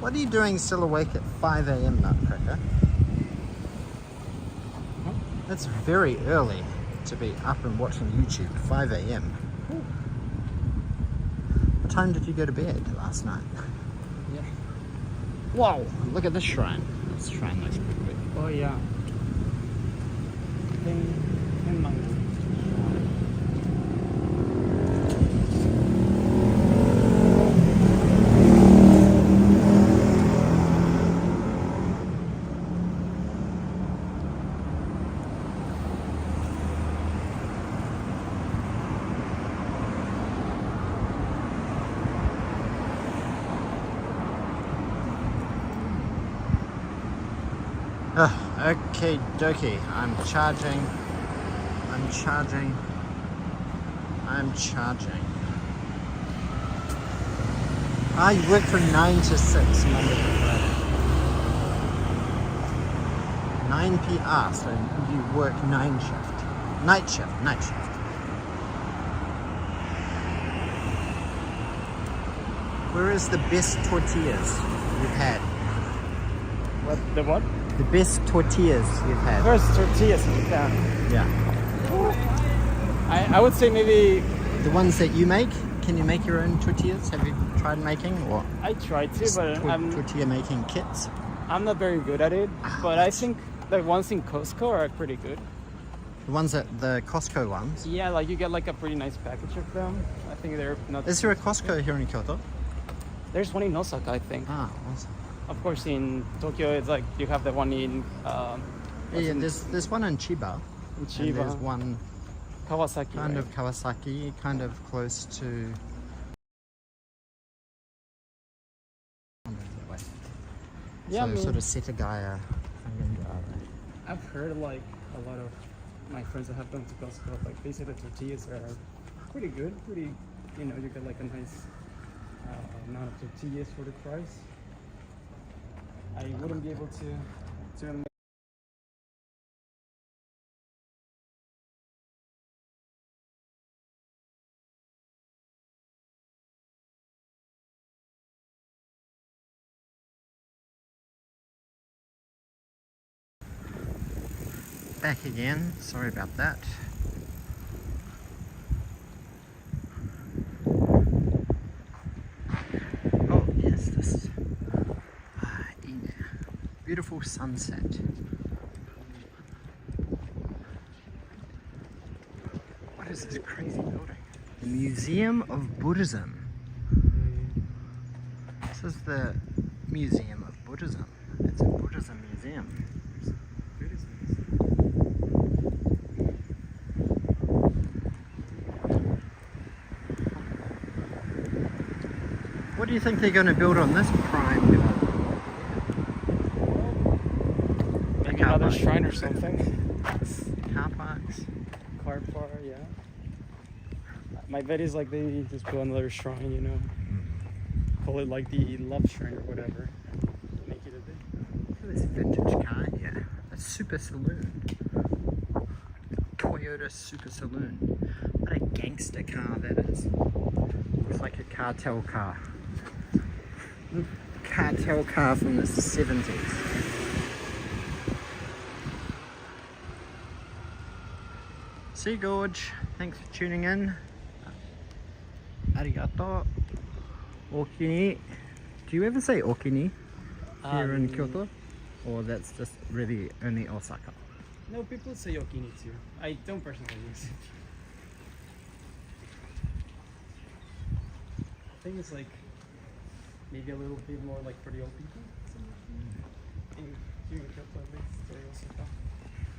What are you doing still awake at 5 a.m. Nutcracker? That's very early to be up and watching YouTube at 5 a.m. What time did you go to bed last night? Yeah. Wow, look at this shrine. This shrine looks pretty big. Oh yeah. 10 months. Okay, dokie. I'm charging. Ah, you work from 9 to 6 Monday to Friday. 9 p.m. So you work night shift. Where is the best tortillas you've had? What? The best tortillas you've had? First tortillas in Japan. Yeah. I would say maybe The ones that you make? Can you make your own tortillas? Have you tried making or I tried to, but tortilla making kits? I'm not very good at it. But I think the ones in Costco are pretty good. The ones at the Costco ones? Yeah, like you get like a pretty nice package of them. I think they're not. Is there a Costco here in Kyoto? There's one in Osaka, I think. Ah, awesome. Of course, in Tokyo, it's like you have the one in. Yeah, there's one in Chiba. In And Chiba, there's one Kawasaki. kind right? of Kawasaki, kind of close to. Yeah, so I mean, sort of Setagaya. I've heard like a lot of my friends that have gone to Costco, like they say the tortillas are pretty good. Pretty, you know, you get like a nice amount of tortillas for the price. I wouldn't be able to. Back again. Sorry about that. Oh yes, this Ine. Beautiful sunset. What is this crazy building? The Museum of Buddhism. This is the Museum of Buddhism. It's a Buddhism museum. What do you think they're going to build on this prime development? Maybe another shrine or something. Car parks. Car park, yeah. My bet is like they just build another shrine, you know. Call it like the love shrine or whatever. Make it a bit. Look at this vintage car here. A super saloon. Toyota Super Saloon. What a gangster car that is. Looks like a cartel car. Cartel car from the 70s. See Gorge, thanks for tuning in. Arigato. Okini. Do you ever say Okini here in Kyoto? Or that's just really only Osaka? No, people say Yokini too. I don't personally use it. I think it's like maybe a little bit more like for the old people. In here in Kyoto, at least, or Osaka.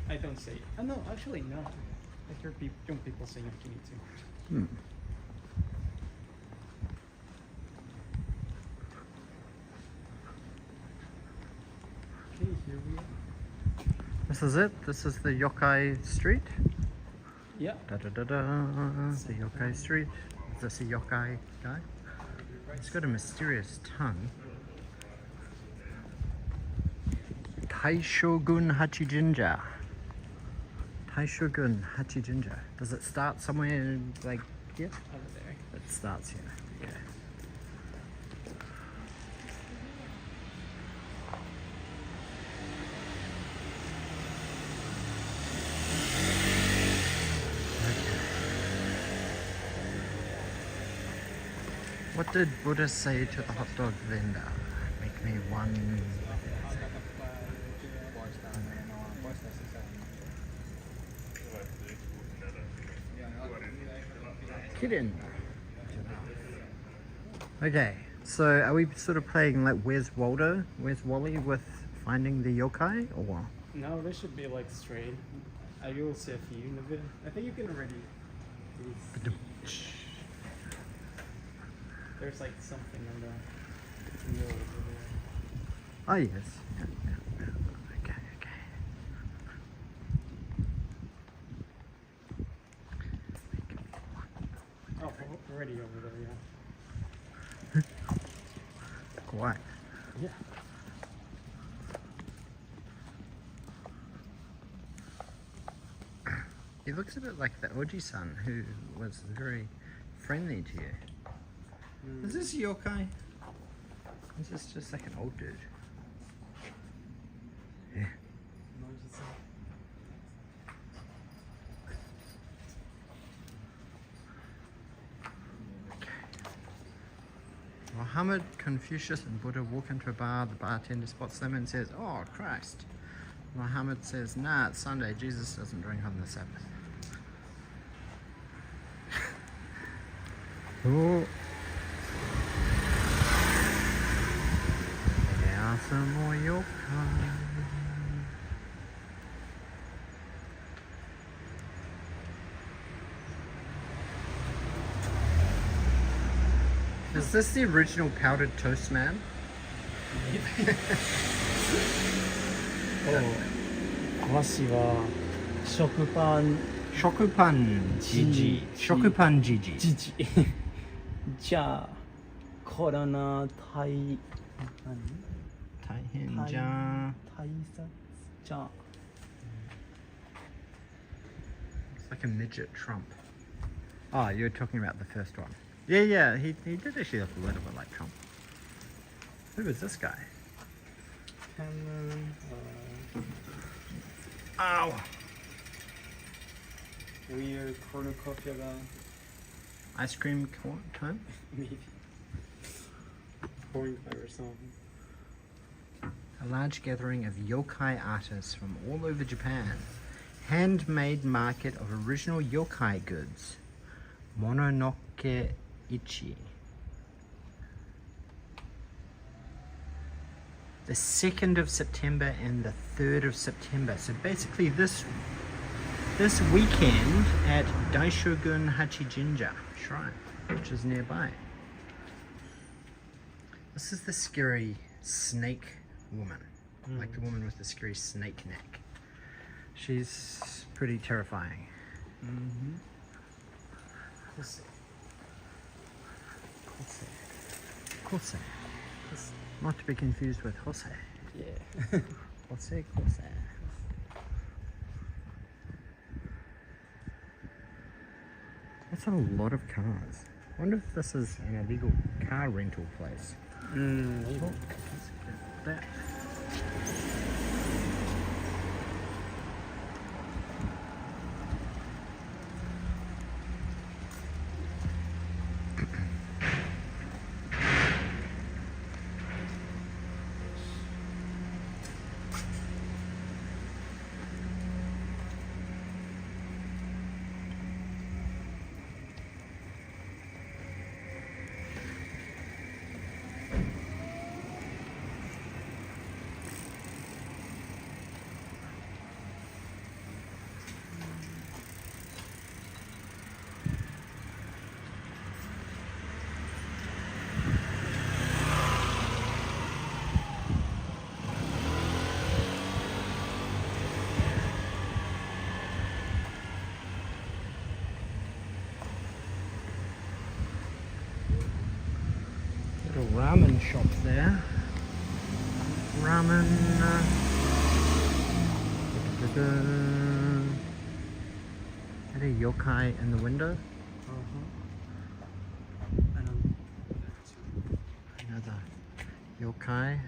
I don't say it. Oh, no, actually no. I hear young people say Yokini too. Okay, here we are. This is it. This is the Yokai Street. Yeah. Da da da da. The Yokai Street. Is this a yokai guy? It's got a mysterious tongue. Taishogun Hachi-Jinja. Taishogun Hachi-Jinja. Does it start somewhere like here? Over there. It starts here. Okay. What did Buddha say to the hot dog vendor? Make me one. Kidding. Okay, so are we sort of playing like Where's Waldo? Where's Wally with finding the yokai or? No, they should be like straight. I will see a few in a bit. I think you can already do this. There's like something on the middle over there. Oh yes. Yeah. Okay, okay. already over there, yeah. Quite. Yeah. He looks a bit like the Oji-san who was very friendly to you. Is this yokai? Is this just like an old dude? Yeah. Muhammad, Confucius, and Buddha walk into a bar. The bartender spots them and says, "Oh, Christ." Muhammad says, "Nah, it's Sunday. Jesus doesn't drink on the Sabbath." Oh. There are some more yokai. Is this the original powdered toast man? Oh, 和紙は食パン Shokupan Jiji. Shokupan Jiji. 時事じゃあコロナ対大変じゃん。対策じゃあ It's like a midget Trump. Oh, you're talking about the first one. Yeah, he did actually look a little bit like Trump. Who was this guy? Ow! weird cornucopiaが Ice cream cone? maybe pouring fire or something. A large gathering of yokai artists from all over Japan. Handmade market of original yokai goods. Mononoke Ichi. The 2nd of September and the 3rd of September. So basically this weekend at Daitokuji-Jinja shrine, which is nearby. This is the scary snake woman, like the woman with the scary snake neck. She's pretty terrifying. Kose. Not to be confused with Jose. Yeah. Kose. That's a lot of cars. I wonder if this is an illegal car rental place. Maybe. Oh, let's get that. Little ramen shop there. Ramen. Had a yokai in the window. Another yokai.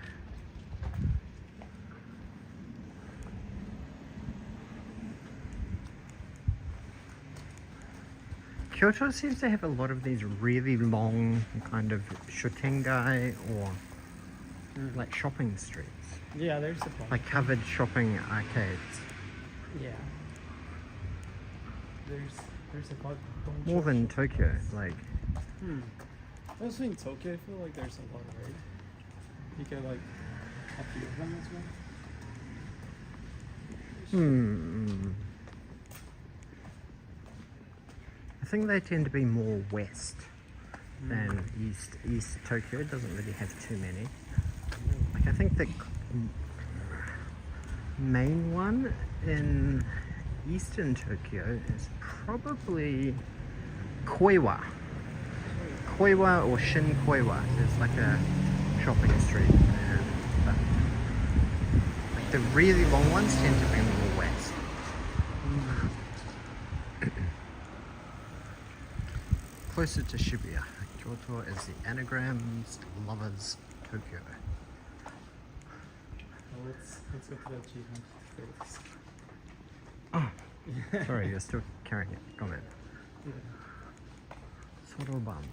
Kyoto seems to have a lot of these really long kind of shotengai or like shopping streets. Yeah, there's a bunch. Like covered shopping arcades. Yeah. There's a bunch. More than Tokyo, like Also in Tokyo, I feel like there's a lot, right? You get like a few of them as well. I think they tend to be more west than east. East Tokyo doesn't really have too many. Like I think the main one in eastern Tokyo is probably Koiwa. Koiwa or Shin Koiwa. There's like a shopping street there. But like the really long ones tend to be more west. Closer to Shibuya. Kyoto is the anagrams lovers Tokyo. Well, let's go to the achievement phase. Oh, sorry, you're still carrying it. Go ahead. Yeah. Soroban.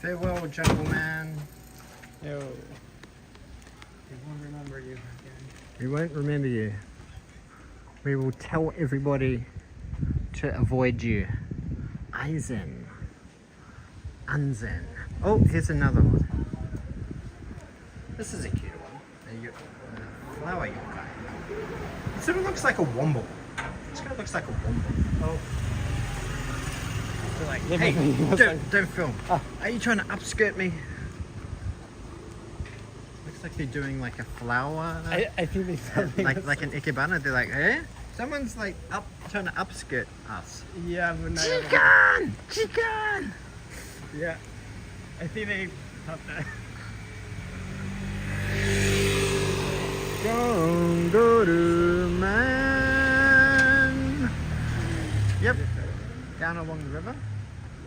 Farewell, Jungle Man. Yo. They won't remember you again. We won't remember you. We will tell everybody to avoid you. Aizen. Anzen. Oh, here's another one. This is a cute one. A flower yokai. It sort of looks like a womble. This guy looks like a womble. Oh. They're like, Yeah, hey, maybe he was don't film. Ah. Are you trying to upskirt me? Looks like they're doing like a flower. I think they something like an ikebana. They're like, eh? Someone's like trying to upskirt us. Yeah, but not Chicken! Chicken! Yeah. I think they thought that. Kangaroo man. Yep. Down along the river.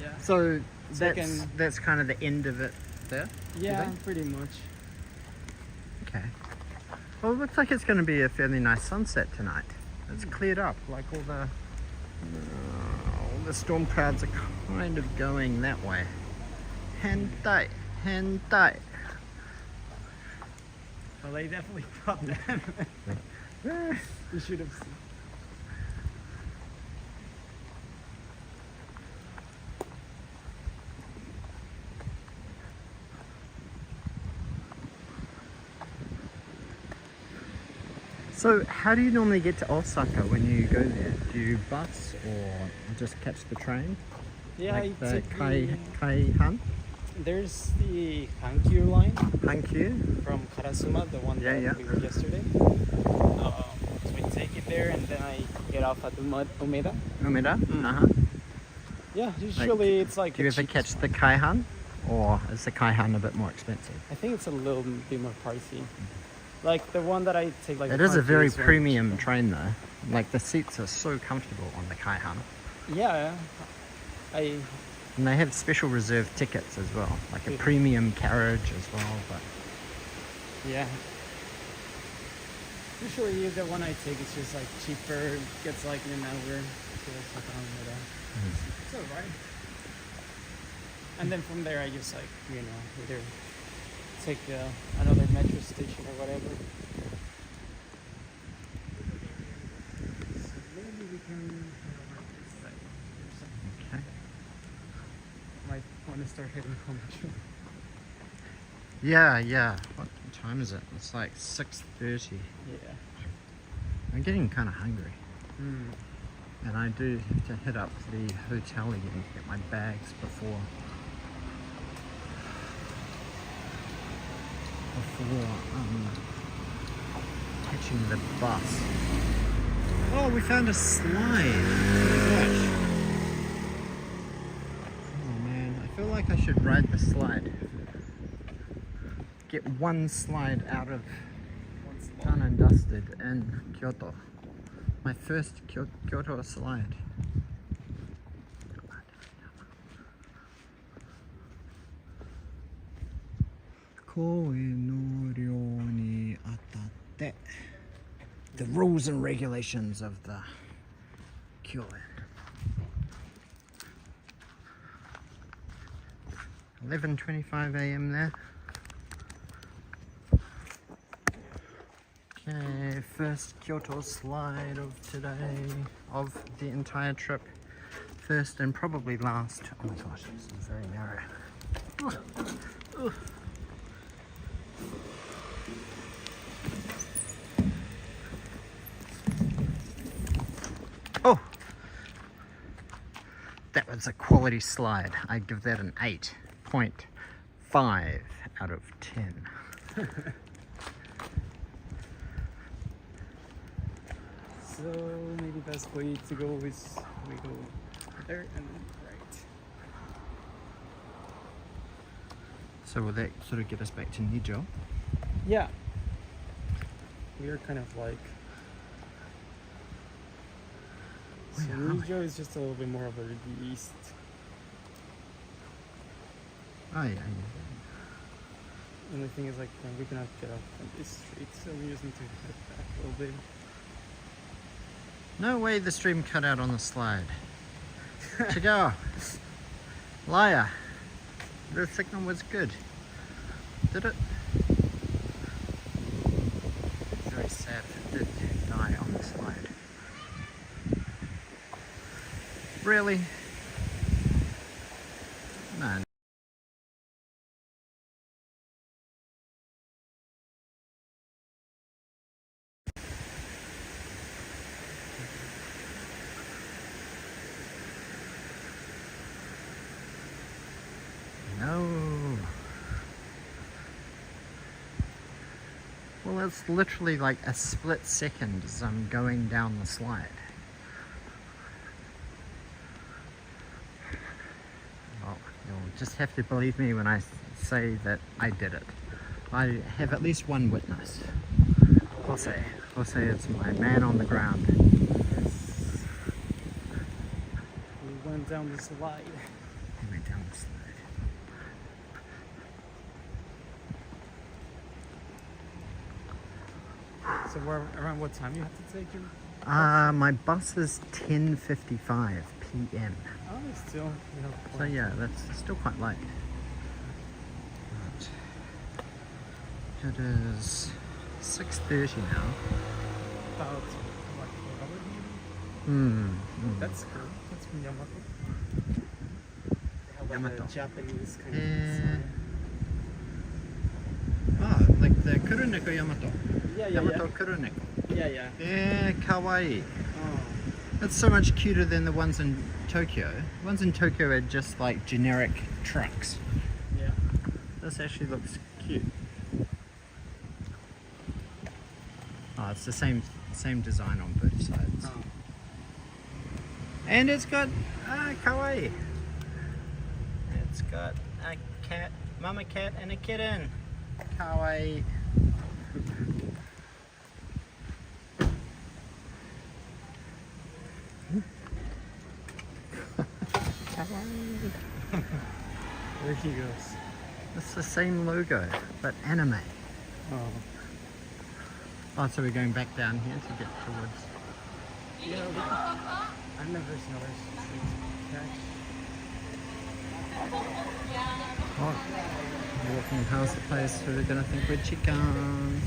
Yeah. So Second- that's kind of the end of it there. Yeah, think? pretty much. Okay. Well, it looks like it's going to be a fairly nice sunset tonight. It's cleared up, like all the storm clouds are kind of going that way. Hentai, hentai. Well, they definitely thought that. You should have seen. So, how do you normally get to Osaka when you go there? Do you bus or just catch the train? Yeah, Like the it's the, Kaihan? there's the Hankyu line Hankyu? from Karasuma, the one that Yeah. we were yesterday. So we take it there, and then I get off at the Umeda. Umeda? Mm. Uh-huh. Yeah, usually it's like. Do you the ever cheapest. catch the Kaihan? Or is the Kaihan a bit more expensive? I think it's a little bit more pricey. Like the one that I take, like It the is a Hankyu very one premium cheaper. train though. Like the seats are so comfortable on the Kaihan. Yeah, I And they have special reserved tickets as well. Like a Yeah. premium carriage as well. But yeah. Usually the one I take is just like cheaper, gets like in an hour to Osaka Umeda. It's alright. And then from there I just like, either take another metro station or whatever. So maybe we can okay. might want to start heading home too. Yeah. What time is it? It's like 6:30. Yeah. I'm getting kind of hungry. Mm. And I do have to hit up the hotel again to get my bags before catching the bus. Oh, we found a slide. Oh my gosh. Oh man, I feel like I should ride the slide. Get one slide out of done and dusted in Kyoto. My first Kyoto slide. The rules and regulations of the Kyoto. 11:25 a.m. there. Okay, first Kyoto slide of today, of the entire trip. First and probably last. Oh my gosh, this is very narrow. Ugh. Oh! That was a quality slide. I give that an 8.5 out of 10. So maybe best way to go is we go there and right. So will that sort of get us back to Nijo? Yeah. We are kind of like. So Where are we? Nijo is just a little bit more over the east. Oh yeah, yeah. And the thing is, like, we cannot get off from this street, so we just need to head back a little bit. No way the stream cut out on the slide. Chigo. Liar. The signal was good. Did it? Very sad if it did die on the slide. Really? No. No. Well, it's literally like a split second as I'm going down the slide. Well, you'll just have to believe me when I say that I did it. I have at least one witness. We'll say it's my man on the ground. We went down the slide. He went down the slide. So around what time you have to take your... My bus is 10:55 p.m. Oh, it's still... You know, So yeah, that's still quite late. But it is 6:30 now. about like 4 hours maybe? That's cool. That's from Yamato. They have like Yamato. a Japanese kind of Yeah. design. Ah, like the Kuruneko Yamato. Yeah, Yamato Kuruneko. yeah. Yeah. Yeah, kawaii. Oh. It's so much cuter than the ones in Tokyo. The ones in Tokyo are just like generic trucks. Yeah. This actually looks cute. Oh, it's the same design on both sides. Oh. And it's got kawaii. It's got a cat, mama cat and a kitten. Kawaii. Kawaii. There he goes. It's the same logo, but anime. Oh. Oh, so we're going back down here to get towards. Yeah, I've never seen other streets catch. Oh, walking past the place, so we're gonna think we're chicken.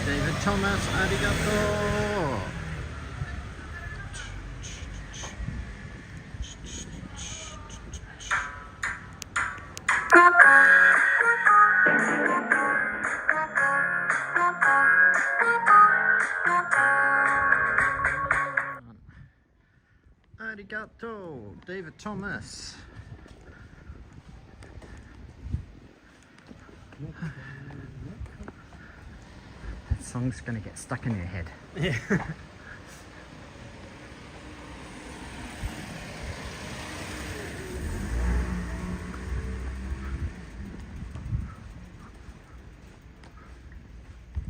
David Thomas, arigato. Arigato, David Thomas. That song's gonna get stuck in your head. Yeah.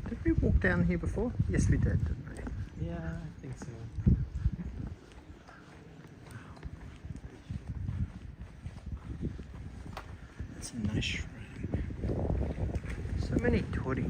Did we walk down here before? Yes, we did, didn't we? Yeah, I think so. That's a nice shrine. So many tori.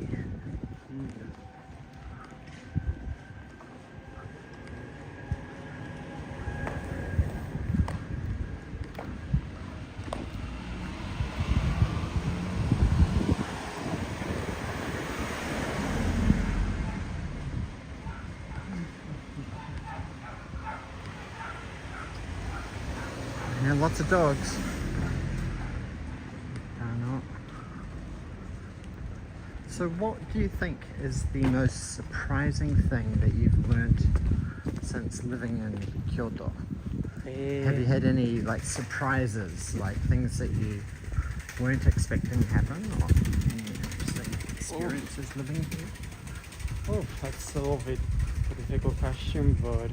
Yeah, lots of dogs. So what do you think is the most surprising thing that you've learnt since living in Kyoto? Have you had any like surprises, like things that you weren't expecting to happen, or any interesting experiences living here? Oh, that's a little bit a difficult question, but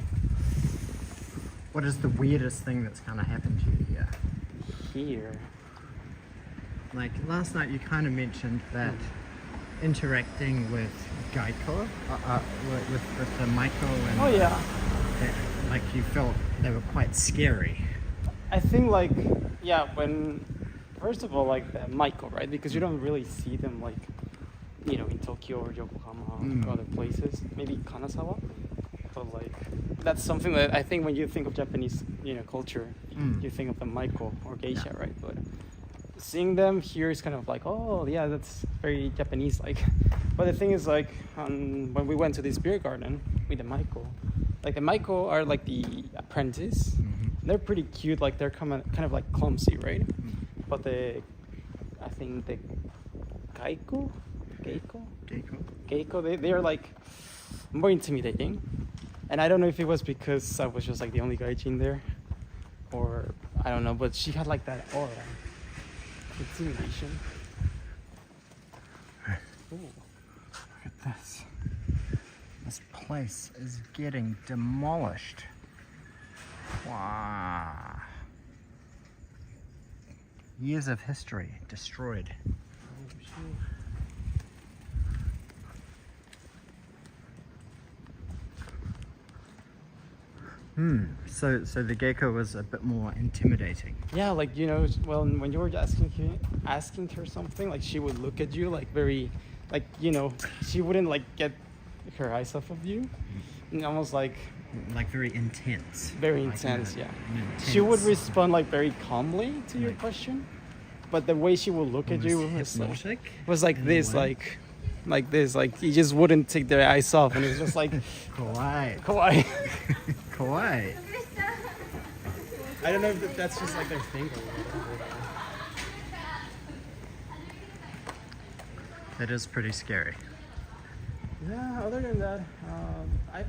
What is the weirdest thing that's kind of happened to you here? here, Like last night you kind of mentioned that interacting with Gaiko, with the Maiko and oh yeah, that, like you felt they were quite scary. I think like yeah, when first of all like the Maiko, right? Because you don't really see them like in Tokyo or Yokohama or other places. Maybe Kanazawa, but like that's something that I think when you think of Japanese culture, you think of the Maiko or geisha, right? But seeing them here is kind of like, oh yeah, that's very Japanese like. But the thing is like when we went to this beer garden with the Maiko, like the Maiko are like the apprentice. They're pretty cute, like they're kind of like clumsy, right? But I think the Geiko, they are like more intimidating. And I don't know if it was because I was just like the only gaijin there, or I don't know, but she had like that aura, intimidation. Ooh. Look at this. This place is getting demolished. Wow. Years of history destroyed. Oh, shit. So the gecko was a bit more intimidating. Yeah, like well, when you were asking her something, like she would look at you like very, like she wouldn't like get her eyes off of you, and almost like very intense. Very Like intense, an yeah. intense- She would respond like very calmly to your question, but the way she would look at you was hypnotic. like in a this, way. like this, like you just wouldn't take their eyes off, and it was just like Kawaii. kawaii. Kawaii. I don't know if that's just like their thing or whatever. That is pretty scary. Yeah, other than that, I've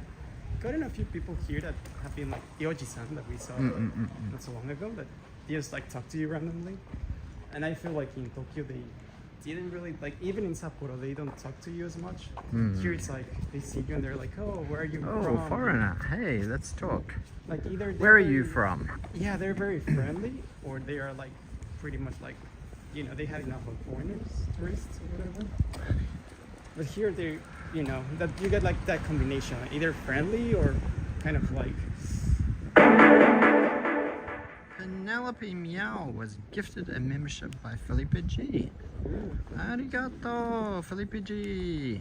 gotten a few people here that have been like the Oji-san that we saw not so long ago, that they just like talk to you randomly. And I feel like in Tokyo they didn't really, like even in Sapporo they don't talk to you as much. Here it's like they see you and they're like, oh, where are you Oh, from? foreigner. Hey, let's talk. Like either Where are they're you very- from? Yeah, they're very friendly, or they are like pretty much like, they had enough of foreigners, tourists, or whatever. But here they, that you get like that combination, either friendly or kind of like. Penelope Meow was gifted a membership by Felipe G. Arigato, Felipe G.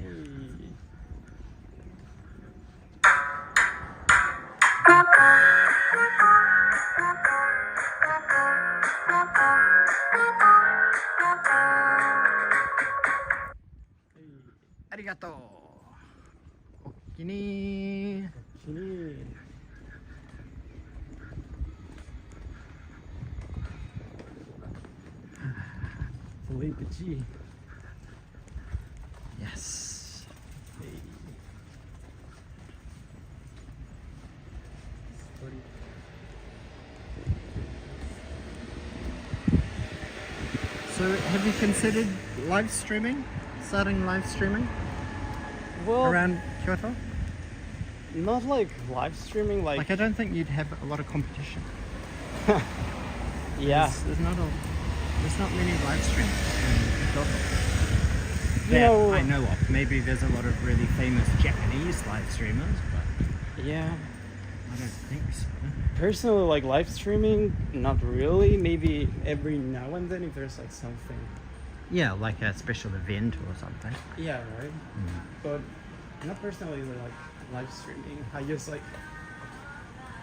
Arigato. Okini. Felipe G. Yes. So, have you considered live streaming? Starting live streaming Well, around Kyoto? not like live streaming, Like, I don't think you'd have a lot of competition. yeah. There's not many live streamers in Kyoto. You know- I know of. Maybe there's a lot of really famous Japanese live streamers, but Yeah. I don't think so. Personally, like live streaming, not really. Maybe every now and then if there's like something. Yeah, like a special event or something. Yeah, right. But not personally like live streaming. I just like,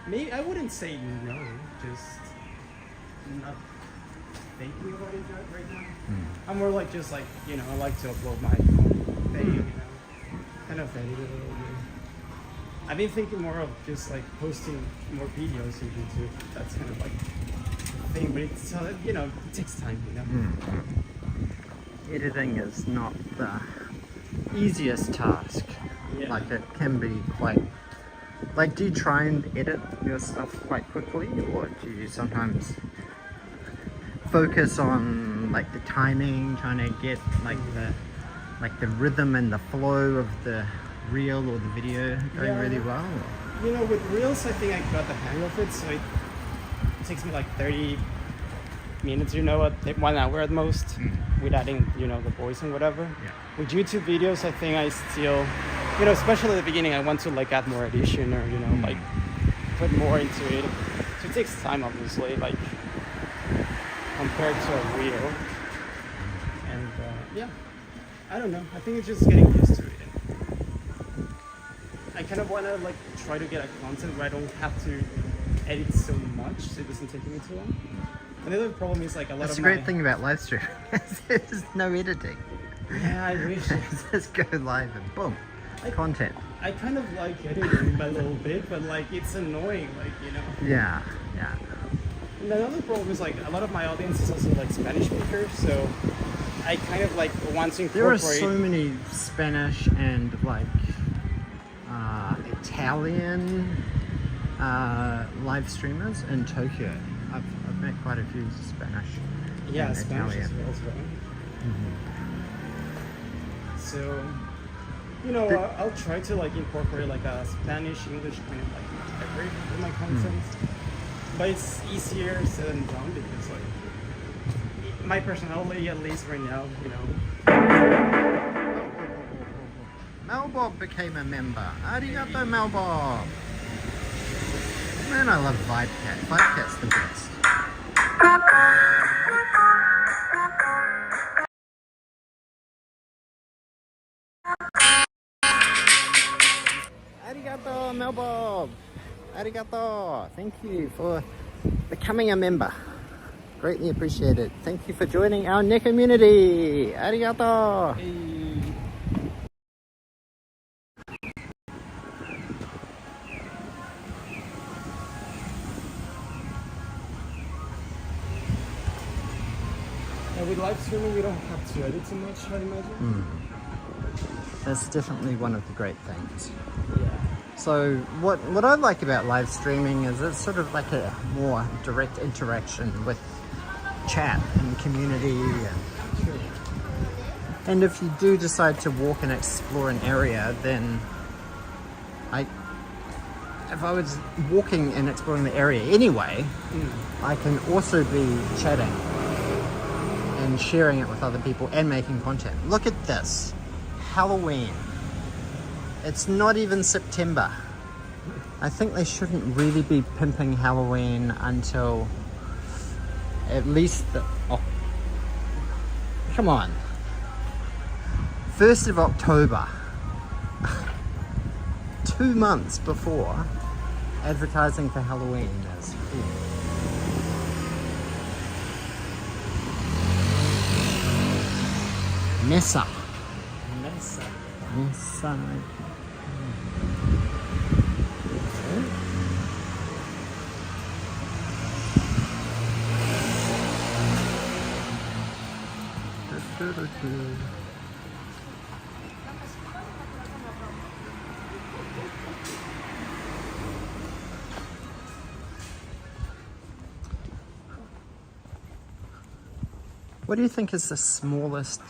maybe I wouldn't say no, just not thinking about it right now. I'm more like just like I like to upload my own thing, kind of edit it a little bit. I've been thinking more of just like posting more videos on YouTube. That's kind of like the thing, but it's it takes time, Editing is not the easiest task. Yeah. Like it can be quite. Like, do you try and edit your stuff quite quickly, or do you sometimes focus on like the timing, trying to get like the rhythm and the flow of the reel or the video going Yeah. really well? You know, with reels, I think I got the hang of it, so it takes me like 30 minutes, you know, 1 hour at most, with adding, you know, the voice and whatever. Yeah. With YouTube videos, I think I still, you know, especially at the beginning, I want to like add more edition or, you know, like put more into it. So it takes time, obviously, like compared to a reel. And yeah, I don't know. I think it's just getting used to it. I kind of want to like try to get a content where I don't have to edit so much, so it doesn't take me too long. Another problem is like a lot That's of the my... great thing about live streaming. There's no editing. Yeah, I wish. Just go live and boom, content. I kind of like editing a little bit, but like it's annoying, like, you know. Yeah. And another problem is like a lot of my audience is also like Spanish speakers, so I kind of like want to There are incorporate... so many Spanish and like Italian live streamers in Tokyo. I've met quite a few Spanish. Yeah, and Spanish as Italian. well, right? So, you know, I'll try to like incorporate like a Spanish, English kind of like hybrid in my content. But it's easier said than done because like my personality, at least right now, you know. Melbob became a member. Arigato, Melbob. Man, I love Vibecat. Vibecat's the best. Arigato, Melbob. Arigato. Thank you for becoming a member. Greatly appreciated. Thank you for joining our net community. Arigato. With live streaming, we don't have to edit too much, I imagine. That's definitely one of the great things. Yeah. So what I like about live streaming is it's sort of like a more direct interaction with chat and community, and if you do decide to walk and explore an area, then if I was walking and exploring the area anyway, I can also be chatting and sharing it with other people and making content. Look at this, Halloween. It's not even September. I think they shouldn't really be pimping Halloween until at least come on, 1st of October. 2 months before advertising for Halloween is. Mesa. What do you think is the smallest,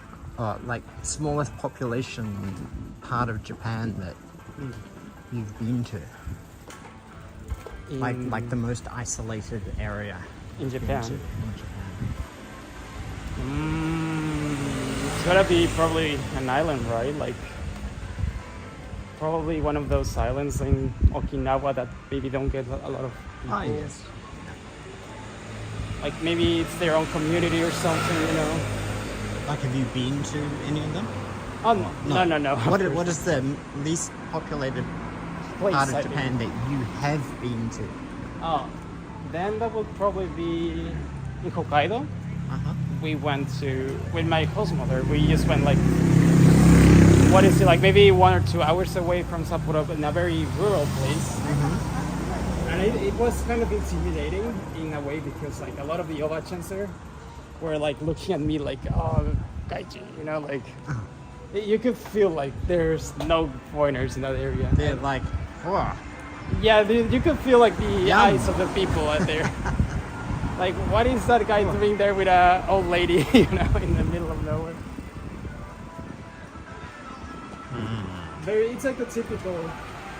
smallest population part of Japan that you've been to? Like the most isolated area In you've been Japan. to in Japan? It's gotta be probably an island, right? Like probably one of those islands in Okinawa that maybe don't get a lot of people. Ah, yes. Like maybe it's their own community or something, you know. Like, have you been to any of them? Oh no. What is the least populated Place, part of I Japan that you have been to? Oh, then that would probably be in Hokkaido. We went to with my host mother. We just went like, what is it, like maybe 1 or 2 hours away from Sapporo, in a very rural place. And it was kind of intimidating in a way because like a lot of the Obachans there were like looking at me like, oh, Gaiji, you know, like You could feel like there's no foreigners in that area. They're like, whoa. Yeah, you could feel like the Yum. eyes of the people out there. Like, what is that guy doing there with a old lady, you know, in the middle of nowhere? It's like the typical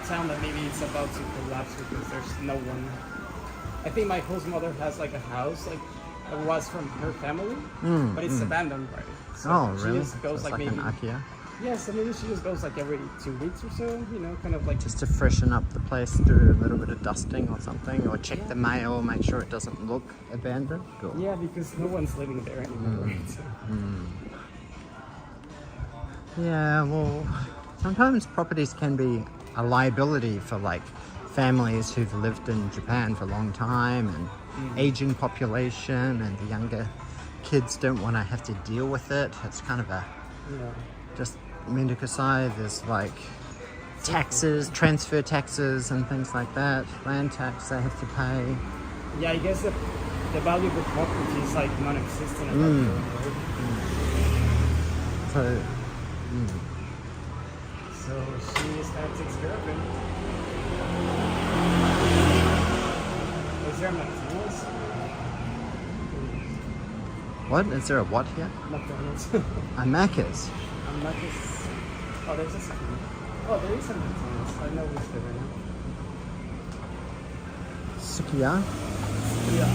town that maybe it's about to collapse because there's no one. I think my host mother has like a house, like it was from her family, but it's abandoned, right? So Oh, she really? just goes So it's like like maybe. an IKEA? Yeah, so maybe she just goes like every 2 weeks or so, you know, kind of like. Just to freshen up the place, do a little bit of dusting or something, or check the mail, make sure it doesn't look abandoned. Or... Yeah, because no one's living there anymore. So. Yeah, well, sometimes properties can be a liability for like families who've lived in Japan for a long time and aging population, and the younger kids don't want to have to deal with it. It's kind of a just Mendokusai. There's like taxes, transfer taxes and things like that, land tax they have to pay. Yeah, I guess the value of the property is like non-existent at that point, right? So So she just kind of takes care of it. Is there a McDonald's? what? Is there a what here? McDonald's. A Macca's. I'm not just. Oh, there's a second. Oh, there is a McDonald's. I know which there now. Sukiya. Yeah.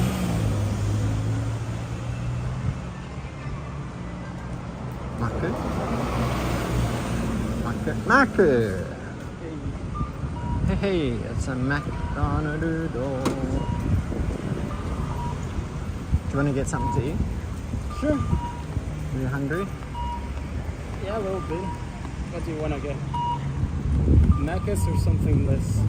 Maku. Maku. Hey, it's a McDonald's. Do you want to get something to eat? Sure. Are you hungry? Yeah, a little bit. What do you want to get? Macca's or something less?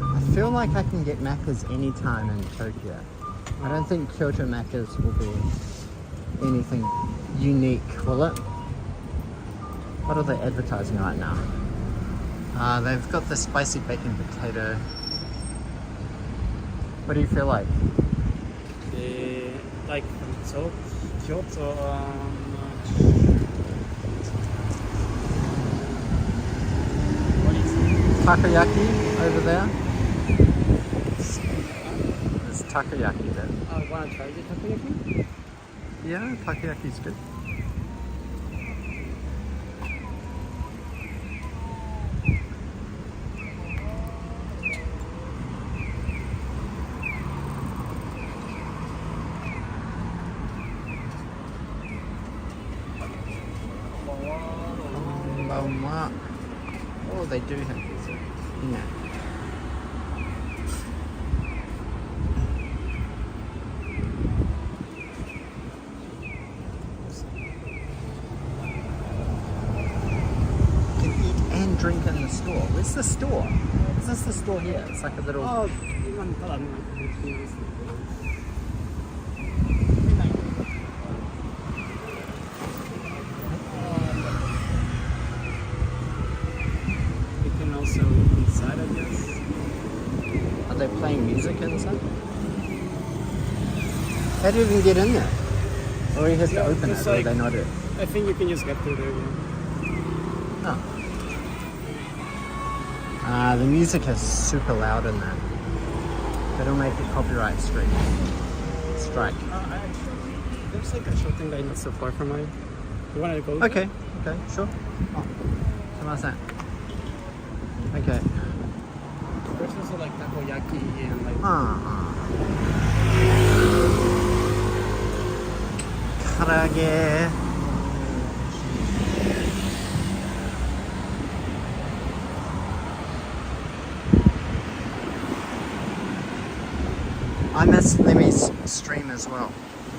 I feel like I can get Macca's anytime in Tokyo. I don't think Kyoto Macca's will be anything unique, will it? What are they advertising right now? They've got the spicy bacon potato. What do you feel like? Like from Kyoto. What is it? Takoyaki over there. There's takoyaki there. I want to try the takoyaki. Yeah, takoyaki's good. Oh, they do have these. Yeah. You can eat and drink in the store. Where's the store? Is this the store here? It's like a little... Oh, you can also inside, I guess. Are they playing music inside? How do you even get in there? Or he has to open it, just or like- they not it? I think you can just get through there. Yeah. Oh. The music is super loud in there. That'll make a copyright strike. There's like a shopping line not so far from mine. You want to go? Okay, sure. Oh, sumimasen. Okay. There's also like takoyaki and like. Karage. I miss Lemmy's stream as well.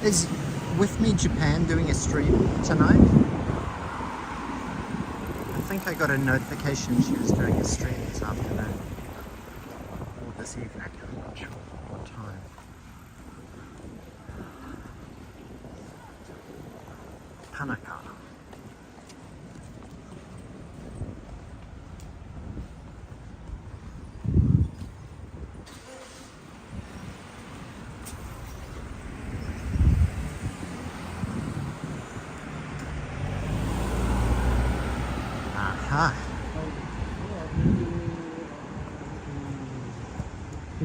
Is With Me Japan doing a stream tonight? I think I got a notification she was doing a stream this afternoon. Or this evening, I'm not sure what time. Tanaka.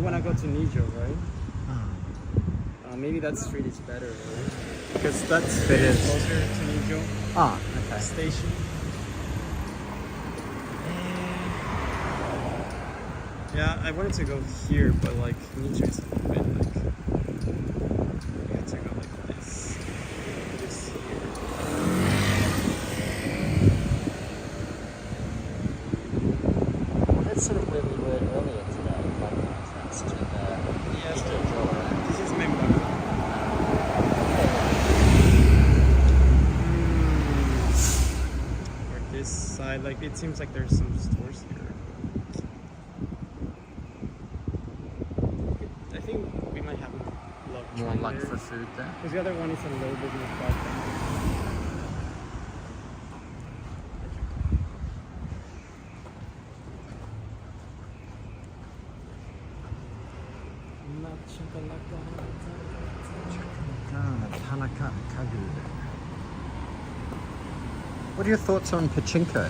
want to go to Nijo, right? Oh. Maybe that street is better, right? Because that's It is. closer to Nijo Ah, okay. station. Yeah, I wanted to go here, but like Nijo is a little bit like. We had to go like this. This here. That's sort of where we were earlier today, like the entrance to the Yes, cathedral. this is Imamiya. Or this side, like it seems like there's some stores here. I think we might have a love More train like there. for food there. Because the other one is a little bit more far. Tanaka Kagu. What are your thoughts on pachinko?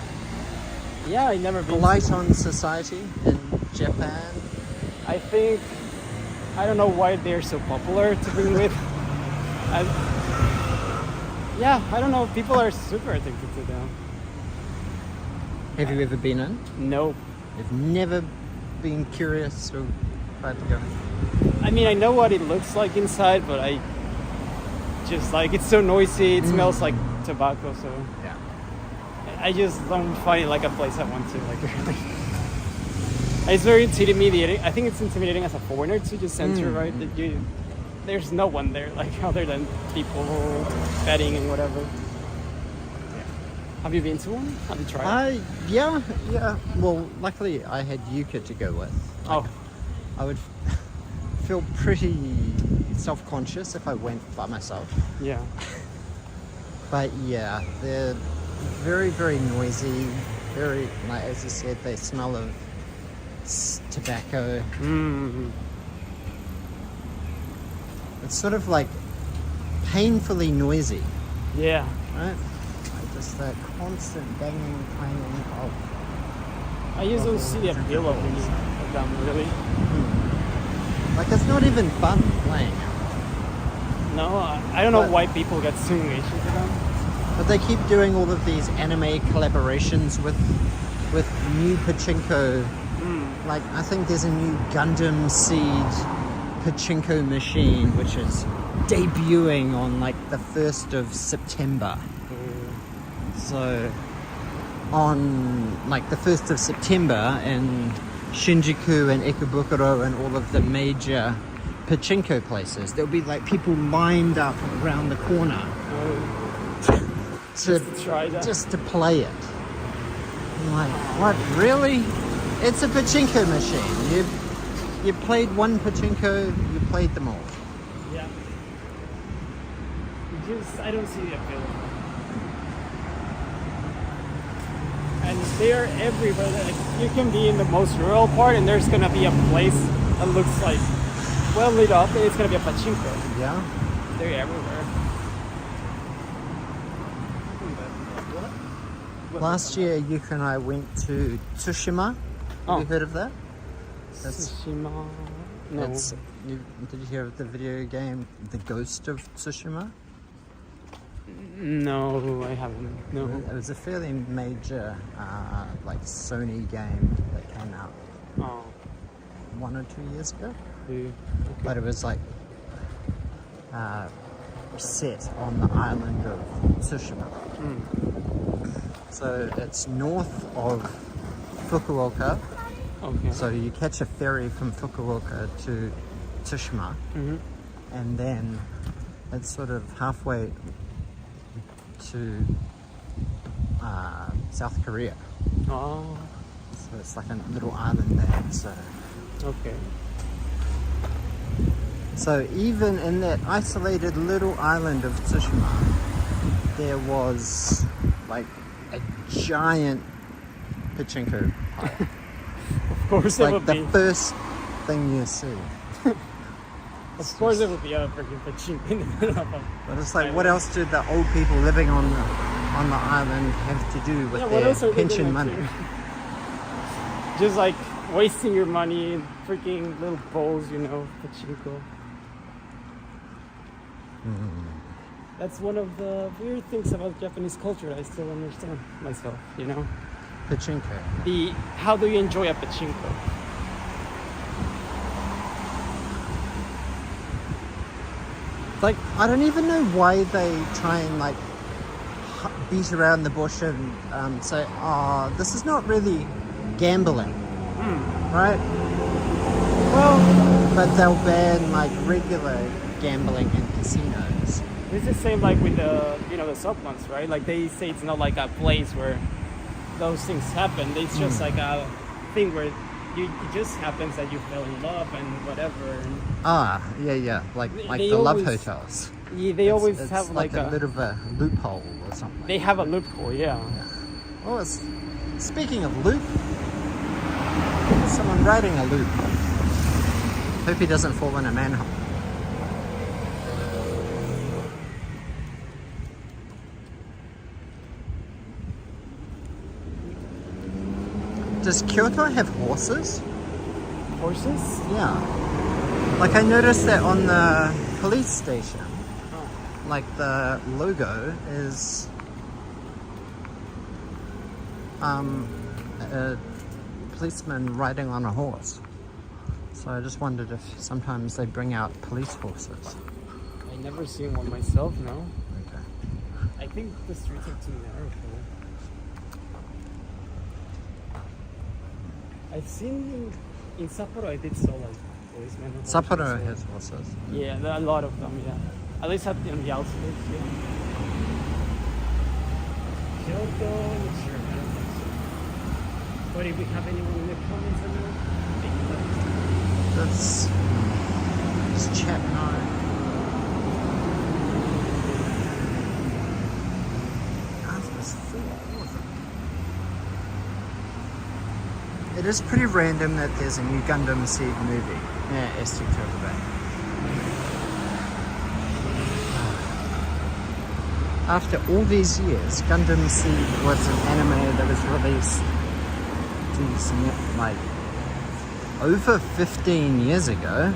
Yeah, I never been. Blight on society in Japan? I think I don't know why they're so popular to begin with. Yeah, I don't know. People are super addicted to them. Have you ever been in? No, You've never been curious or tried to go? I mean I know what it looks like inside, but I just like it's so noisy. It smells like tobacco, so Yeah. I just don't find it like a place I want to like really. It's very intimidating. I think it's intimidating as a foreigner to just enter, right? That there's no one there like other than people betting and whatever. Have you been to one? Have you tried? Yeah. Well, luckily I had Yuka to go with. Oh, I would feel pretty self-conscious if I went by myself. yeah. But yeah, they're very, very noisy. Very, like as you said, they smell of tobacco. Mm. It's sort of like painfully noisy, Yeah. right? Like just that constant banging, clanging of. I just don't see the appeal of them really. Like it's not even fun playing. No, I don't know But- why people get so engaged into them. But they keep doing all of these anime collaborations with new pachinko. Like I think there's a new Gundam Seed pachinko machine which is debuting on like the 1st of September. So on like the 1st of September in Shinjuku and Ikebukuro and all of the major pachinko places, there'll be like people lined up around the corner to Try that. just to play it. I'm like, what, really? It's a pachinko machine. You played one pachinko, you played them all. Yeah. I don't see the appeal. And they're everywhere. Like, you can be in the most rural part and there's gonna be a place that looks like well lit up and it's gonna be a pachinko. Yeah? They're everywhere. Last year, Yuka and I went to Tsushima. Have Oh. you heard of that? That's- Tsushima. No. Did you hear of the video game The Ghost of Tsushima? No, I haven't. No. It was a fairly major like Sony game that came out Oh. 1 or 2 years ago. Yeah. But it was like set on the island of Tsushima. So it's north of Fukuoka. Okay. So you catch a ferry from Fukuoka to Tsushima, and then it's sort of halfway to South Korea. Oh. So it's like a little island there. Okay. So even in that isolated little island of Tsushima, there was like a giant pachinko pile. Of course it Like would the be. first thing you see. Of course it would be a freaking pachinko in the middle of a... But it's like, what else did the old people living on the island have to do with Yeah, what else their are they pension gonna money? do? Just like wasting your money in freaking little bowls, you know, pachinko. That's one of the weird things about Japanese culture I still understand myself, you know? Pachinko. How do you enjoy a pachinko? Like, I don't even know why they try and like beat around the bush and say, oh, this is not really gambling, right? Well, But they'll ban like regular gambling in casinos. it's the same like with the, you know, the subcons, right? Like they say it's not like a place where those things happen. It's just like a thing where it just happens that you fell in love and whatever. And Yeah, like They the love always- hotels. yeah, they always It's have like a bit of a loophole or something. They have a loophole, yeah. Oh, speaking of loop, there's someone riding a loop. Hope he doesn't fall in a manhole. Does Kyoto have horses? Horses? Yeah. Like I noticed that on the police station, like the logo is a policeman riding on a horse. So I just wondered if sometimes they bring out police horses. I never seen one myself, no. Okay. I think the streets are too narrow for it. I've seen in Sapporo, I did saw like policemen. on horses Sapporo as well. has horses. Yeah, there are a lot of them, yeah. At least on the outskirts, yeah. Kyoto, not sure, I don't think so. But if we have anyone in the comments, I know. Does chat know? It is pretty random that there's a new Gundam Seed movie. Yeah, S2 Turbo Bay. After all these years, Gundam Seed was an anime that was released like over 15 years ago,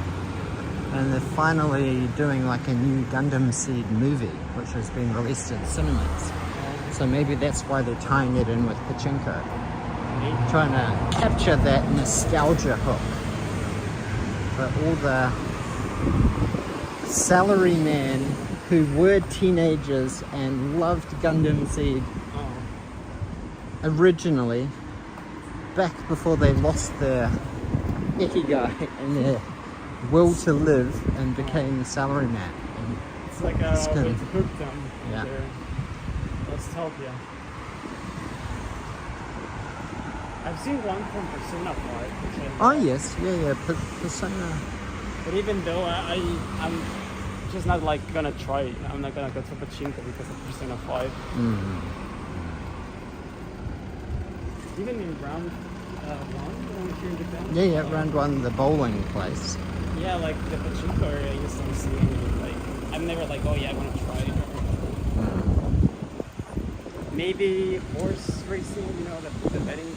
and they're finally doing like a new Gundam Seed movie, which has been released in cinemas. So maybe that's why they're tying it in with Pachinko, trying to capture that nostalgia hook for all the salarymen who were teenagers and loved Gundam Seed originally, back before they lost their ikigai and their will to live and became salaryman. And It's like a It's good. way to hook them. Yeah. Their nostalgia. I've seen one from Persona 5, which I Oh yes, yeah, Persona. But even though I'm just not like gonna try it. I'm not gonna go to Pachinko because of Persona 5. Even in round 1 here in Japan. Yeah, round one, the bowling place. Yeah, like the Pachinko area, I just don't see any, like, I'm never like, oh yeah, I wanna try it. Maybe horse racing, you know, the betting.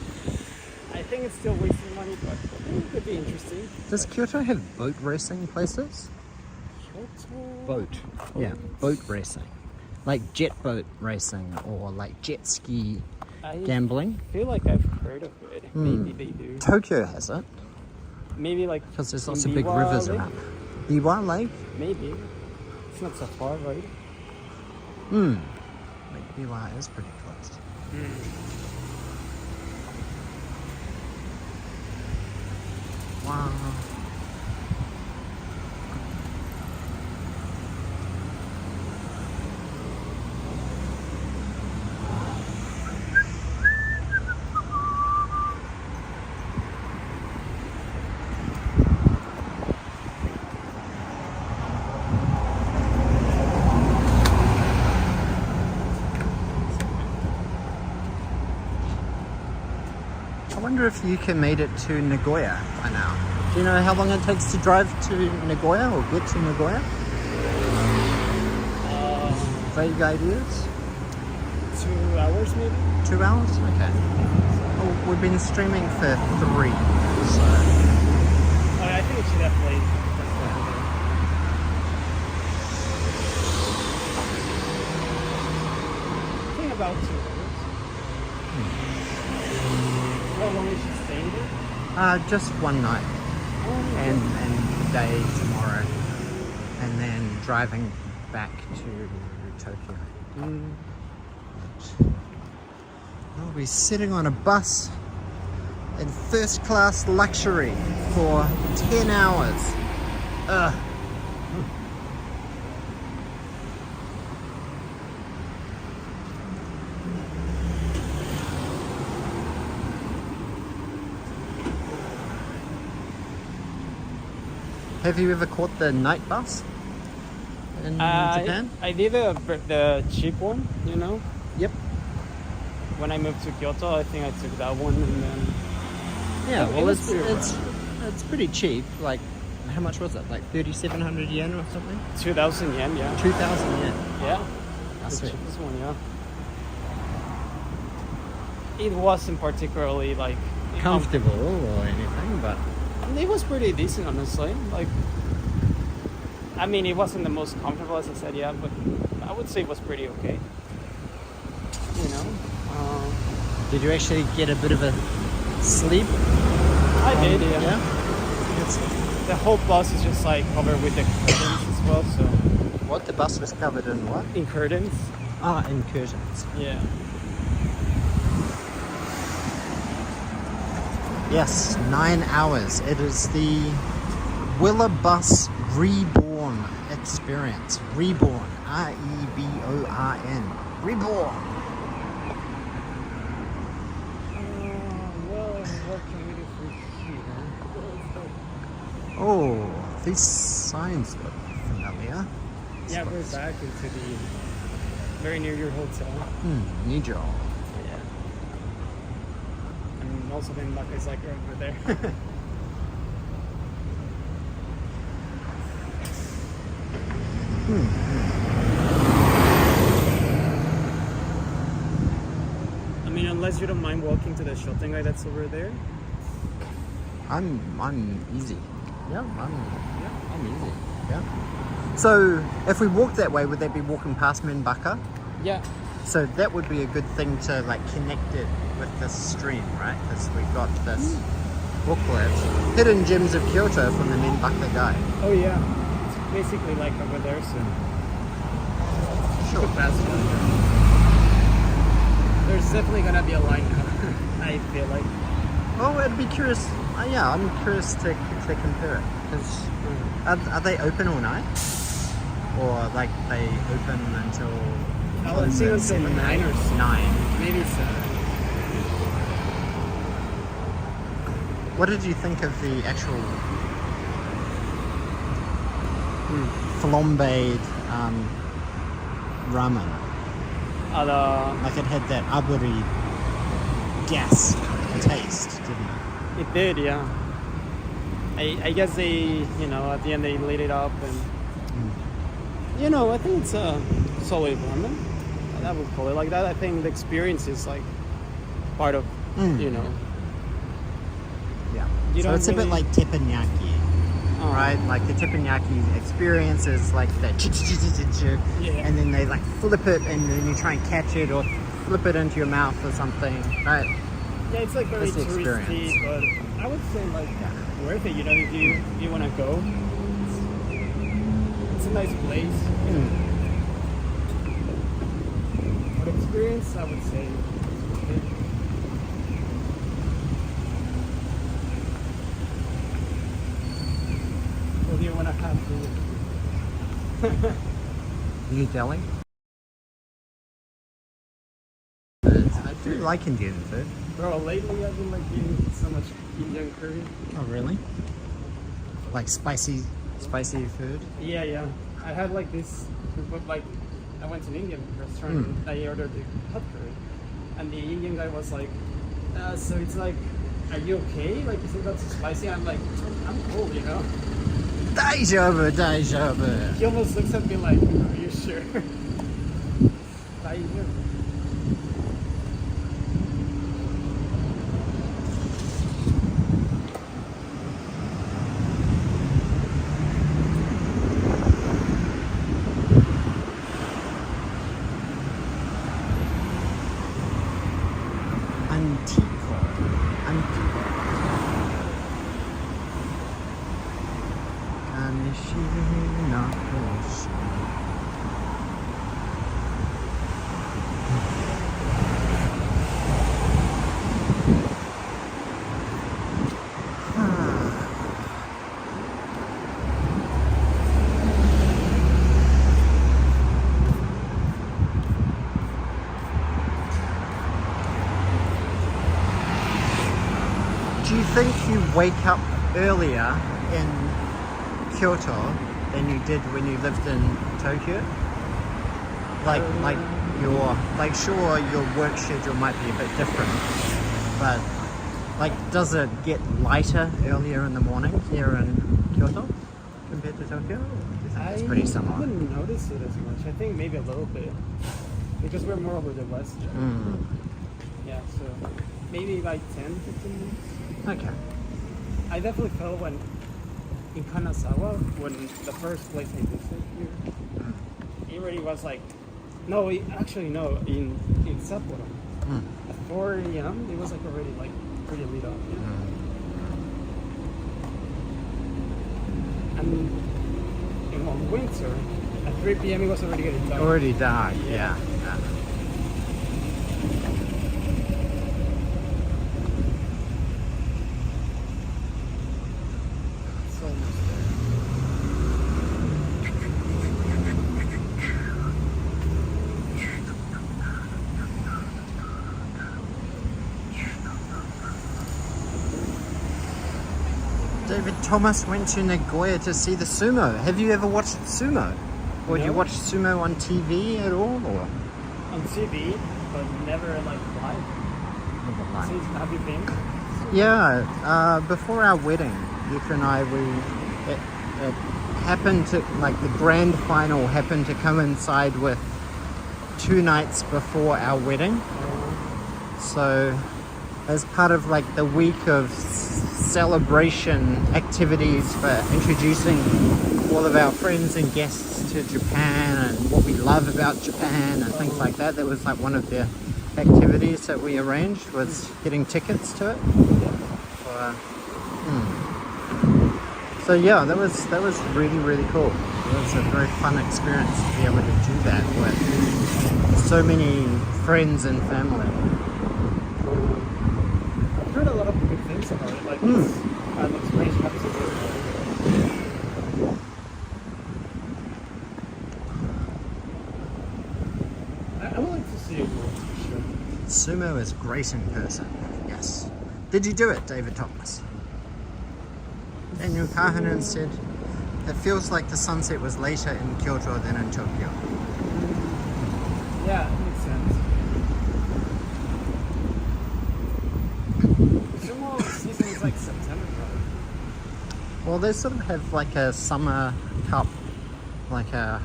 I think it's still wasting money, but it could be interesting. Does Kyoto have boat racing places? Kyoto? Boat. Yeah, boat racing. Like jet boat racing or like jet ski I gambling. feel like I've heard of it. Maybe they do. Tokyo has it Maybe like because there's in lots of big Biwa rivers Lake? around. Biwa Lake? Maybe. It's not so far, right? Like Biwa is pretty close. Wow. I wonder if Yuka made it to Nagoya by now. Do you know how long it takes to drive to Nagoya or get to Nagoya? Vague ideas? 2 hours maybe? 2 hours? Okay. Well, we've been streaming for 3, So Oh, yeah, I think it should definitely. I think about 2 hours. How long is she staying there? just one night and the day tomorrow, and then driving back to Tokyo. I'll be sitting on a bus in first class luxury for 10 hours. Ugh. Have you ever caught the night bus in Japan? I did the cheap one, you know. Yep. When I moved to Kyoto, I think I took that one, and then Yeah, It well, was pretty it's pretty cheap. Like, how much was it? Like 3,700 yen or something? 2,000 yen, yeah. 2,000 yen. Yeah, That's the it. cheapest one, yeah. It wasn't particularly like Comfortable or anything, but It was pretty decent, honestly. Like, I mean, it wasn't the most comfortable, as I said, yeah, but I would say it was pretty okay. You know, did you actually get a bit of a sleep? I did, yeah. Yeah. It's, The whole bus is just like covered with the curtains as well, so what, the bus was covered in what? in curtains, Ah, in curtains. yeah. Yes, 9 hours. It is the Willa Bus Reborn experience. Reborn. R-E-B-O-R-N. Reborn. Well, what can we do for here? Oh, these signs look familiar. Yeah, we're back into the very near your hotel. Nijo. Yeah. And also then Maka is like over there. I mean, unless you don't mind walking to the Shotengai that's over there. I'm easy. Yeah, I'm easy. Yeah. So, if we walk that way, would that be walking past Minbaka? Yeah. So that would be a good thing to like connect it with this stream, right? Because we've got this booklet, Hidden Gems of Kyoto from the Minbaka guide. Oh yeah. It's basically like over there, so Sure. pass it. There's definitely gonna be a line now. I feel like. Oh, I'd be curious. Yeah, I'm curious to compare it. Because are they open all night, or like they open until? Oh, it's until 7, 9 or 8? 7. 9. Maybe 7. What did you think of the actual flambéed ramen? Like it had that aburi gas taste, didn't it? It did, yeah. I guess they, you know, at the end they lit it up and, you know, I think it's a solid ramen. I would call it like that. I think the experience is like part of, you know. Yeah. You So don't it's a bit really- like teppanyaki, right? Like the teppanyaki experience is like the Yeah. and then they like flip it and then you try and catch it or flip it into your mouth or something, right? Yeah, it's like very That's the touristy, experience. but I would say like worth it, you know, if you want to go. It's a nice place. You know. For the experience, I would say. What do you want to have to? New Delhi. I do like Indian food. Bro, lately I've been like eating so much Indian curry. Oh really? Like spicy food? Yeah, yeah. I had like this, but like I went to an Indian restaurant and I ordered the hot curry, and the Indian guy was like, "So it's like, are you okay? Like, is it not so spicy?" I'm like, "I'm cool, you know." Daijoubu. He almost looks at me like, "Are you sure?" Daijoubu. think you wake up earlier in Kyoto than you did when you lived in Tokyo? Like sure your work schedule might be a bit different, but like does it get lighter earlier in the morning here in Kyoto compared to Tokyo? Or do you think it's pretty I similar? wouldn't notice it as much. I think maybe a little bit because we're more over the west. Yeah, so maybe like 10, 15 minutes. Okay. I definitely felt when in Kanazawa, when the first place I visited here, it already was like, no, actually no, in Sapporo. At 4 a.m. it was like already like pretty lit up. Yeah? And in winter, at 3 p.m. it was already getting dark. Already dark, yeah. It's almost there. David Thomas went to Nagoya to see the sumo. Have you ever watched sumo? Or do you No. watch sumo on TV at all? Or On TV, but never like live. Have you been? Yeah, before our wedding, Yuka and I, it happened to, like the grand final happened to coincide with 2 nights before our wedding. So as part of like the week of celebration activities for introducing all of our friends and guests to Japan and what we love about Japan and things like that, that was like one of the activities that we arranged, was getting tickets to it. So yeah, that was really, really cool. It was a very fun experience to be able to do that with so many friends and family. I've heard a lot of good things about it. Like it's kind of strange I would like to see it more for sure. Sumo is great in person, yes. Did you do it, David Thomas? Daniel Kahanen said, it feels like the sunset was later in Kyoto than in Tokyo. Yeah, it makes sense. Sumo season is like September, right? Well, they sort of have like a summer cup, like a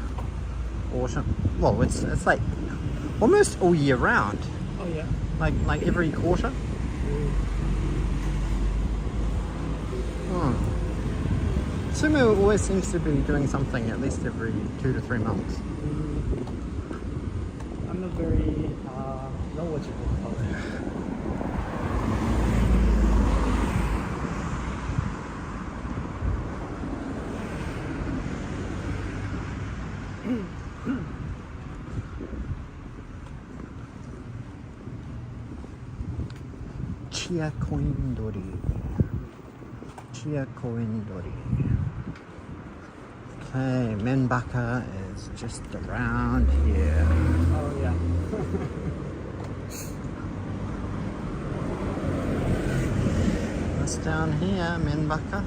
autumn. Well, it's like almost all year round, Oh yeah. like every quarter. Sumo always seems to be doing something at least every 2 to 3 months. I'm not very knowledgeable about it. Chia Koindori. Chia Koindori. Okay, Menbaka is just around here. Oh yeah. Just down here, Menbaka.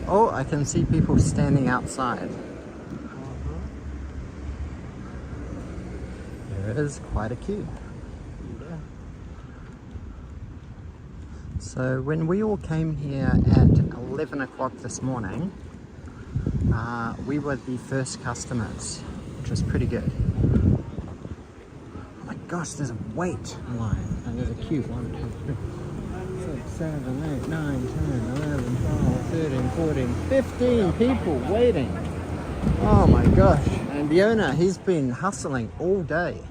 Oh, I can see people standing outside. There is quite a queue. Yeah. So when we all came here at 11 o'clock this morning, we were the first customers, which was pretty good. Oh my gosh, there's a wait line. And there's a queue. 1, 2, 3, 6, 7, 8, 9, 10, 11, 12, 13, 14, 15 people waiting. Oh my gosh. And the owner, he's been hustling all day.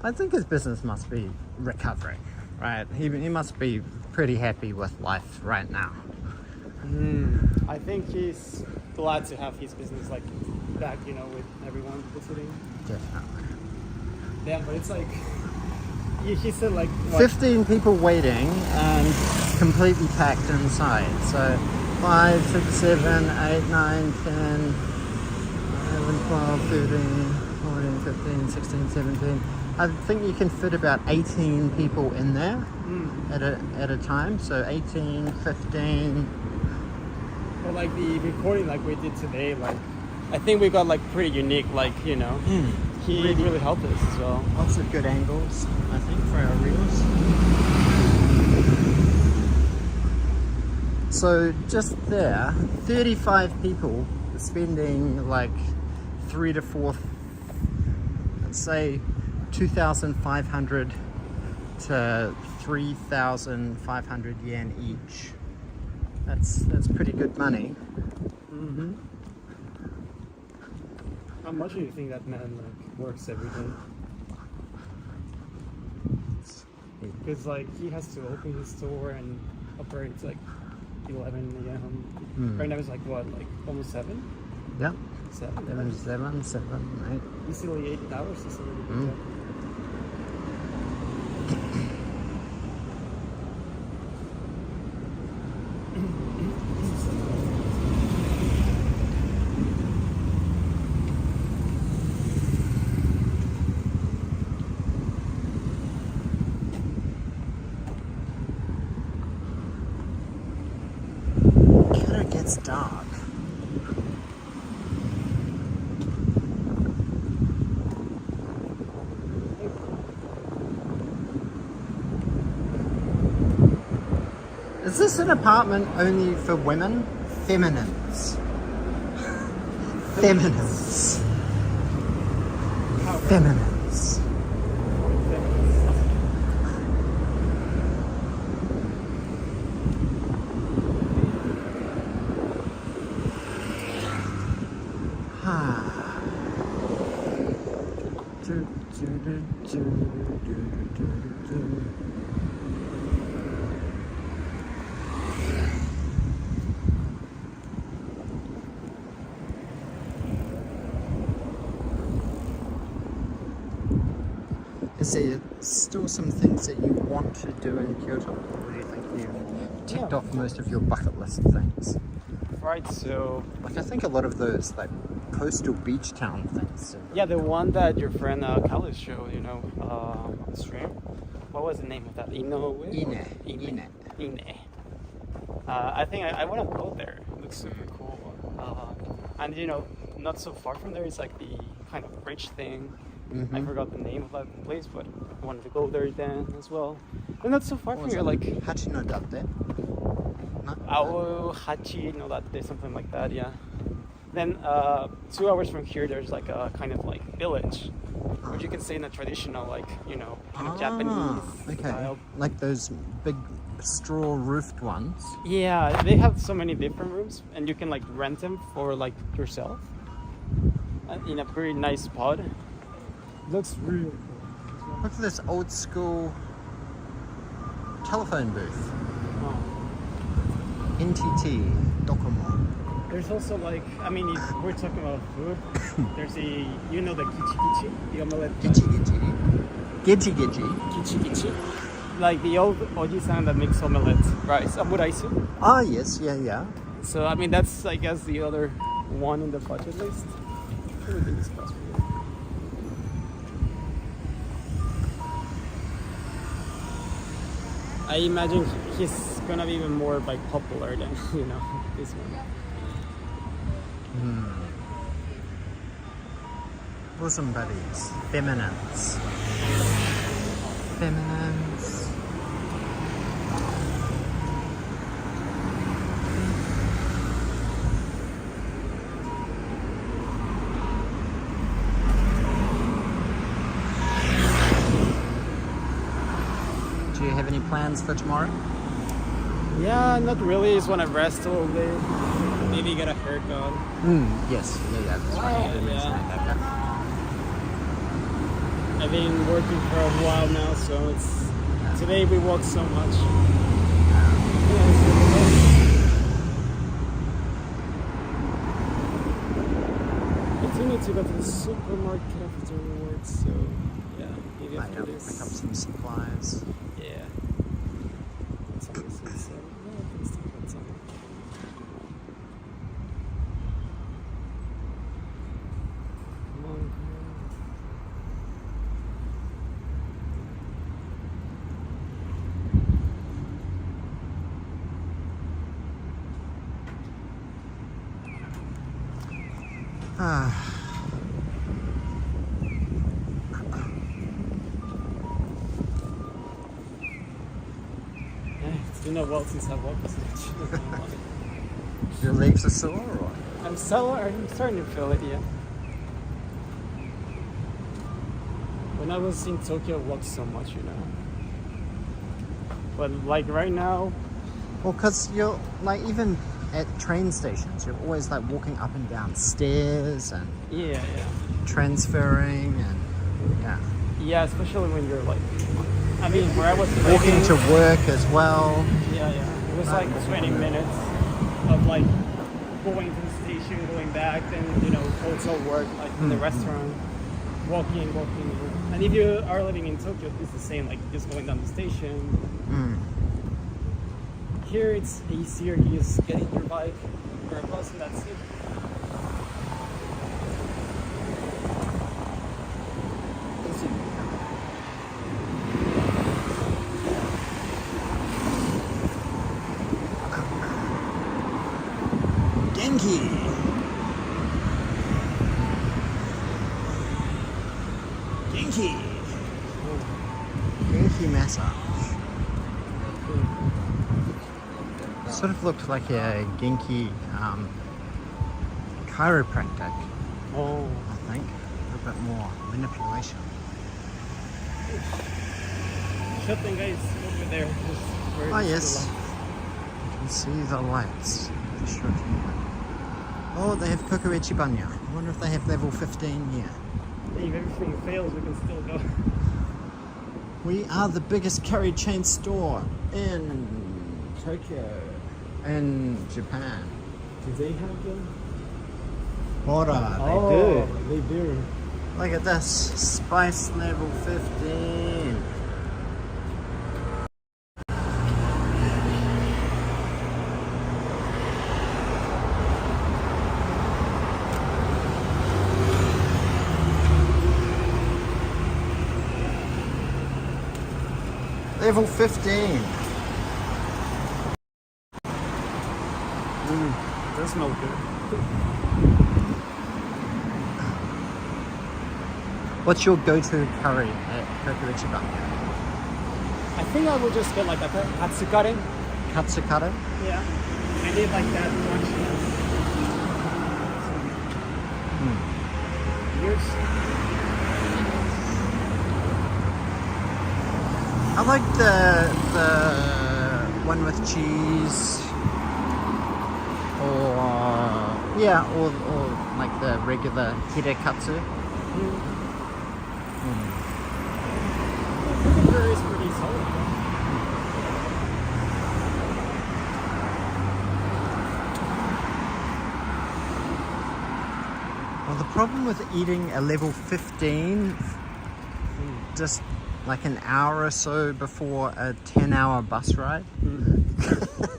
I think his business must be recovering, right? He must be pretty happy with life right now. I think he's glad to have his business like back, you know, with everyone visiting. Definitely. Yeah, but it's like he said like what? 15 people waiting and completely packed inside. So 5, 6, 7, 8, 9, 10, 11, 12, 13, 14, 14, 15, 16, 17. I think you can fit about 18 people in there at a time. So 18, 15. Well, like the recording like we did today, like I think we got like pretty unique, like, you know, he really helped us as well. Lots of good angles, I think, for our reels. So just there, 35 people spending like 3 to 4, let's say 2,500 to 3,500 yen each. That's pretty good money. How much do you think that man like works every day? Because like he has to open his store and operates like 11 a.m. Right now it's like what, like almost 7? Yep. 7. 7, 8. Easily 8 hours. Is a really good job. Kyoto gets dark. Is this an apartment only for women? Feminines. Feminines. Feminines. Is there still some things that you want to do in Kyoto, or do you think you've ticked off most of your bucket list things? Right, so Like, I think a lot of those like coastal beach town things. yeah, the one that your friend Khaled showed, you know, on the stream. What was the name of that? Inoue? Ine. I think I want to go there. It looks super cool. And you know, not so far from there is like the kind of bridge thing. I forgot the name of that place, but I wanted to go there then as well. And not so far from here, like Hachi no Datte? No? Ao Hachi no Datte, something like that, yeah. Then 2 hours from here, there's like a kind of like village, where you can stay in a traditional, like, you know, kind of Japanese style. Like those big straw roofed ones. Yeah, they have so many different rooms, and you can like rent them for like yourself in a pretty nice spot. Looks really cool. Look at this old school telephone booth. Oh. NTT Docomo. There's also like, I mean, if we're talking about food, there's the, you know, the kichi, the omelette. Gechi. Kichi. Like the old oji-san that makes omelette rice, omuraisu. Ah, yes, yeah. So, I mean, that's, I guess, the other one in the bucket list. We can discuss with it. I imagine he's gonna be even more like popular than, you know, this one. Bosom buddies. Feminines. Do you have any plans for tomorrow? Yeah, not really. Just want to rest all day. Maybe get a haircut. Yes. Yeah. That's right. You mentioned that. I've been working for a while now, so it's today we walked so much. I do need to go to the supermarket afterwards, so yeah, maybe Might after pick this. up some supplies. Yeah. It's almost 7. No, I can still get some. Come on. It's been a while since I've walked this much. Your legs are sore or? I'm starting to feel it, yeah. When I was in Tokyo, I walked so much, you know. But like right now, Well, because you're like, even at train stations, you're always like walking up and down stairs and yeah. transferring and yeah. Yeah, especially when you're like, I mean, where I was Walking living, to work as well. Yeah. It was like 20 minutes of like going to the station, going back, then, you know, also work like in the restaurant, walking. And if you are living in Tokyo, it's the same, like just going down the station. Here it's easier, you just get in your bike or a bus and that's it. Genki massage. Sort of looked like a Genki chiropractic, Oh. I think. A little bit more manipulation. Shopping guys over there. Just where Oh it's yes, still you can see the lights. Oh, they have Kokuichi Banya. I wonder if they have level 15 here. Hey, if everything fails, we can still go. We are the biggest curry chain store in Tokyo, in Japan. Do they have them? Bora, They do. Look at this, spice level 15. Level 15. Does smell good. What's your go-to curry at Kokuichi Banya? I think I would just get like a katsukare. Katsukare? Yeah. I need like that crunchiness. Yours? I like the one with cheese, or like the regular hirekatsu. The curry is pretty solid. Well, the problem with eating a level 15 just like an hour or so before a 10-hour bus ride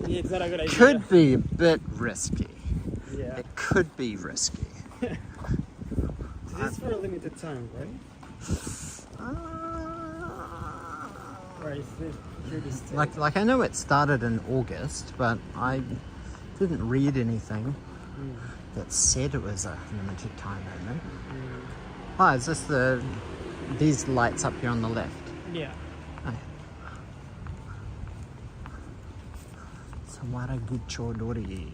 Yeah, it's not a good idea. could be a bit risky. Yeah. It could be risky. This is for a limited time, right? Or is it here to stay? Like I know it started in August, but I didn't read anything that said it was a limited time only. Oh, is this these lights up here on the left? Yeah. Oh. Sawaragucho Dori.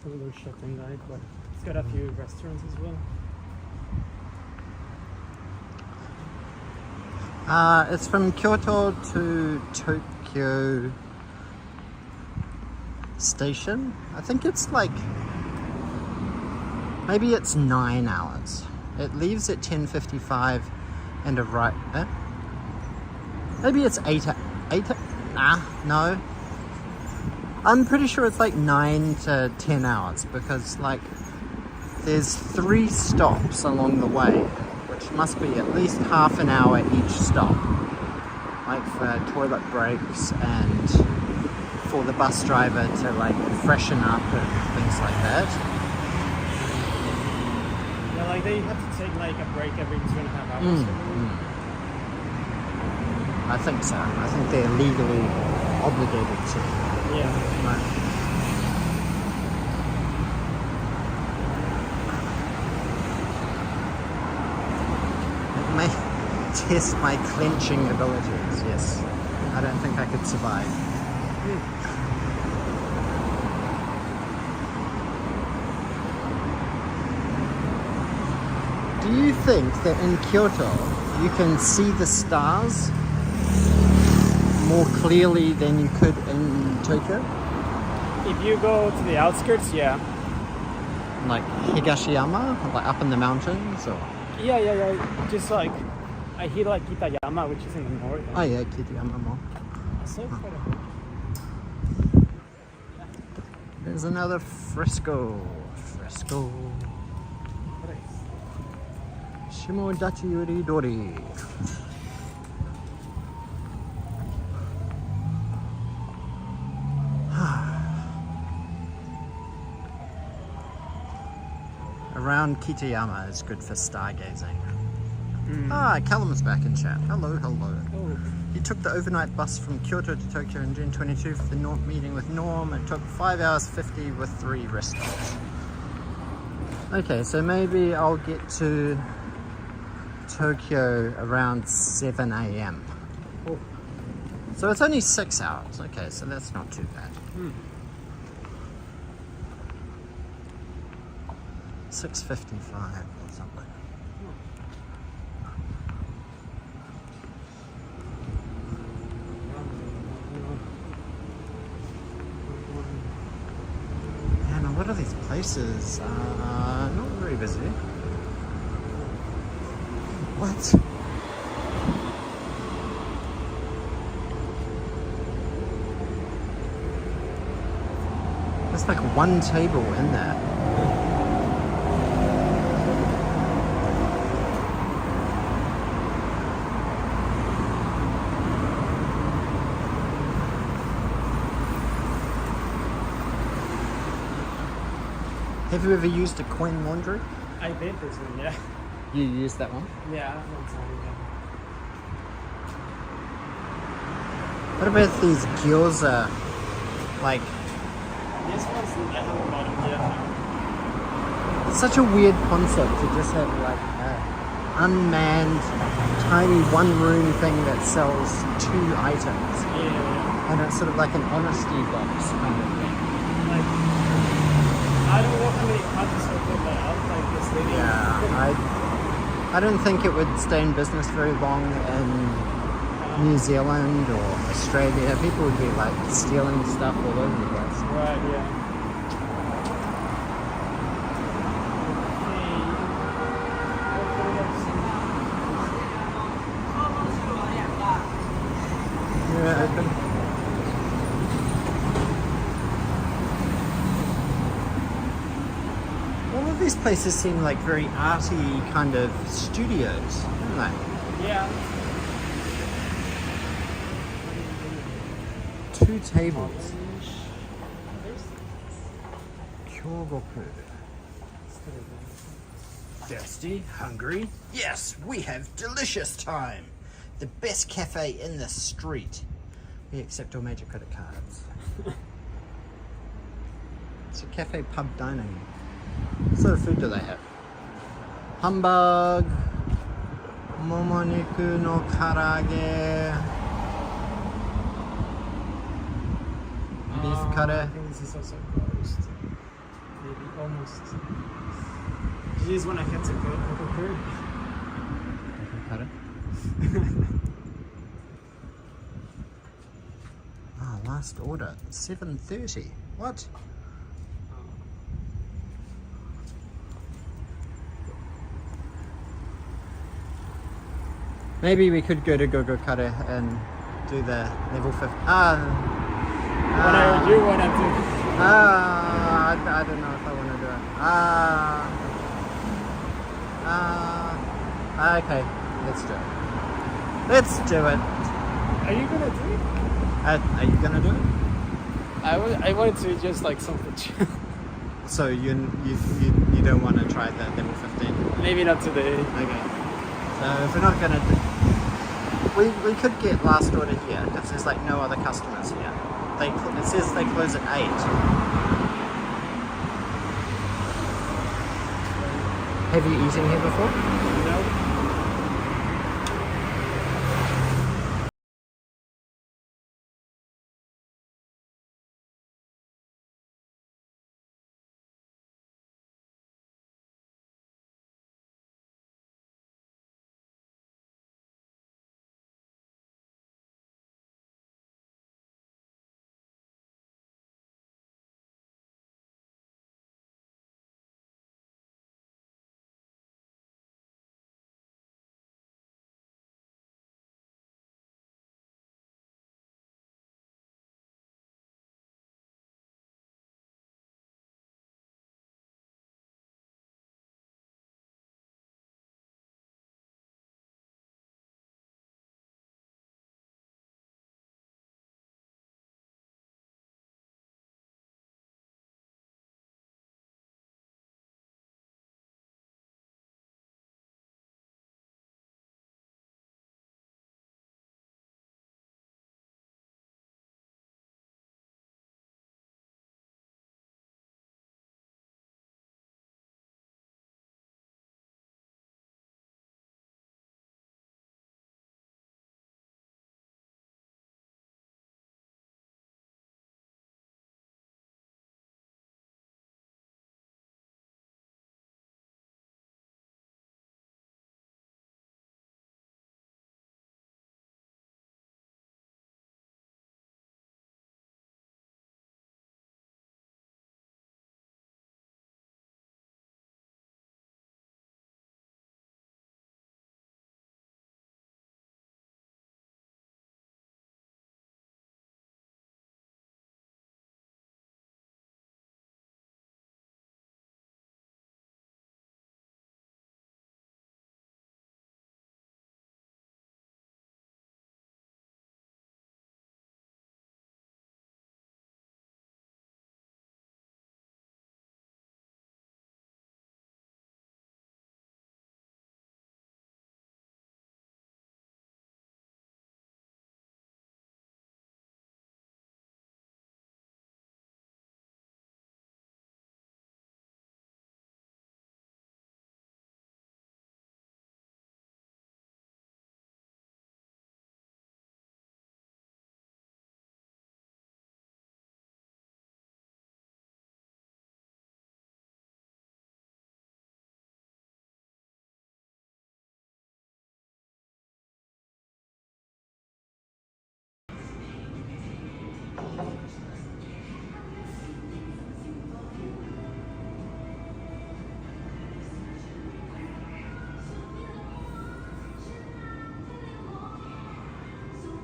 Some of those shopping guide, but it's got a few restaurants as well. It's from Kyoto to Tokyo Station. I think it's like, maybe it's 9 hours. It leaves at 10:55 and maybe it's 8. No. I'm pretty sure it's like 9 to 10 hours because like there's 3 stops along the way, which must be at least half an hour each stop, like for toilet breaks and for the bus driver to like freshen up and things like that. Yeah, like they have to take like a break every 2.5 hours. I think so. I think they're legally obligated to. Yeah. Right. It may test my clenching abilities, yes. I don't think I could survive. Do you think that in Kyoto you can see the stars more clearly than you could in Tokyo? If you go to the outskirts, yeah. Like Higashiyama, like up in the mountains, or? Yeah. Just like, I hear like Kitayama, which is in the north. Oh yeah, Kitayama more. So it's quite a... There's another fresco. Shimodachi Yuri Dori. Around Kitayama is good for stargazing. Callum's back in chat. Hello. Oh. He took the overnight bus from Kyoto to Tokyo in June 22 for the meeting with Norm. It took 5 hours 50 with 3 rest stops. Okay, so maybe I'll get to Tokyo around 7 a.m. Oh. So it's only 6 hours. Okay, so that's not too bad. 6:55 or something. And what are these places? Not very busy. What? There's like one table in there. Have you ever used a coin laundry? I did this one, yeah. You used that one? Yeah, one time, yeah. What about these gyoza? Like, This one's, I haven't bought them yet. it's such a weird concept to just have like an unmanned, tiny one-room thing that sells 2 items. Yeah. And it's sort of like an honesty box kind of thing. Like, I don't know how many countries will put that out, like this lady. Yeah, I don't think it would stay in business very long in New Zealand or Australia. People would be like stealing stuff all over the place. Right, yeah. Yeah, open. All of these places seem like very arty kind of studios, don't they? Yeah. 2 tables. Kyogoku. Thirsty? Hungry? Yes, we have delicious time. The best cafe in the street. We accept all major credit cards. It's a cafe pub dining. What sort of food do they have? Humbug, momoniku no karage, beef I curry. think this is also closed. Maybe almost. This is when I had to go curry. Last order, 7:30. What? Maybe we could go to Gogo Kare and do the level 50. Whatever you want to do. I don't know if I want to do it. Okay, let's do it. Let's do it. Are you gonna do it? Are you gonna do it? I wanted to just like something chill. So you don't want to try the level 15? Maybe not today. Okay. So if we're not gonna do we could get last order here because there's like no other customers here. It says they close at 8. Have you eaten here before? No.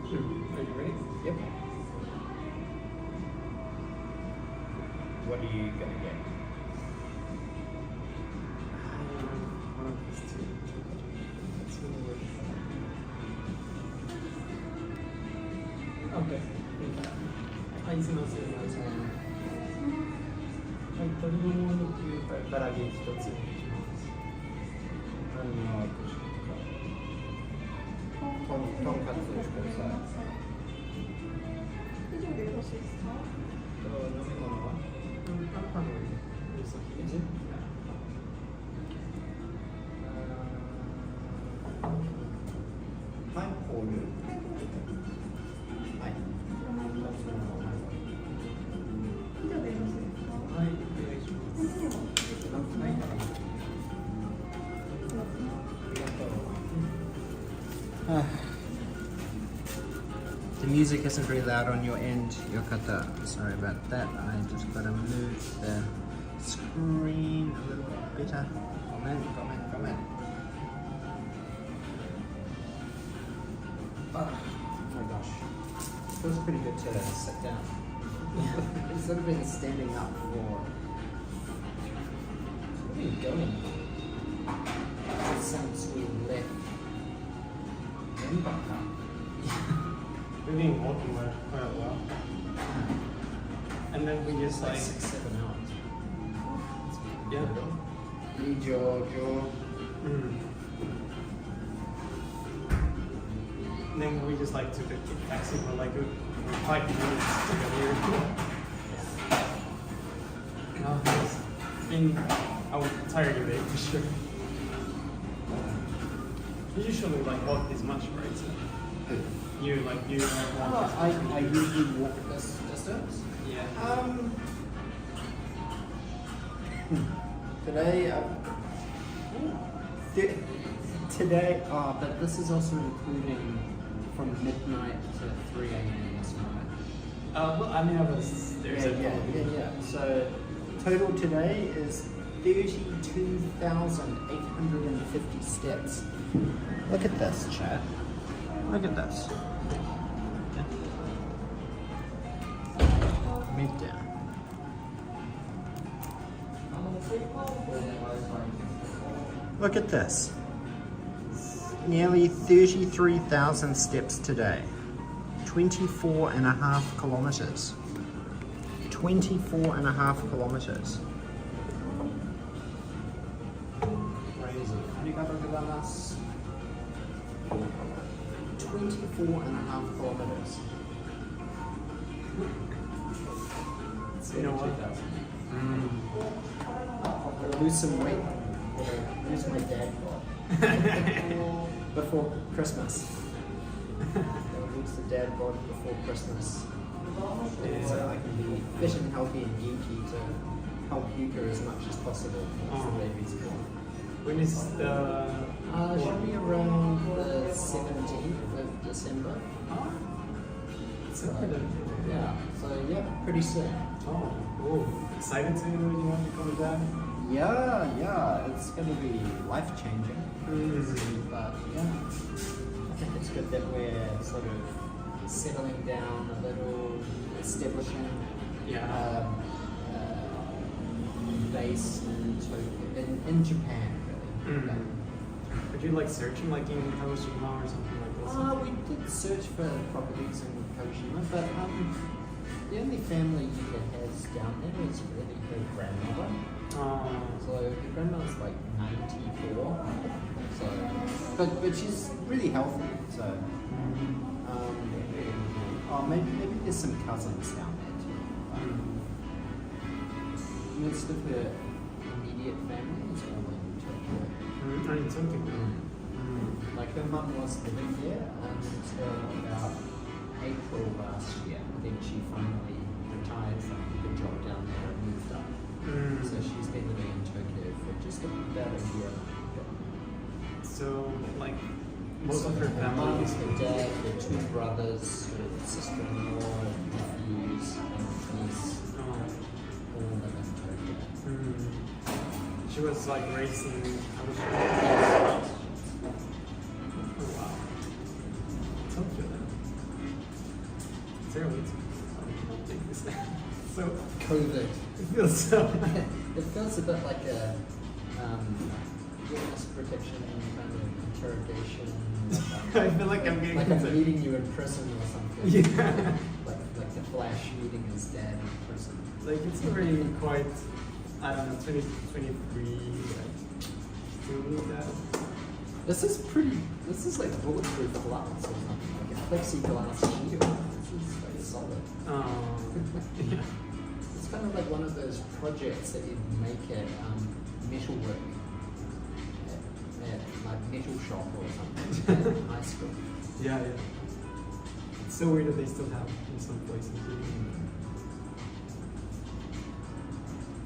Are you ready? Yep. What are you gonna get? One of these two. That's really weird. Okay. はい、すみません。はい、鶏もも肉、唐揚げ一つ。とんかつください。以上でよろしいですか？飲み物は？パンのお酒。はい、こういう。はい。以上でよろしいですか？はい、お願いします。はい。ありがとう。The music isn't very loud on your end, Yokata. Sorry about that. I just gotta move the screen a little bit better. Comment. Oh my gosh. Feels pretty good to sit down. Instead of been standing up for. Where are you going? Since we left. We've been walking for quite a while. And then we just like 6-7 hours. yeah. Need your Mm. And then we just like took a taxi for like 5 minutes to get here. No, it's been I was tired of it for sure. You usually like walk this much, right? So you like walk this I usually walk this distance. Yeah. Today, today, but this is also including from midnight to 3 a.m. or something. Well, I mean, there's Yeah. So total today is 32,850 steps. Look at this, chat. Look at this. Move down. Look at this. Nearly 33,000 steps today. 24.5 kilometers. 24.5 kilometers. Crazy. 24.5 kilometers. You know what? I'll lose some weight. Lose my dad bod. Before Christmas. I'll lose the dad bod before Christmas. So I can be fit and healthy and geeky to help Yuka as much as possible once the baby's born. When is the? Should be around the 17th of December. Oh, So, yeah, pretty soon. Oh, cool. Excited to become a dad? Yeah, it's going to be life-changing. But yeah, I think it's good that we're sort of settling down a little, establishing base in Tokyo, in Japan, really. Would you like searching like in Hiroshima or something like this? We did search for properties in Hiroshima, but the only family Yuka has down there is really her grandmother. So her grandmother's like 94. So, but she's really healthy. So, maybe there's some cousins down there too. Most of her immediate family is all in Tokyo. Like her mum was living there until about April last year. Then she finally retired from the job down there and moved up. So she's been living in Tokyo for just about a year. So like most of her Her family mum, is her dad, her 2 brothers, her sister-in-law, nephews, and niece, all live in Tokyo. She was like raised in Hiroshima. Oh wow. Tokyo then. Zero weeks. So COVID. it feels so. It feels a bit like a witness protection kind of interrogation. I feel like I'm getting like I'm meeting you in prison or something. Yeah. like the Flash meeting his dad in prison. Like it's already quite, I don't know, 23, like, still need that. This is like bulletproof glass or something, like a plexiglass shield. This is very solid. Yeah. It's kind of like one of those projects that you make at metalwork, at like metal shop or something in high school. Yeah. It's so weird that they still have in some places.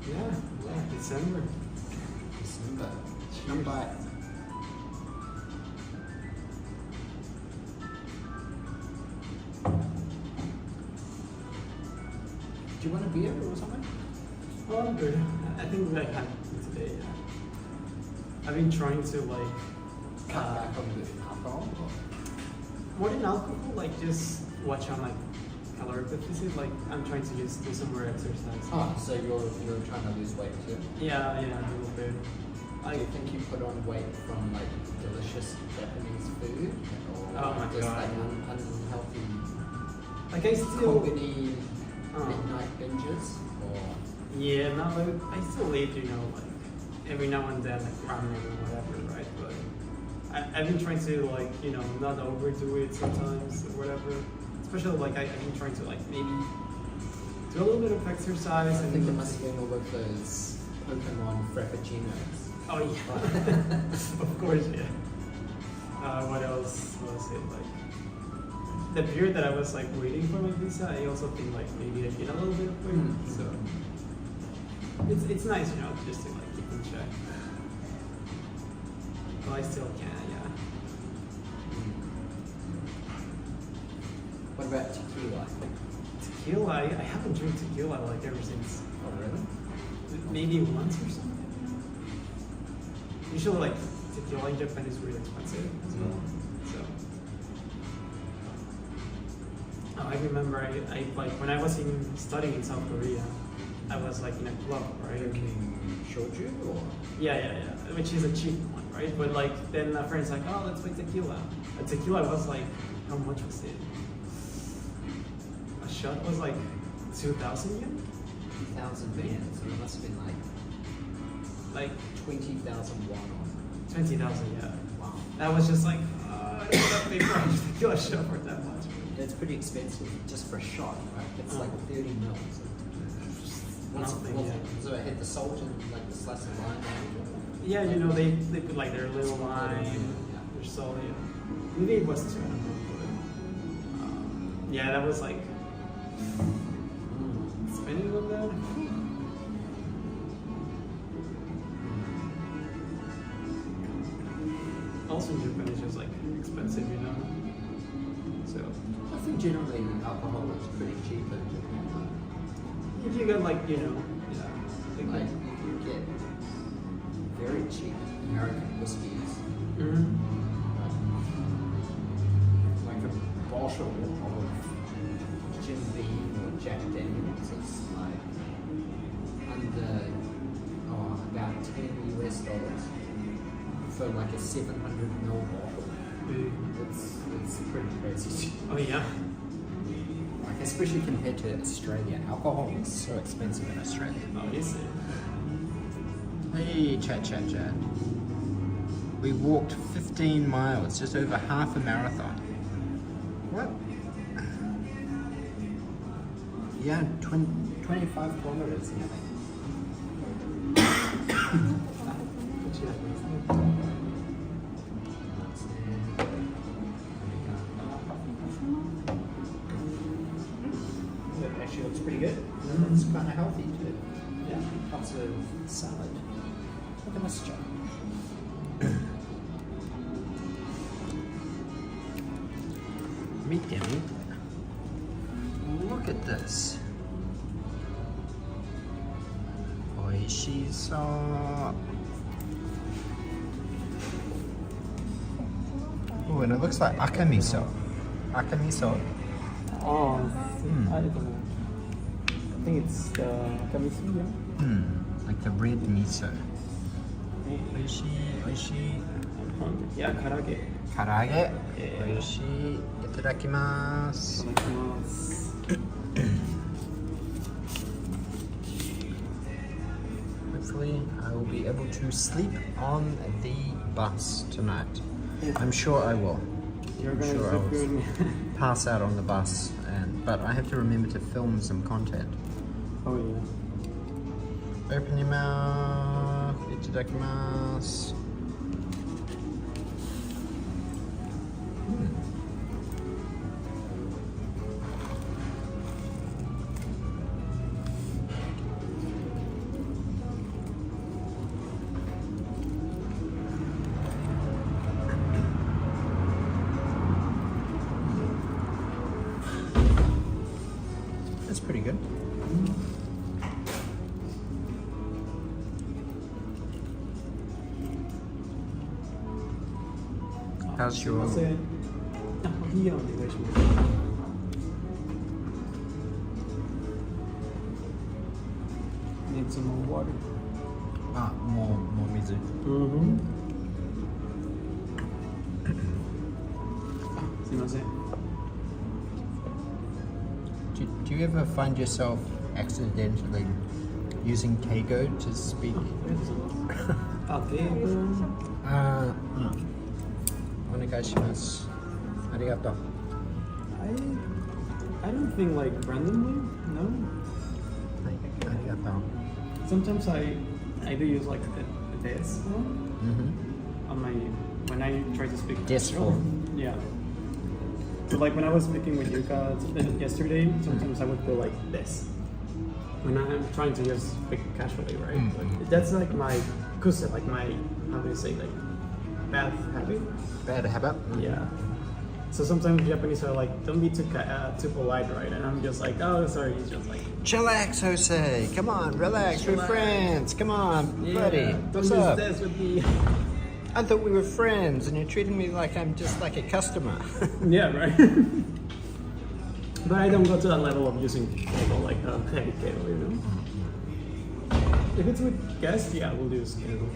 Yeah, December. Come by. Do you want a beer or something? Oh, I'm good. I think I had today. Yeah. I've been trying to like Cut back on the alcohol? more than alcohol, like just watch on like caloric deficit. Like I'm trying to just do some more exercise. Oh, so you're trying to lose weight too? Yeah, a little bit. Do you think you put on weight from like delicious Japanese food? Or Oh my just God. like unhealthy Like I still, company midnight binges? Or yeah, no, like I still eat, like every now and then, like ramen or whatever, right? But I've been trying to like, you know, not overdo it sometimes or whatever. Especially like I've been trying to like maybe do a little bit of exercise. I think it must have been all of those Pokemon Frappuccinos. Oh yeah, of course, yeah. What else was it like? The period that I was like waiting for my visa, I also think like maybe I gained a little bit of weight. So it's nice, you know, just to like keep in check. But I still can, yeah. What about tequila? Tequila, I haven't drank tequila like ever since. Oh, really? Maybe once or something. Usually like tequila in Japan is really expensive as well. So I remember I like when I was studying in South Korea, I was like in a club, right? Drinking shoju or? Yeah, which is a cheap one, right? But like then a friend's like, oh, let's make tequila. A tequila was like, how much was it? A shot was like 2,000 yen. 2,000 yen, so it must have been like 20,000 won or 20,000, yeah. wow. That was just like, I don't want to pay for a tequila shot for that much. It's pretty expensive just for a shot, right? It's like 30 mils. Nothing, yeah. So it had the salt and like the slice of lime. Yeah, you know, they put like their little lime, Yeah. their salt, yeah. Maybe it was 2, I don't know. But, yeah, that was like, spending on that. Also in Japan it's just like expensive, you know. So I think generally alcohol is pretty cheap in Japan. if you get like, you know, yeah, Like you can get very cheap American whiskeys. Mhm. Like a bottle of Jim Beam or Jack Daniels is like under about $10 for like a 700 ml bottle. It's pretty crazy. Oh yeah. Like especially compared to Australia, alcohol is so expensive in Australia. Oh, is it? Hey, chat. We walked 15 miles, just over half a marathon. What? Yeah, 25 kilometers, I think. It actually looks pretty good. It's kind of healthy too. Yeah. Lots of salad. Look at this job. Meet them. Look at this. Oishiso. Oh, and it looks like akamiso. Akamiso. Oh, I don't know. I think it's the kamisu, yeah. Like the red miso. Oishi. Yeah, karage. Karage. Yeah. Oishi. Itadakimasu. Hopefully I will be able to sleep on the bus tonight. I'm sure I will. You're I'm gonna sure I will good. pass out on the bus, but I have to remember to film some content. Oh yeah. Open your mouth. Itadakimasu. That's pretty good. How's your... すいません。あ、いいよ、お願いします。Need some more water. more mizu. Mm-hmm. すいません。 Do you ever find yourself accidentally using Keigo to speak? あ、英語。Onegaishimasu. Arigato. I don't think like randomly, no. Arigato. Sometimes I do use like this one Mm-hmm. on my when I try to speak. Desk form. Yeah. So like when I was speaking with Yuka yesterday, sometimes I would go like this. When I'm trying to just speak casually, right? Like, that's like my kuse, like my how do you say like bad habit? Bad habit. Yeah. So sometimes Japanese are like, don't be too polite, right? And I'm just like, oh, sorry. It's just like, Chillax, Jose. Come on, relax. We're Chillax. friends. Come on, buddy. don't What's use up? this with me. I thought we were friends, and you're treating me like I'm just like a customer. Yeah, right. But I don't go to that level of using cable, like heavy cable, you know. If it's with guests, yeah, we'll use cable.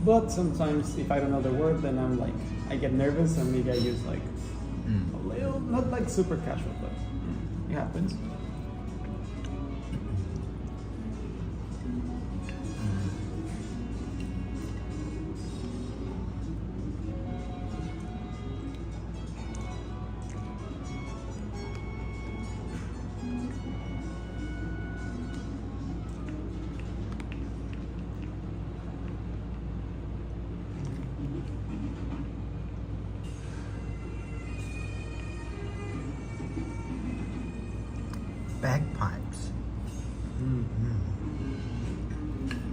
But sometimes if I don't know the word, then I'm like, I get nervous and maybe I use like a little, not like super casual, but it happens. Bagpipes.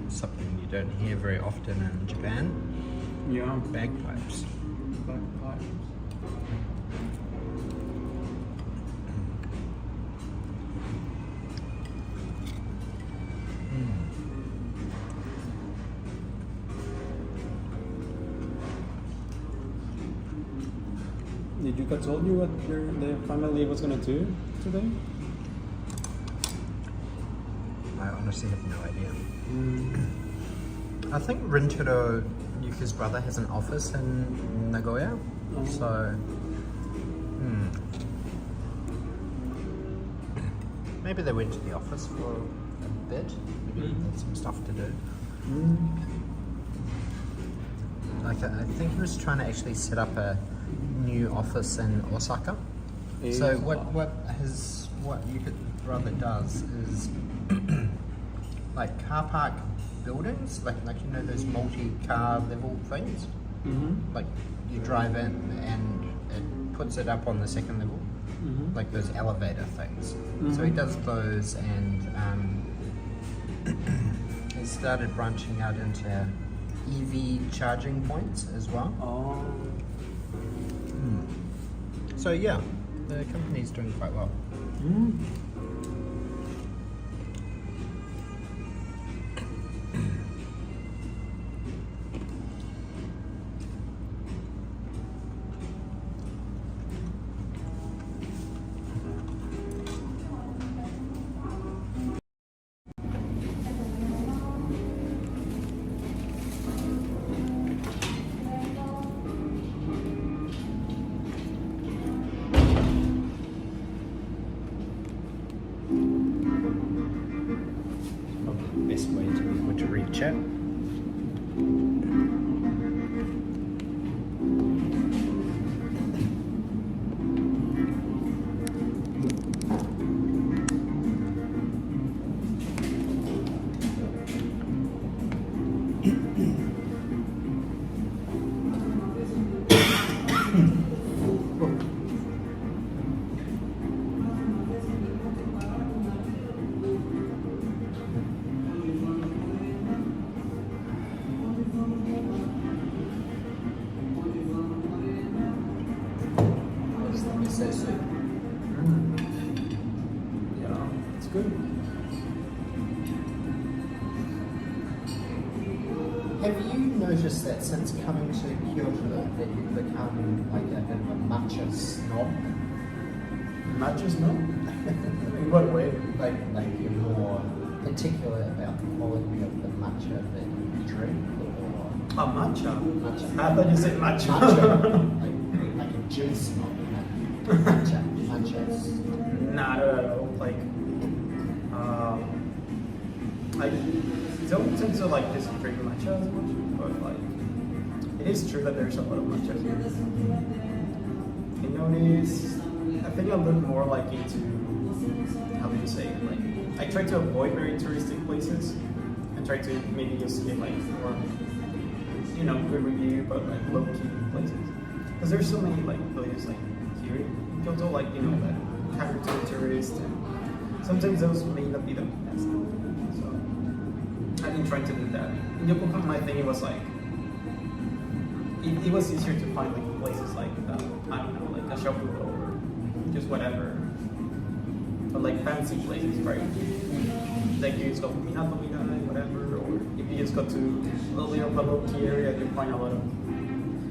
Something you don't hear very often in Japan. Yeah. Bagpipes. Bagpipes. Did Yuka told you what the family was gonna do today? I honestly have no idea. I think Rintaro, Yuka's brother, has an office in Nagoya. So, maybe they went to the office for a bit. Maybe had some stuff to do. Like, I think he was trying to actually set up a new office in Osaka. So what Yuka's brother does is like car park buildings, like you know those multi-car level things. Like you drive in and it puts it up on the second level, like those elevator things. So he does those, and he started branching out into EV charging points as well. Oh. So yeah, the company's doing quite well. Best way to be able to reach it. So soon. Yeah, it's good. Have you noticed that since coming to Kyoto that you've become like a bit of a matcha snob? Matches, no? In what way? Like you're more particular about the quality of the matcha that you drink, or Matcha. matcha? I thought you said matcha. like a gin snob. Matcha. Not at all. Like, I don't tend to like just drink matcha as much, but like, it is true that there's a lot of matchas here. I noticed, I think I look more like into, how do you say it? Like, I try to avoid very touristic places and try to maybe just get like more, you know, good review, but like low key places. Because there's so many like places like here in Kyoto, like, you know, that cater to the tourists, and sometimes those may not be the best. So I've been trying to do that. In Yokohama, I think it was like, it was easier to find like places like, I don't know, like a Shakudo or just whatever. But like fancy places, right? Like you just go to Minato Mirai, whatever, or if you just go to a little bit of a low-key area, you find a lot of.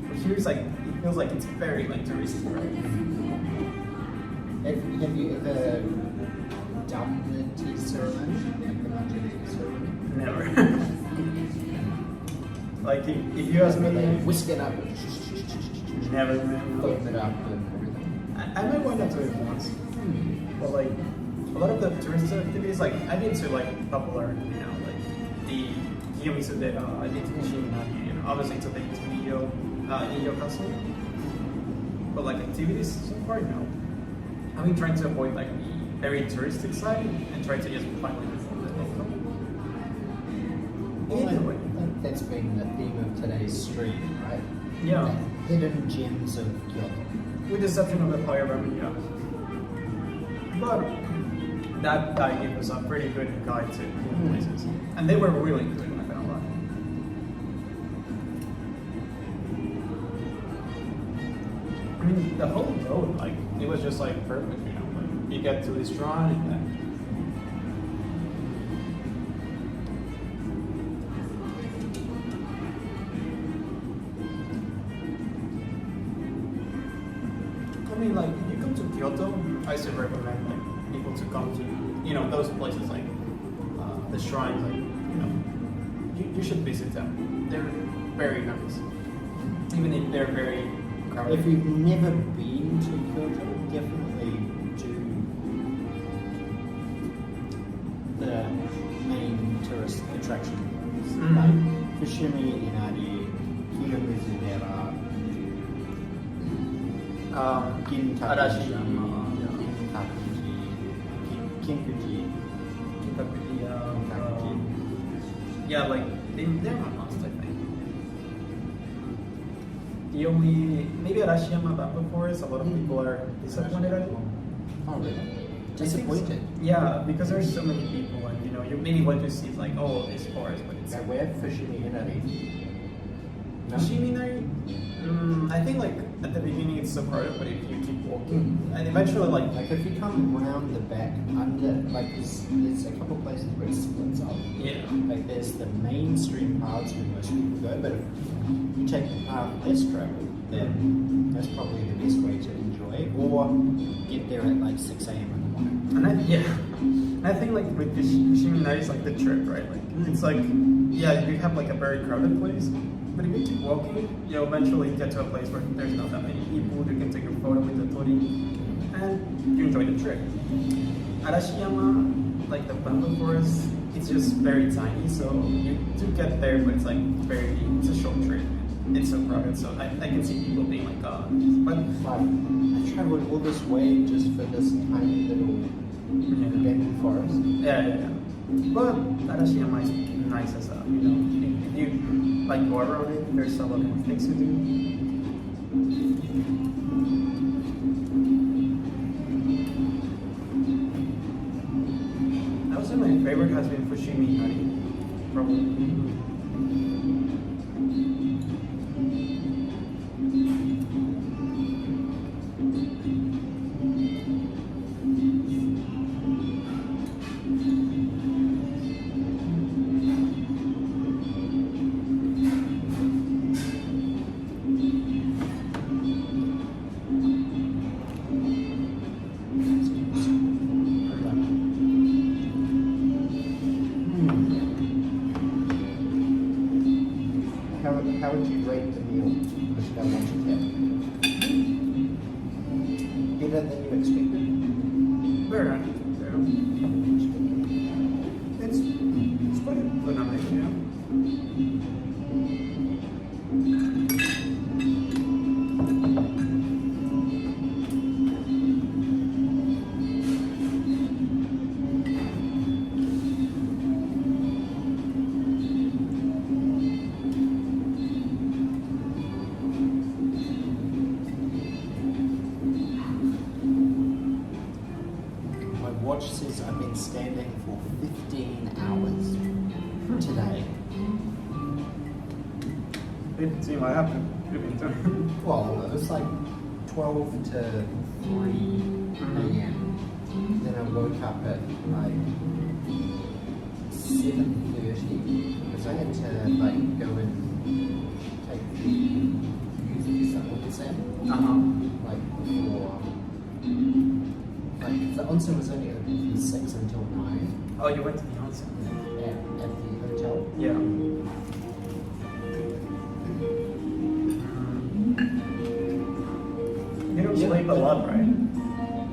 But here it's like, it feels like it's very like touristy, right? Have you ever done the tea ceremony? Like the matcha tea ceremony? Never. Like if you ask me, They whisk it up, never. foam it up and everything. I might want to do it once, but like a lot of the tourist activities, like I've been to like popular, you know, like the Kiyomizu-dera, Daitokuji-Jinja, and obviously to the Imamiya-jinja castle. But like activities so far, no. I've been trying to avoid like the very touristic side and try to just find like the local. Well, Either way. I think that's been the theme of today's stream, right? Yeah. The hidden gems of Kyoto. With the exception of the fire ramen, yeah. But that guy gave us a pretty good guide to places. And they were really good, I'm not gonna lie. I mean, the whole road, like, it was just like perfect, you know. Like, you get to this shrine and then. I mean, like, if you come to Kyoto, I still recommend like people to come to, you know, those places like the shrines, like, you know, you should visit them. They're very nice, even if they're very crowded. If you've never been to Kyoto, definitely do the main tourist attractions like Fushimi Inari, Kiyomizu-dera, Arashiyama, Kinkuji. Yeah, like they're not lost, I think. The only maybe Arashiyama Bamboo Forest, a lot of people are disappointed at it. Oh, really? I think Disappointed? so. Yeah, because there's so many people, and you know, you maybe what you see is like, oh, this forest, but it's Now, where Fushimi Inari? No? Shiminari. I think like at the beginning it's so crowded, but if you keep walking, and eventually like Like if you come around the back under, like there's a couple places where it splits up. yeah, Like there's the mainstream paths where most people go, but if you take the path less traveled, then that's probably the best way to enjoy, or get there at like 6 a.m. in the morning. and I think like with the Shiminari is like the trip, right? Like it's like yeah, you have like a very crowded place, but if you keep walking, you'll eventually get to a place where there's not that many people. You can take a photo with the tori, and you enjoy the trip. Arashiyama, like the bamboo forest, it's just very tiny, so you do get there, but it's like it's a short trip. It's so crowded, so I can see people being like, but Like, I traveled all this way just for this tiny little bamboo forest. yeah. But Arashiyama is nice as a, you know, if you like go around it, there's a lot of things to do. I would say my favorite has been Fushimi Inari, probably. How would you rate the meal? Scale 1 to 10? Better than you expected? Very nice. Yeah. It's quite phenomenal, yeah. watch says I've been standing for 15 hours today. Didn't seem what happened. Well, it was like 12 to 3 a.m. Then I woke up at like 7:30 because I had to like go and take the music exam. Like before, like the onsen was only open from 6 until 9 Oh, you went to the onsen? at the hotel. Yeah. You don't sleep a lot, right?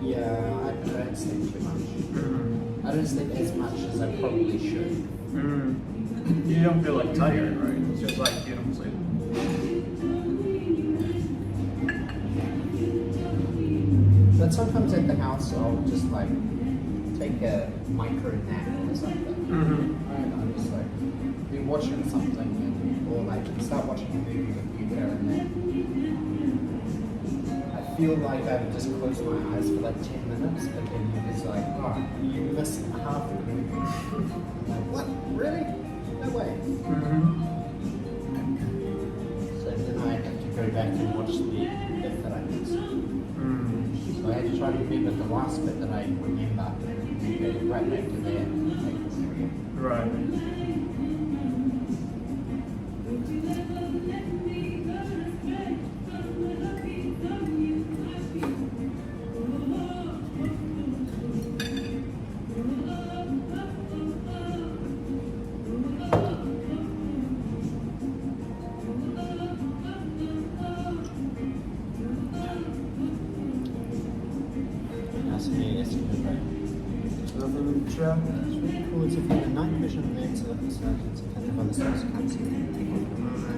Yeah, I don't sleep too much. I don't sleep as much as I probably should. You don't feel like tired, right? It's just like you don't sleep. But sometimes at the house, I'll just like take a micro nap or something. Right? I'll just like be watching something or like start watching a movie with you here and there. I feel like I've just closed my eyes for like 10 minutes, but then you're just like, oh, you missed half the movie. I'm like, what? Really? No way. So then I have to go back and watch the bit that I missed. So I had to try to remember the last bit that I remember and then go right back to there and take this again. Right. It's really cool. It's a kind of night vision lens, so it's a kind of other stuff you can't see.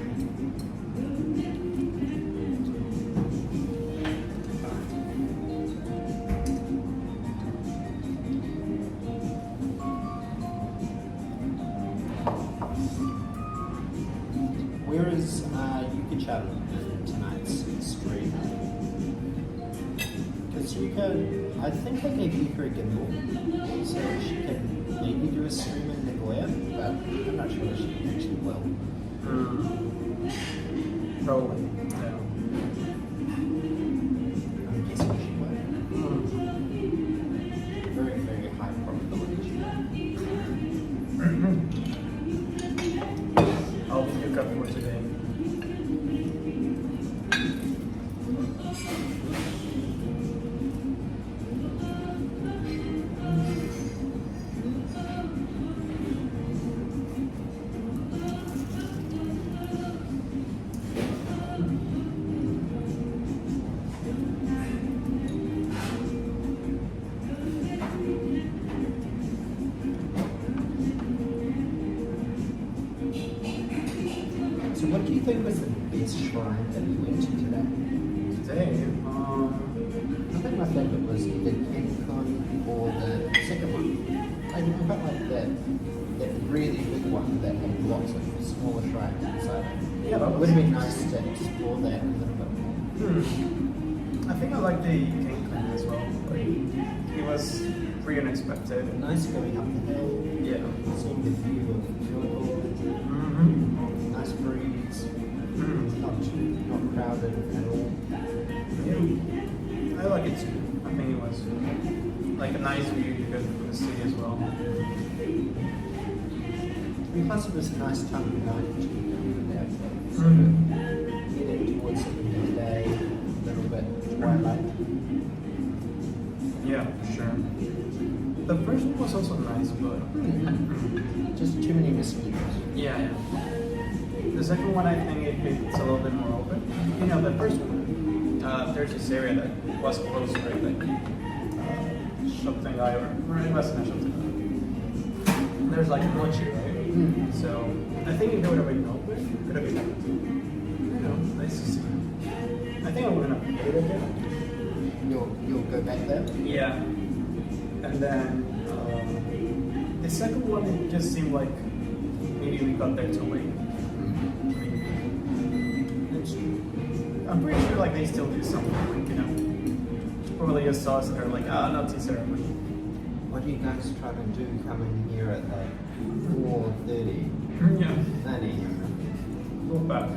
Where is Yuka-chan in tonight's stream? Because Yuka, I think I gave Yuka a gimbal, so she can maybe do a stream in Nagoya, but I'm not sure if she actually will. Probably. Yeah. I'm guessing she will. Very, very high probability she will. I'll pick up for today. So what do you think was the best shrine that you went to today? Today, I think my favorite was the Kenkon or the second one. I felt like that really big one that had lots of smaller shrines inside it. Yeah, that It would have been nice to explore that a little bit more. I think I like the Kenkon as well. Like, it was pretty unexpected. Nice going up the hill, Yeah. seeing the view of Kyoto, nice breeze, not crowded at all. Yeah. I like it too. I think it was like a nice view you could from the city as well. And plus it was a nice time of night to go there. So getting towards the end of the day, a little bit twilight. Yeah, for sure. The first one was also nice, but Just too many mosquitoes. yeah. The second one, I think it's a little bit more open. You know, the first one, there's this area that was closed, right? Like something or it wasn't a something. There's like mochi, right? So I think if it would have been open, it could have been, you know, nice to see. I think I'm gonna pay it again. You'll go back there? Yeah. And then the second one, it just seemed like maybe we got there too late. I'm pretty sure like they still do something, like, you know, probably just saw us and they're like, ah, not tea ceremony. What do you guys try to do coming here at like 4:30? Yeah. 9 a.m. Not bad.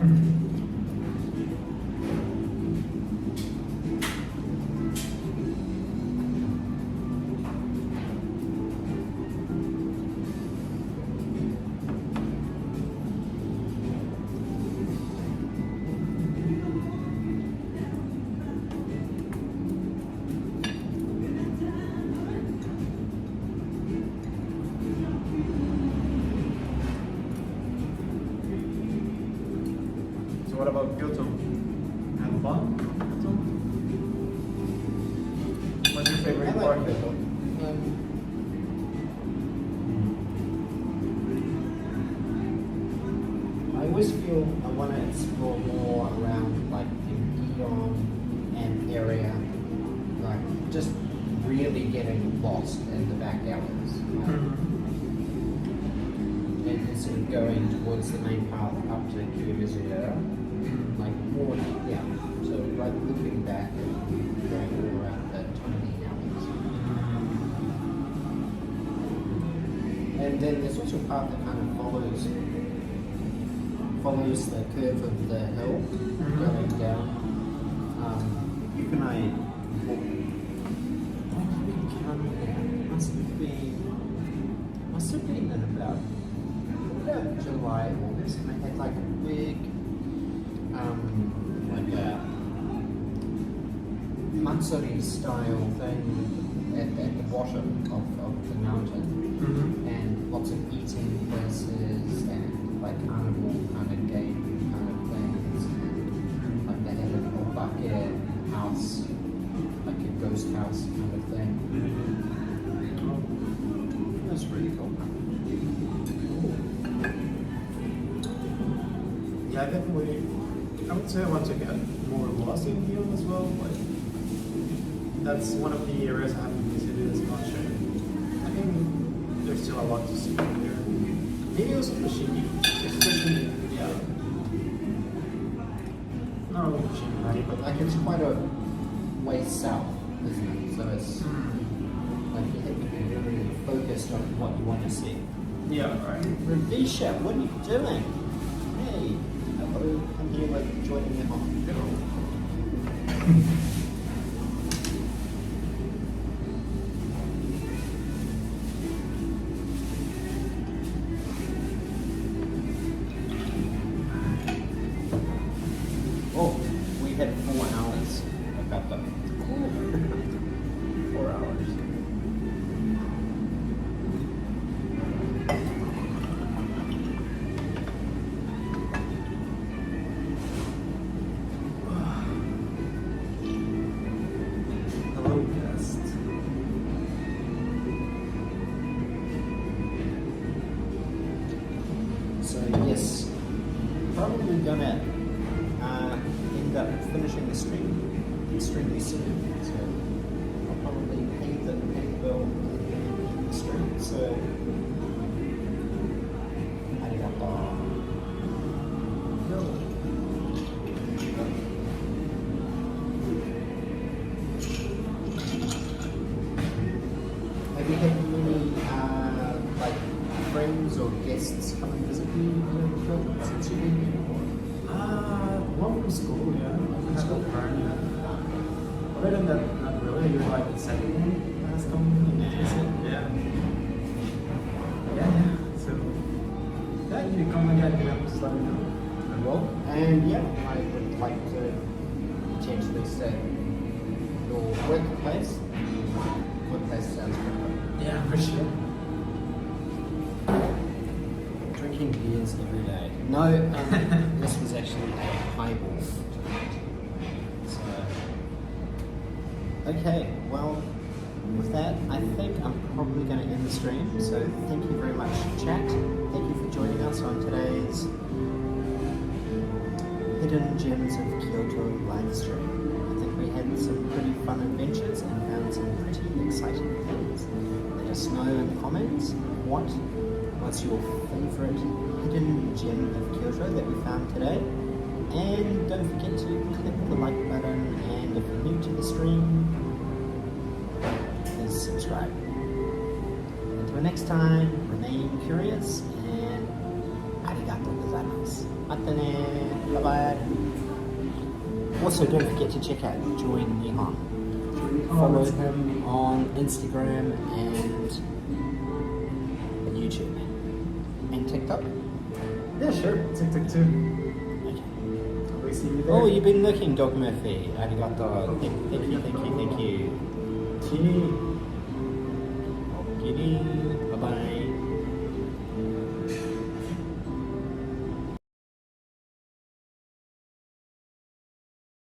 So what about Kyoto? Have fun? Kyoto? What's your favorite part of Kyoto? I always feel I want to explore more around like the Gion and area, like just really getting lost in the back alleys. And instead of going towards the main path up to Kyoto, like more, yeah. So like looping back and going all around the tiny alleys. And then there's also a path that kind of follows the curve of the hill going down. You can must have been in about July, August, and they had like a big like a Matsuri style thing at the bottom of the mountain, and lots of eating places and like carnival kind of game kind of things, and like they had a little bucket house, like a ghost house kind of thing. That's really cool. Yeah, I definitely. I would say I want to get more lost in Gion as well. Like that's one of the areas I haven't visited as much. I think there's still a lot to see there. Maybe also Fushimi, especially yeah. Not only Fushimi, right? But like it's quite a way south, isn't it? So it's like you have to be really focused on what you want to see. Yeah, right. Ravisha, what are you doing? Hey, hello, I'm here like joining them on. Oh, we had 4 hours of backup. 4 hours. Hello, guest. So yes, probably gonna end up finishing the stream extremely soon. So I'll probably pay the bill and end the stream. So arigato. Have you had many like friends or guests come and visit you since you've been here? One from school, yeah. I have a friend, yeah. Other than that, not really. You're like the second one that has come and visit. Yeah. Yeah. So, yeah, you can come again. You have to let me know. I will. And yeah, I would like to potentially stay at your workplace. Workplace sounds good. Yeah, for sure. Drinking beers every day. No, this was actually a highball. So, okay, well, with that, I think I'm probably going to end the stream. So thank you very much, chat. Thank you for joining us on today's Hidden Gems of Kyoto live stream. I think we had some pretty fun adventures and found some pretty exciting things. Let us know in the comments what's your favorite hidden gem of Kyoto that we found today. And don't forget to click the like button, and if you're new to the stream, please subscribe. Until next time, remain curious and arigatou gozaimasu. Mata ne. Bye bye. Also, don't forget to check out Join Nihon. Follow him on Instagram and YouTube and TikTok. Yeah, sure. TikTok too. Okay. We see you there. Oh, you've been looking, Dog Murphy. Arigato. Thank you. Kini. Bye bye.